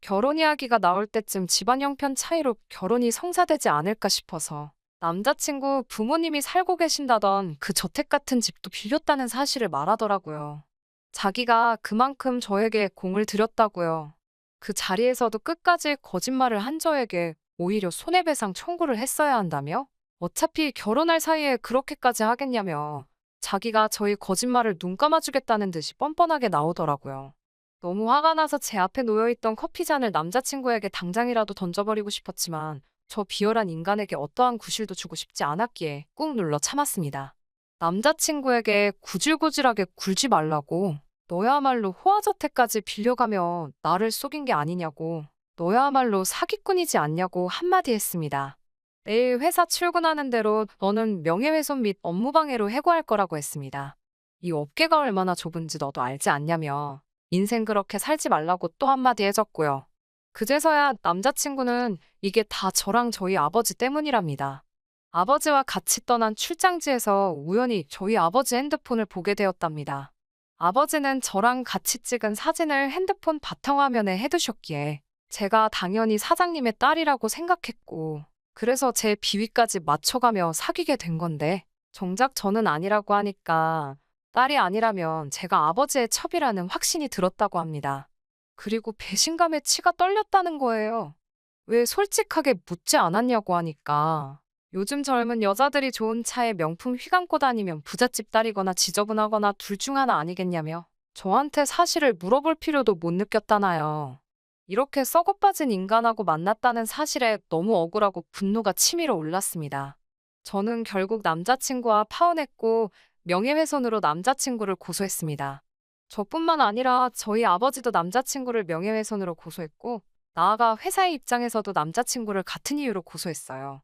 결혼 이야기가 나올 때쯤 집안 형편 차이로 결혼이 성사되지 않을까 싶어서 남자친구 부모님이 살고 계신다던 그 저택 같은 집도 빌렸다는 사실을 말하더라고요. 자기가 그만큼 저에게 공을 들였다고요. 그 자리에서도 끝까지 거짓말을 한 저에게 오히려 손해배상 청구를 했어야 한다며? 어차피 결혼할 사이에 그렇게까지 하겠냐며 자기가 저희 거짓말을 눈 감아주겠다는 듯이 뻔뻔하게 나오더라고요. 너무 화가 나서 제 앞에 놓여있던 커피잔을 남자친구에게 당장이라도 던져버리고 싶었지만 저 비열한 인간에게 어떠한 구실도 주고 싶지 않았기에 꾹 눌러 참았습니다. 남자친구에게 구질구질하게 굴지 말라고 너야말로 호화저택까지 빌려가며 나를 속인 게 아니냐고 너야말로 사기꾼이지 않냐고 한마디 했습니다. 내일 회사 출근하는 대로 너는 명예훼손 및 업무방해로 해고할 거라고 했습니다. 이 업계가 얼마나 좁은지 너도 알지 않냐며 인생 그렇게 살지 말라고 또 한마디 해줬고요. 그제서야 남자친구는 이게 다 저랑 저희 아버지 때문이랍니다. 아버지와 같이 떠난 출장지에서 우연히 저희 아버지 핸드폰을 보게 되었답니다. 아버지는 저랑 같이 찍은 사진을 핸드폰 바탕화면에 해두셨기에 제가 당연히 사장님의 딸이라고 생각했고, 그래서 제 비위까지 맞춰가며 사귀게 된 건데, 정작 저는 아니라고 하니까 딸이 아니라면 제가 아버지의 첩이라는 확신이 들었다고 합니다. 그리고 배신감에 치가 떨렸다는 거예요. 왜 솔직하게 묻지 않았냐고 하니까 요즘 젊은 여자들이 좋은 차에 명품 휘감고 다니면 부잣집 딸이거나 지저분하거나 둘 중 하나 아니겠냐며 저한테 사실을 물어볼 필요도 못 느꼈다나요. 이렇게 썩어빠진 인간하고 만났다는 사실에 너무 억울하고 분노가 치밀어 올랐습니다. 저는 결국 남자친구와 파혼했고 명예훼손으로 남자친구를 고소했습니다. 저뿐만 아니라 저희 아버지도 남자친구를 명예훼손으로 고소했고 나아가 회사의 입장에서도 남자친구를 같은 이유로 고소했어요.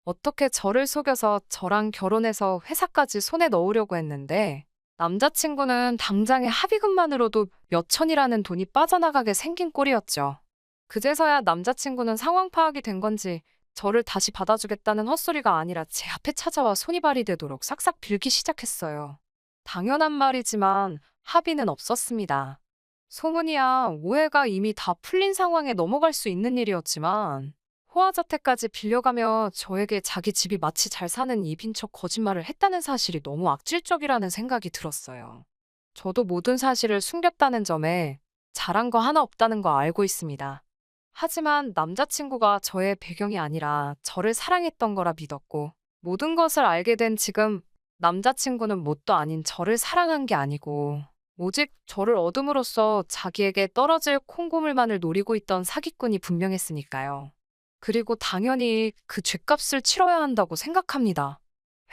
어떻게 저를 속여서 저랑 결혼해서 회사까지 손에 넣으려고 했는데 남자친구는 당장의 합의금만으로도 몇 천이라는 돈이 빠져나가게 생긴 꼴이었죠. 그제서야 남자친구는 상황 파악이 된 건지 저를 다시 받아주겠다는 헛소리가 아니라 제 앞에 찾아와 손이 발이 되도록 싹싹 빌기 시작했어요. 당연한 말이지만 합의는 없었습니다. 소문이야 오해가 이미 다 풀린 상황에 넘어갈 수 있는 일이었지만 호화자택까지 빌려가며 저에게 자기 집이 마치 잘 사는 입인 척 거짓말을 했다는 사실이 너무 악질적이라는 생각이 들었어요. 저도 모든 사실을 숨겼다는 점에 잘한 거 하나 없다는 거 알고 있습니다. 하지만 남자친구가 저의 배경이 아니라 저를 사랑했던 거라 믿었고 모든 것을 알게 된 지금 남자친구는 뭣도 아닌 저를 사랑한 게 아니고 오직 저를 얻음으로써 자기에게 떨어질 콩고물만을 노리고 있던 사기꾼이 분명했으니까요. 그리고 당연히 그 죗값을 치러야 한다고 생각합니다.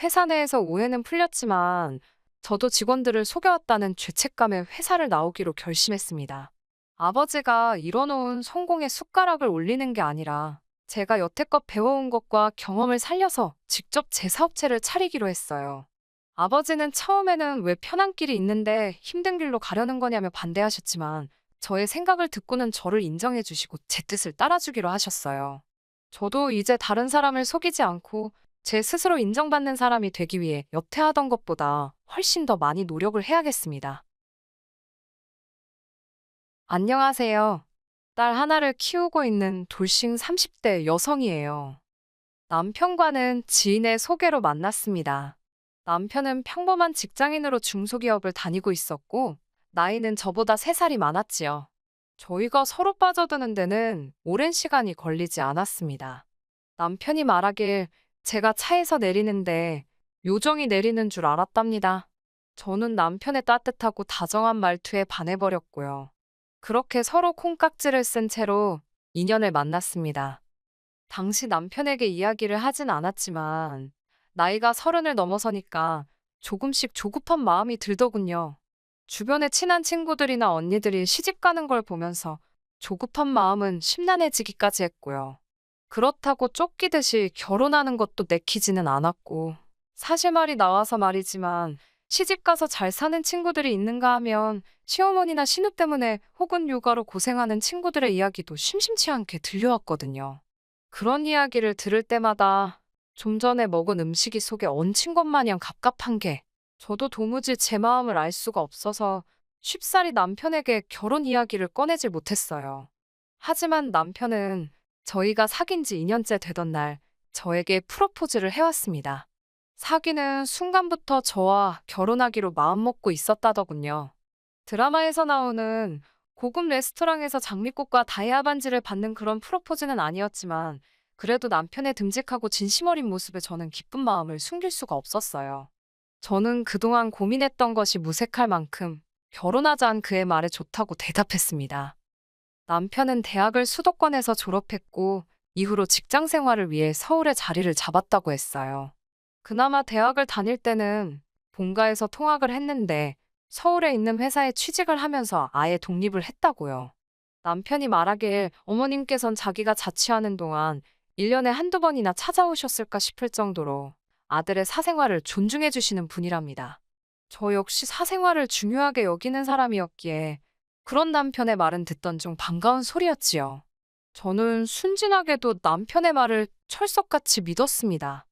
회사 내에서 오해는 풀렸지만 저도 직원들을 속여왔다는 죄책감에 회사를 나오기로 결심했습니다. 아버지가 이뤄놓은 성공의 숟가락을 올리는 게 아니라 제가 여태껏 배워온 것과 경험을 살려서 직접 제 사업체를 차리기로 했어요. 아버지는 처음에는 왜 편한 길이 있는데 힘든 길로 가려는 거냐며 반대하셨지만 저의 생각을 듣고는 저를 인정해 주시고 제 뜻을 따라주기로 하셨어요. 저도 이제 다른 사람을 속이지 않고 제 스스로 인정받는 사람이 되기 위해 여태 하던 것보다 훨씬 더 많이 노력을 해야겠습니다. 안녕하세요. 딸 하나를 키우고 있는 돌싱 30대 여성이에요. 남편과는 지인의 소개로 만났습니다. 남편은 평범한 직장인으로 중소기업을 다니고 있었고, 나이는 저보다 3살이 많았지요. 저희가 서로 빠져드는 데는 오랜 시간이 걸리지 않았습니다. 남편이 말하길 제가 차에서 내리는데 요정이 내리는 줄 알았답니다. 저는 남편의 따뜻하고 다정한 말투에 반해버렸고요. 그렇게 서로 콩깍지를 쓴 채로 인연을 만났습니다. 당시 남편에게 이야기를 하진 않았지만 나이가 30을 넘어서니까 조금씩 조급한 마음이 들더군요. 주변에 친한 친구들이나 언니들이 시집 가는 걸 보면서 조급한 마음은 심란해지기까지 했고요. 그렇다고 쫓기듯이 결혼하는 것도 내키지는 않았고 사실 말이 나와서 말이지만 시집 가서 잘 사는 친구들이 있는가 하면 시어머니나 신우 때문에 혹은 육아로 고생하는 친구들의 이야기도 심심치 않게 들려왔거든요. 그런 이야기를 들을 때마다 좀 전에 먹은 음식이 속에 얹힌 것 마냥 갑갑한 게 저도 도무지 제 마음을 알 수가 없어서 쉽사리 남편에게 결혼 이야기를 꺼내질 못했어요. 하지만 남편은 저희가 사귄 지 2년째 되던 날 저에게 프로포즈를 해왔습니다. 사귀는 순간부터 저와 결혼하기로 마음먹고 있었다더군요. 드라마에서 나오는 고급 레스토랑에서 장미꽃과 다이아 반지를 받는 그런 프로포즈는 아니었지만 그래도 남편의 듬직하고 진심 어린 모습에 저는 기쁜 마음을 숨길 수가 없었어요. 저는 그동안 고민했던 것이 무색할 만큼 결혼하자는 그의 말에 좋다고 대답했습니다. 남편은 대학을 수도권에서 졸업했고 이후로 직장 생활을 위해 서울에 자리를 잡았다고 했어요. 그나마 대학을 다닐 때는 본가에서 통학을 했는데 서울에 있는 회사에 취직을 하면서 아예 독립을 했다고요. 남편이 말하길 어머님께선 자기가 자취하는 동안 1년에 한두 번이나 찾아오셨을까 싶을 정도로 아들의 사생활을 존중해 주시는 분이랍니다. 저 역시 사생활을 중요하게 여기는 사람이었기에 그런 남편의 말은 듣던 중 반가운 소리였지요. 저는 순진하게도 남편의 말을 철석같이 믿었습니다.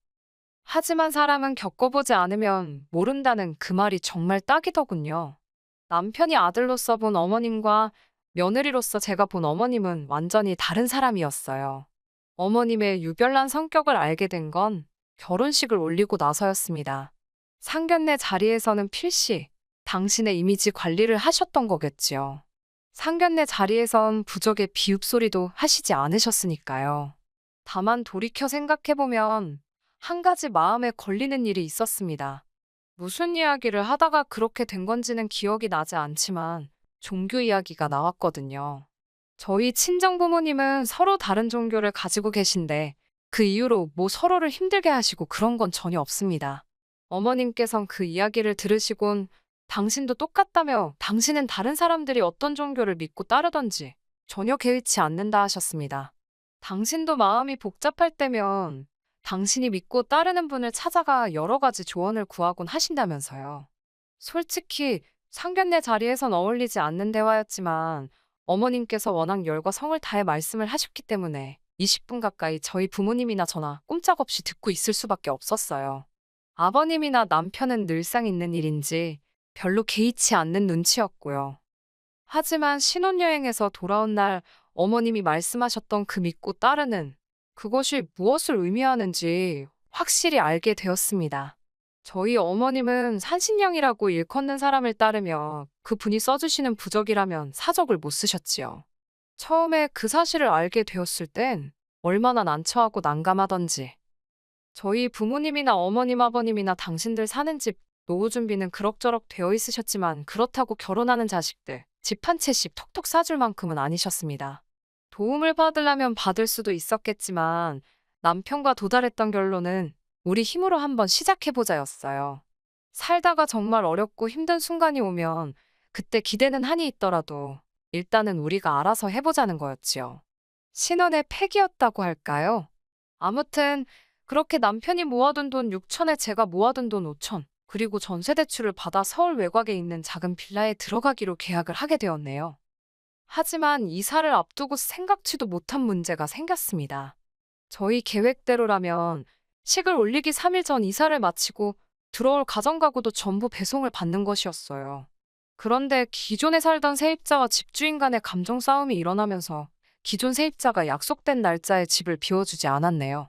하지만 사람은 겪어보지 않으면 모른다는 그 말이 정말 딱이더군요. 남편이 아들로서 본 어머님과 며느리로서 제가 본 어머님은 완전히 다른 사람이었어요. 어머님의 유별난 성격을 알게 된 건 결혼식을 올리고 나서였습니다. 상견례 자리에서는 필시 당신의 이미지 관리를 하셨던 거겠지요. 상견례 자리에선 부적의 비읍소리도 하시지 않으셨으니까요. 다만 돌이켜 생각해보면 한 가지 마음에 걸리는 일이 있었습니다. 무슨 이야기를 하다가 그렇게 된 건지는 기억이 나지 않지만 종교 이야기가 나왔거든요. 저희 친정부모님은 서로 다른 종교를 가지고 계신데 그 이후로 뭐 서로를 힘들게 하시고 그런 건 전혀 없습니다. 어머님께선 그 이야기를 들으시곤 당신도 똑같다며 당신은 다른 사람들이 어떤 종교를 믿고 따르던지 전혀 개의치 않는다 하셨습니다. 당신도 마음이 복잡할 때면 당신이 믿고 따르는 분을 찾아가 여러 가지 조언을 구하곤 하신다면서요. 솔직히 상견례 자리에선 어울리지 않는 대화였지만 어머님께서 워낙 열과 성을 다해 말씀을 하셨기 때문에 20분 가까이 저희 부모님이나 저나 꼼짝없이 듣고 있을 수밖에 없었어요. 아버님이나 남편은 늘상 있는 일인지 별로 개의치 않는 눈치였고요. 하지만 신혼여행에서 돌아온 날 어머님이 말씀하셨던 그 믿고 따르는 그것이 무엇을 의미하는지 확실히 알게 되었습니다. 저희 어머님은 산신령이라고 일컫는 사람을 따르며 그분이 써주시는 부적이라면 사적을 못 쓰셨지요. 처음에 그 사실을 알게 되었을 땐 얼마나 난처하고 난감하던지. 저희 부모님이나 어머님 아버님이나 당신들 사는 집 노후 준비는 그럭저럭 되어 있으셨지만 그렇다고 결혼하는 자식들 집 한 채씩 톡톡 사줄 만큼은 아니셨습니다. 도움을 받으려면 받을 수도 있었겠지만 남편과 도달했던 결론은 우리 힘으로 한번 시작해보자였어요. 살다가 정말 어렵고 힘든 순간이 오면 그때 기대는 한이 있더라도 일단은 우리가 알아서 해보자는 거였지요. 신혼의 패기였다고 할까요? 아무튼 그렇게 남편이 모아둔 돈 6천에 제가 모아둔 돈 5천, 그리고 전세 대출을 받아 서울 외곽에 있는 작은 빌라에 들어가기로 계약을 하게 되었네요. 하지만 이사를 앞두고 생각지도 못한 문제가 생겼습니다. 저희 계획대로라면 식을 올리기 3일 전 이사를 마치고 들어올 가정가구도 전부 배송을 받는 것이었어요. 그런데 기존에 살던 세입자와 집주인 간의 감정 싸움이 일어나면서 기존 세입자가 약속된 날짜에 집을 비워주지 않았네요.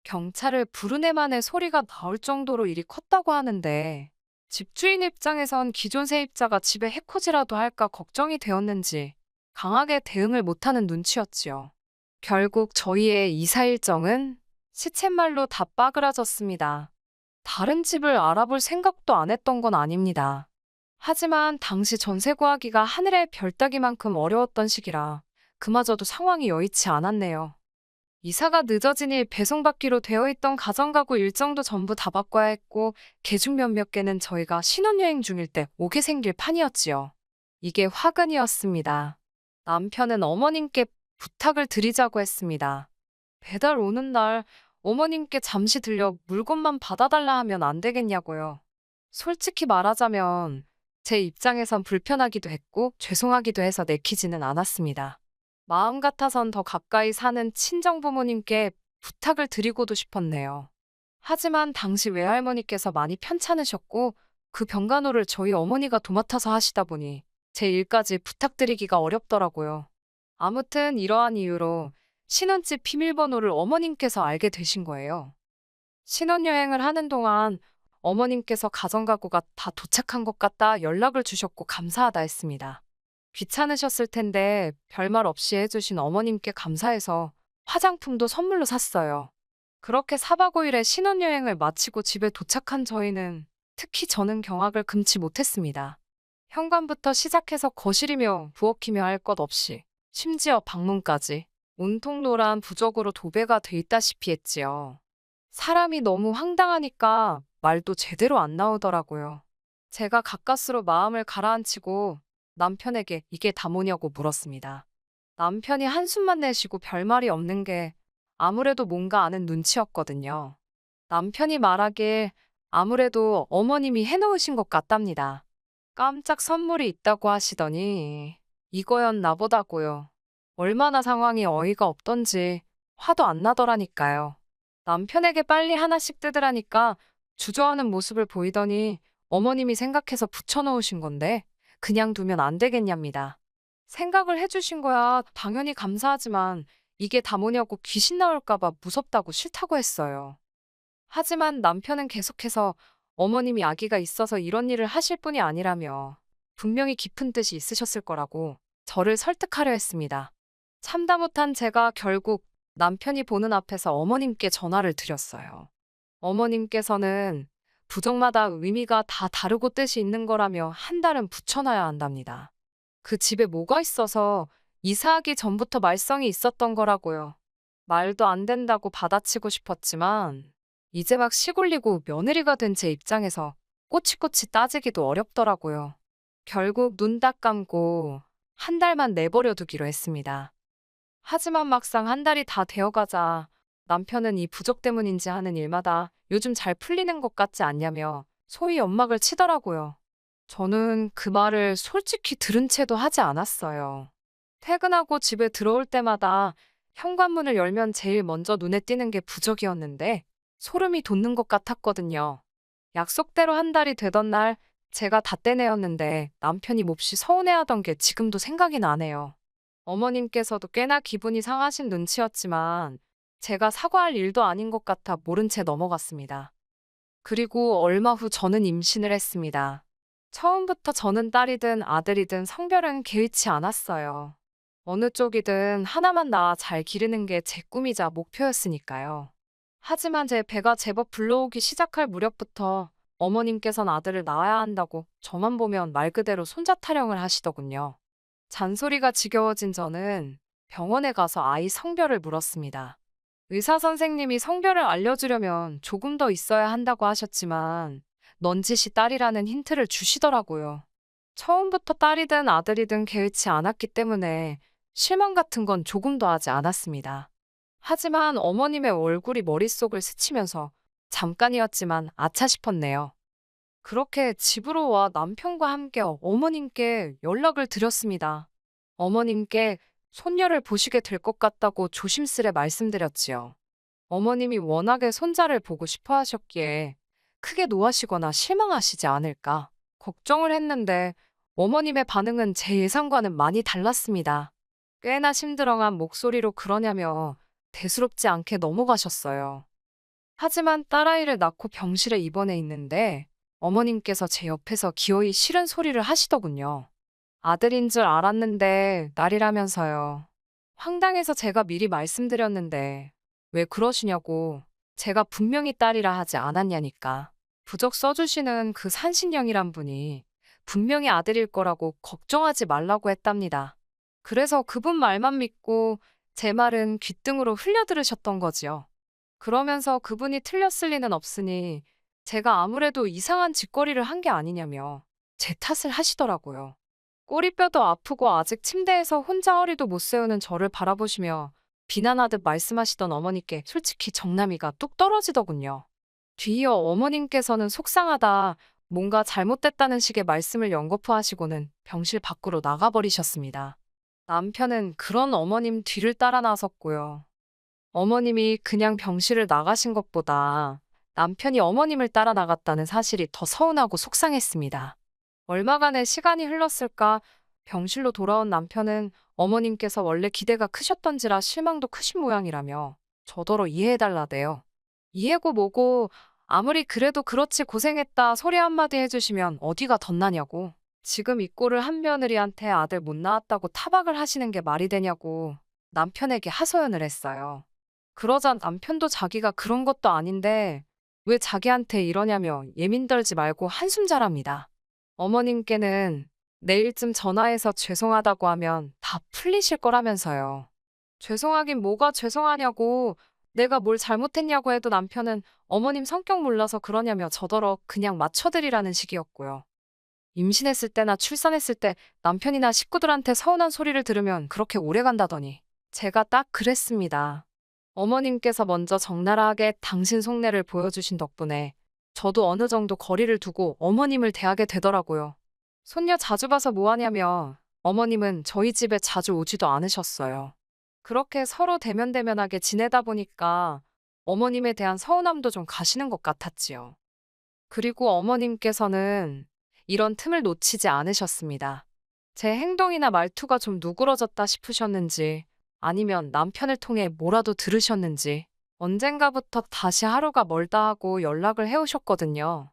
경찰을 부르네 만에 소리가 나올 정도로 일이 컸다고 하는데 집주인 입장에선 기존 세입자가 집에 해코지라도 할까 걱정이 되었는지 강하게 대응을 못하는 눈치였지요. 결국 저희의 이사 일정은 시쳇말로 다 빠그라졌습니다. 다른 집을 알아볼 생각도 안 했던 건 아닙니다. 하지만 당시 전세 구하기가 하늘의 별 따기만큼 어려웠던 시기라 그마저도 상황이 여의치 않았네요. 이사가 늦어지니 배송받기로 되어 있던 가정가구 일정도 전부 다 바꿔야 했고 개중 몇몇 개는 저희가 신혼여행 중일 때 오게 생길 판이었지요. 이게 화근이었습니다. 남편은 어머님께 부탁을 드리자고 했습니다. 배달 오는 날 어머님께 잠시 들려 물건만 받아달라 하면 안 되겠냐고요. 솔직히 말하자면 제 입장에선 불편하기도 했고 죄송하기도 해서 내키지는 않았습니다. 마음 같아선 더 가까이 사는 친정부모님께 부탁을 드리고도 싶었네요. 하지만 당시 외할머니께서 많이 편찮으셨고 그 병간호를 저희 어머니가 도맡아서 하시다 보니 제 일까지 부탁드리기가 어렵더라고요. 아무튼 이러한 이유로 신혼집 비밀번호를 어머님께서 알게 되신 거예요. 신혼여행을 하는 동안 어머님께서 가정가구가 다 도착한 것 같다 연락을 주셨고 감사하다 했습니다. 귀찮으셨을 텐데 별말 없이 해주신 어머님께 감사해서 화장품도 선물로 샀어요. 그렇게 4박 5일의 신혼여행을 마치고 집에 도착한 저희는 특히 저는 경악을 금치 못했습니다. 현관부터 시작해서 거실이며 부엌이며 할 것 없이 심지어 방문까지 온통 노란 부적으로 도배가 돼 있다시피 했지요. 사람이 너무 황당하니까 말도 제대로 안 나오더라고요. 제가 가까스로 마음을 가라앉히고 남편에게 이게 다 뭐냐고 물었습니다. 남편이 한숨만 내쉬고 별말이 없는 게 아무래도 뭔가 아는 눈치였거든요. 남편이 말하길 아무래도 어머님이 해놓으신 것 같답니다. 깜짝 선물이 있다고 하시더니 이거였나 보다고요. 얼마나 상황이 어이가 없던지 화도 안 나더라니까요. 남편에게 빨리 하나씩 뜯으라니까 주저하는 모습을 보이더니 어머님이 생각해서 붙여놓으신 건데 그냥 두면 안 되겠냐입니다. 생각을 해주신 거야 당연히 감사하지만 이게 다 뭐냐고 귀신 나올까봐 무섭다고 싫다고 했어요. 하지만 남편은 계속해서 어머님이 아기가 있어서 이런 일을 하실 분이 아니라며 분명히 깊은 뜻이 있으셨을 거라고 저를 설득하려 했습니다. 참다 못한 제가 결국 남편이 보는 앞에서 어머님께 전화를 드렸어요. 어머님께서는 부적마다 의미가 다 다르고 뜻이 있는 거라며 한 달은 붙여놔야 한답니다. 그 집에 뭐가 있어서 이사하기 전부터 말썽이 있었던 거라고요. 말도 안 된다고 받아치고 싶었지만 이제 막 시골리고 며느리가 된 제 입장에서 꼬치꼬치 따지기도 어렵더라고요. 결국 눈 딱 감고 한 달만 내버려 두기로 했습니다. 하지만 막상 한 달이 다 되어가자 남편은 이 부적 때문인지 하는 일마다 요즘 잘 풀리는 것 같지 않냐며 소위 연막을 치더라고요. 저는 그 말을 솔직히 들은 채도 하지 않았어요. 퇴근하고 집에 들어올 때마다 현관문을 열면 제일 먼저 눈에 띄는 게 부적이었는데 소름이 돋는 것 같았거든요. 약속대로 한 달이 되던 날 제가 다 떼내었는데 남편이 몹시 서운해하던 게 지금도 생각이 나네요. 어머님께서도 꽤나 기분이 상하신 눈치였지만 제가 사과할 일도 아닌 것 같아 모른 채 넘어갔습니다. 그리고 얼마 후 저는 임신을 했습니다. 처음부터 저는 딸이든 아들이든 성별은 개의치 않았어요. 어느 쪽이든 하나만 낳아 잘 기르는 게 제 꿈이자 목표였으니까요. 하지만 제 배가 제법 불러오기 시작할 무렵부터 어머님께서는 아들을 낳아야 한다고 저만 보면 말 그대로 손자 타령을 하시더군요. 잔소리가 지겨워진 저는 병원에 가서 아이 성별을 물었습니다. 의사 선생님이 성별을 알려주려면 조금 더 있어야 한다고 하셨지만 넌지시 딸이라는 힌트를 주시더라고요. 처음부터 딸이든 아들이든 개의치 않았기 때문에 실망 같은 건 조금도 하지 않았습니다. 하지만 어머님의 얼굴이 머릿속을 스치면서 잠깐이었지만 아차 싶었네요. 그렇게 집으로 와 남편과 함께 어머님께 연락을 드렸습니다. 어머님께 손녀를 보시게 될 것 같다고 조심스레 말씀드렸지요. 어머님이 워낙에 손자를 보고 싶어 하셨기에 크게 노하시거나 실망하시지 않을까 걱정을 했는데 어머님의 반응은 제 예상과는 많이 달랐습니다. 꽤나 심드렁한 목소리로 그러냐며 대수롭지 않게 넘어가셨어요. 하지만 딸아이를 낳고 병실에 입원해 있는데 어머님께서 제 옆에서 기어이 싫은 소리를 하시더군요. 아들인 줄 알았는데 딸이라면서요. 황당해서 제가 미리 말씀드렸는데 왜 그러시냐고 제가 분명히 딸이라 하지 않았냐니까. 부적 써주시는 그 산신령이란 분이 분명히 아들일 거라고 걱정하지 말라고 했답니다. 그래서 그분 말만 믿고 제 말은 귓등으로 흘려들으셨던 거지요. 그러면서 그분이 틀렸을 리는 없으니 제가 아무래도 이상한 짓거리를 한 게 아니냐며 제 탓을 하시더라고요. 꼬리뼈도 아프고 아직 침대에서 혼자 허리도 못 세우는 저를 바라보시며 비난하듯 말씀하시던 어머니께 솔직히 정남이가 뚝 떨어지더군요. 뒤이어 어머님께서는 속상하다, 뭔가 잘못됐다는 식의 말씀을 연거푸 하시고는 병실 밖으로 나가버리셨습니다. 남편은 그런 어머님 뒤를 따라 나섰고요. 어머님이 그냥 병실을 나가신 것보다 남편이 어머님을 따라 나갔다는 사실이 더 서운하고 속상했습니다. 얼마간의 시간이 흘렀을까 병실로 돌아온 남편은 어머님께서 원래 기대가 크셨던지라 실망도 크신 모양이라며 저더러 이해해달라대요. 이해고 뭐고 아무리 그래도 그렇지 고생했다 소리 한마디 해주시면 어디가 덧나냐고. 지금 이 꼴을 한 며느리한테 아들 못 낳았다고 타박을 하시는 게 말이 되냐고 남편에게 하소연을 했어요. 그러자 남편도 자기가 그런 것도 아닌데 왜 자기한테 이러냐며 예민 떨지 말고 한숨 자랍니다. 어머님께는 내일쯤 전화해서 죄송하다고 하면 다 풀리실 거라면서요. 죄송하긴 뭐가 죄송하냐고 내가 뭘 잘못했냐고 해도 남편은 어머님 성격 몰라서 그러냐며 저더러 그냥 맞춰드리라는 식이었고요. 임신했을 때나 출산했을 때 남편이나 식구들한테 서운한 소리를 들으면 그렇게 오래 간다더니 제가 딱 그랬습니다. 어머님께서 먼저 적나라하게 당신 속내를 보여주신 덕분에 저도 어느 정도 거리를 두고 어머님을 대하게 되더라고요. 손녀 자주 봐서 뭐하냐며 어머님은 저희 집에 자주 오지도 않으셨어요. 그렇게 서로 대면대면하게 지내다 보니까 어머님에 대한 서운함도 좀 가시는 것 같았지요. 그리고 어머님께서는 이런 틈을 놓치지 않으셨습니다. 제 행동이나 말투가 좀 누그러졌다 싶으셨는지 아니면 남편을 통해 뭐라도 들으셨는지 언젠가부터 다시 하루가 멀다 하고 연락을 해오셨거든요.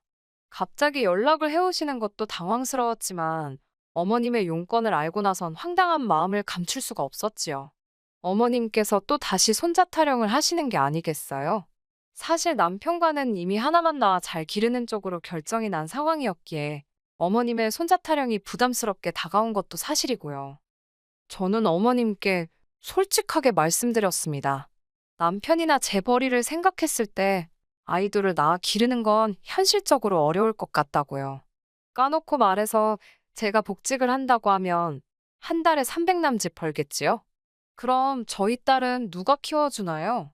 갑자기 연락을 해오시는 것도 당황스러웠지만 어머님의 용건을 알고 나선 황당한 마음을 감출 수가 없었지요. 어머님께서 또 다시 손자 타령을 하시는 게 아니겠어요? 사실 남편과는 이미 하나만 낳아 잘 기르는 쪽으로 결정이 난 상황이었기에 어머님의 손자 타령이 부담스럽게 다가온 것도 사실이고요. 저는 어머님께 솔직하게 말씀드렸습니다. 남편이나 재벌이를 생각했을 때 아이들을 낳아 기르는 건 현실적으로 어려울 것 같다고요. 까놓고 말해서 제가 복직을 한다고 하면 한 달에 300남짓 벌겠지요? 그럼 저희 딸은 누가 키워주나요?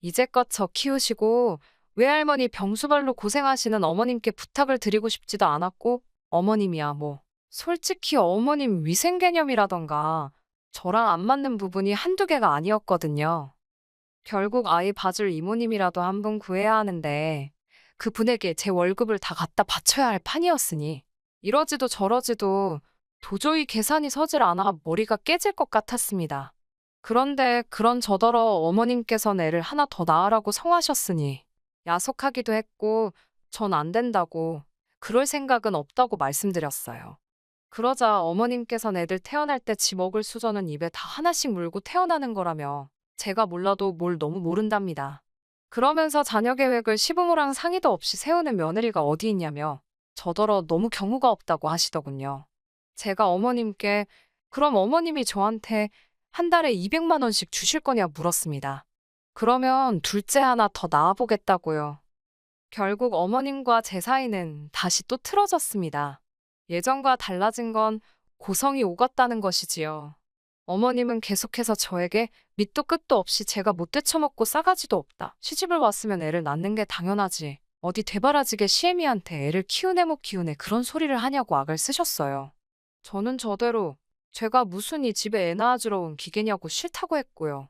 이제껏 저 키우시고 외할머니 병수발로 고생하시는 어머님께 부탁을 드리고 싶지도 않았고 어머님이야 뭐. 솔직히 어머님 위생 개념이라던가 저랑 안 맞는 부분이 한두 개가 아니었거든요. 결국 아이 봐줄 이모님이라도 한 분 구해야 하는데 그분에게 제 월급을 다 갖다 바쳐야 할 판이었으니 이러지도 저러지도 도저히 계산이 서질 않아 머리가 깨질 것 같았습니다. 그런데 그런 저더러 어머님께선 애를 하나 더 낳으라고 성하셨으니 야속하기도 했고 전 안 된다고 그럴 생각은 없다고 말씀드렸어요. 그러자 어머님께선 애들 태어날 때 지 먹을 수저는 입에 다 하나씩 물고 태어나는 거라며 제가 몰라도 뭘 너무 모른답니다. 그러면서 자녀 계획을 시부모랑 상의도 없이 세우는 며느리가 어디 있냐며 저더러 너무 경우가 없다고 하시더군요. 제가 어머님께 그럼 어머님이 저한테 한 달에 200만 원씩 주실 거냐 물었습니다. 그러면 둘째 하나 더 낳아보겠다고요. 결국 어머님과 제 사이는 다시 또 틀어졌습니다. 예전과 달라진 건 고성이 오갔다는 것이지요. 어머님은 계속해서 저에게 밑도 끝도 없이 제가 못 되쳐먹고 싸가지도 없다. 시집을 왔으면 애를 낳는 게 당연하지. 어디 되바라지게 시애미한테 애를 키우네 못 키우네 그런 소리를 하냐고 악을 쓰셨어요. 저는 저대로 제가 무슨 이 집에 애 낳아주러 온 기계냐고 싫다고 했고요.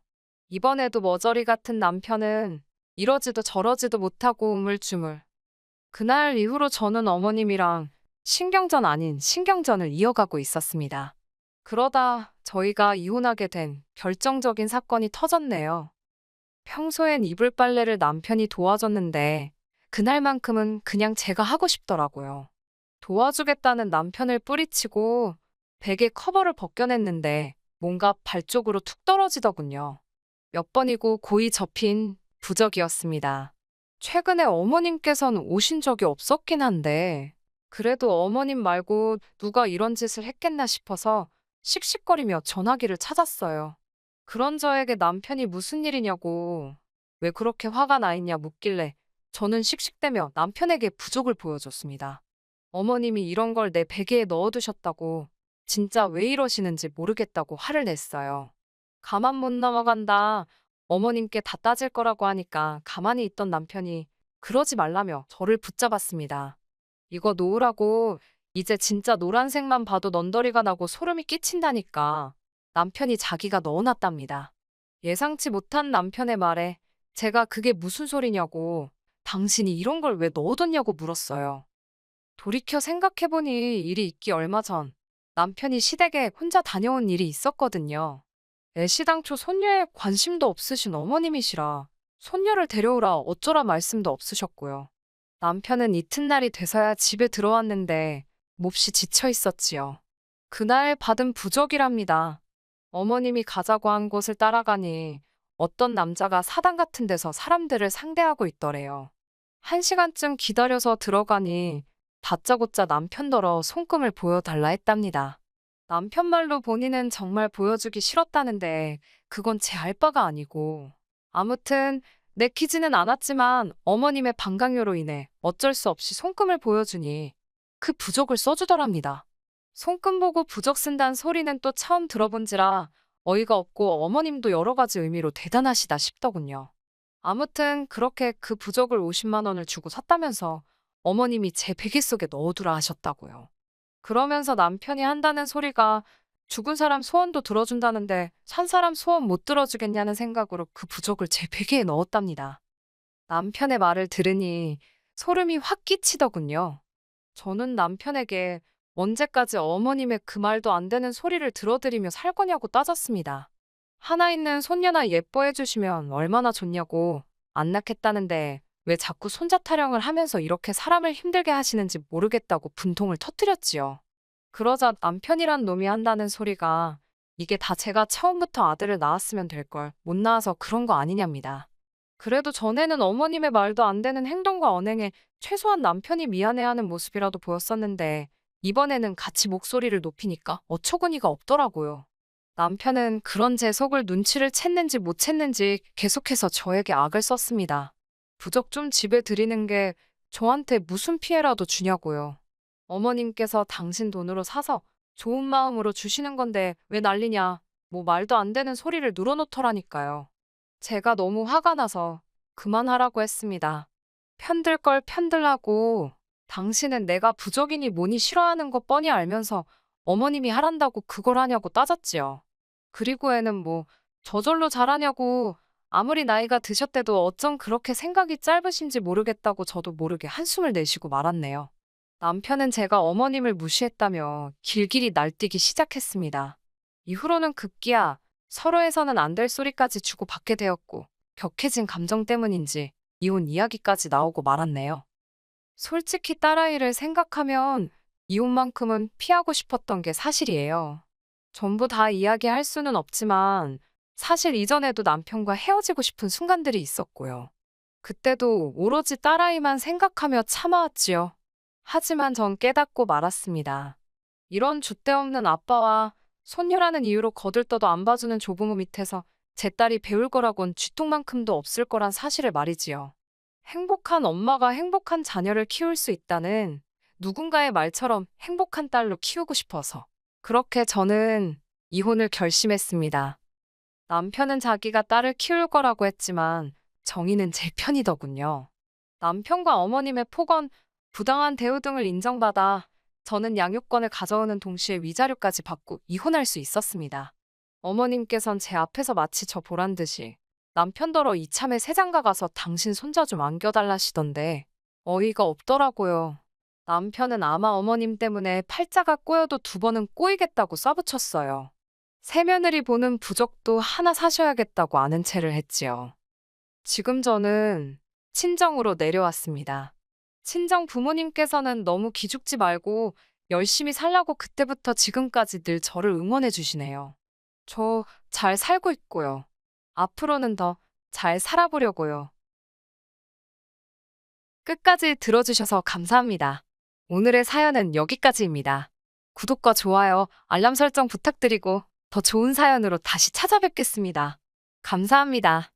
이번에도 머저리 같은 남편은 이러지도 저러지도 못하고 우물쭈물. 그날 이후로 저는 어머님이랑 신경전 아닌 신경전을 이어가고 있었습니다. 그러다 저희가 이혼하게 된 결정적인 사건이 터졌네요. 평소엔 이불 빨래를 남편이 도와줬는데 그날만큼은 그냥 제가 하고 싶더라고요. 도와주겠다는 남편을 뿌리치고 베개 커버를 벗겨냈는데 뭔가 발 쪽으로 툭 떨어지더군요. 몇 번이고 고이 접힌 부적이었습니다. 최근에 어머님께서는 오신 적이 없었긴 한데 그래도 어머님 말고 누가 이런 짓을 했겠나 싶어서 씩씩거리며 전화기를 찾았어요. 그런 저에게 남편이 무슨 일이냐고 왜 그렇게 화가 나 있냐 묻길래 저는 씩씩대며 남편에게 부족을 보여줬습니다. 어머님이 이런 걸 내 베개에 넣어두셨다고 진짜 왜 이러시는지 모르겠다고 화를 냈어요. 가만 못 넘어간다. 어머님께 다 따질 거라고 하니까 가만히 있던 남편이 그러지 말라며 저를 붙잡았습니다. 이거 놓으라고 이제 진짜 노란색만 봐도 넌더리가 나고 소름이 끼친다니까 남편이 자기가 넣어놨답니다. 예상치 못한 남편의 말에 제가 그게 무슨 소리냐고 당신이 이런 걸 왜 넣어뒀냐고 물었어요. 돌이켜 생각해보니 일이 있기 얼마 전 남편이 시댁에 혼자 다녀온 일이 있었거든요. 애시당초 손녀에 관심도 없으신 어머님이시라 손녀를 데려오라 어쩌라 말씀도 없으셨고요. 남편은 이튿날이 돼서야 집에 들어왔는데 몹시 지쳐 있었지요. 그날 받은 부적이랍니다. 어머님이 가자고 한 곳을 따라가니 어떤 남자가 사당 같은 데서 사람들을 상대하고 있더래요. 1시간쯤 기다려서 들어가니 다짜고짜 남편더러 손금을 보여달라 했답니다. 남편 말로 본인은 정말 보여주기 싫었다는데 그건 제 알 바가 아니고 아무튼 내키지는 않았지만 어머님의 방강요로 인해 어쩔 수 없이 손금을 보여주니 그 부적을 써주더랍니다. 손금 보고 부적 쓴다는 소리는 또 처음 들어본지라 어이가 없고 어머님도 여러 가지 의미로 대단하시다 싶더군요. 아무튼 그렇게 그 부적을 50만 원을 주고 샀다면서 어머님이 제 베개 속에 넣어두라 하셨다고요. 그러면서 남편이 한다는 소리가 죽은 사람 소원도 들어준다는데 산 사람 소원 못 들어주겠냐는 생각으로 그 부적을 제 베개에 넣었답니다. 남편의 말을 들으니 소름이 확 끼치더군요. 저는 남편에게 언제까지 어머님의 그 말도 안 되는 소리를 들어드리며 살 거냐고 따졌습니다. 하나 있는 손녀나 예뻐해 주시면 얼마나 좋냐고. 안 낳겠다는데 왜 자꾸 손자 타령을 하면서 이렇게 사람을 힘들게 하시는지 모르겠다고 분통을 터뜨렸지요. 그러자 남편이란 놈이 한다는 소리가 이게 다 제가 처음부터 아들을 낳았으면 될 걸 못 낳아서 그런 거 아니냐입니다. 그래도 전에는 어머님의 말도 안 되는 행동과 언행에 최소한 남편이 미안해하는 모습이라도 보였었는데 이번에는 같이 목소리를 높이니까 어처구니가 없더라고요. 남편은 그런 제 속을 눈치를 챘는지 못 챘는지 계속해서 저에게 악을 썼습니다. 부적 좀 집에 들이는 게 저한테 무슨 피해라도 주냐고요. 어머님께서 당신 돈으로 사서 좋은 마음으로 주시는 건데 왜 난리냐. 뭐 말도 안 되는 소리를 늘어놓더라니까요. 제가 너무 화가 나서 그만하라고 했습니다. 편들 걸 편들라고. 당신은 내가 부적이니 뭐니 싫어하는 거 뻔히 알면서 어머님이 하란다고 그걸 하냐고 따졌지요. 그리고 애는 뭐 저절로 잘하냐고. 아무리 나이가 드셨대도 어쩜 그렇게 생각이 짧으신지 모르겠다고 저도 모르게 한숨을 내쉬고 말았네요. 남편은 제가 어머님을 무시했다며 길길이 날뛰기 시작했습니다. 이후로는 급기야 서로에서는 안 될 소리까지 주고받게 되었고 격해진 감정 때문인지 이혼 이야기까지 나오고 말았네요. 솔직히 딸아이를 생각하면 이혼만큼은 피하고 싶었던 게 사실이에요. 전부 다 이야기할 수는 없지만 사실 이전에도 남편과 헤어지고 싶은 순간들이 있었고요. 그때도 오로지 딸아이만 생각하며 참아왔지요. 하지만 전 깨닫고 말았습니다. 이런 줏대없는 아빠와 손녀라는 이유로 거들떠도 안 봐주는 조부모 밑에서 제 딸이 배울 거라곤 쥐똥만큼도 없을 거란 사실을 말이지요. 행복한 엄마가 행복한 자녀를 키울 수 있다는 누군가의 말처럼 행복한 딸로 키우고 싶어서 그렇게 저는 이혼을 결심했습니다. 남편은 자기가 딸을 키울 거라고 했지만 정의는 제 편이더군요. 남편과 어머님의 폭언, 부당한 대우 등을 인정받아 저는 양육권을 가져오는 동시에 위자료까지 받고 이혼할 수 있었습니다. 어머님께선 제 앞에서 마치 저 보란 듯이 남편더러 이참에 새장가 가서 당신 손자 좀 안겨달라시던데 어이가 없더라고요. 남편은 아마 어머님 때문에 팔자가 꼬여도 두 번은 꼬이겠다고 쏴붙였어요. 새며느리 보는 부적도 하나 사셔야겠다고 아는 체를 했지요. 지금 저는 친정으로 내려왔습니다. 친정 부모님께서는 너무 기죽지 말고 열심히 살라고 그때부터 지금까지 늘 저를 응원해 주시네요. 저 잘 살고 있고요. 앞으로는 더 잘 살아보려고요. 끝까지 들어주셔서 감사합니다. 오늘의 사연은 여기까지입니다. 구독과 좋아요, 알람 설정 부탁드리고 더 좋은 사연으로 다시 찾아뵙겠습니다. 감사합니다.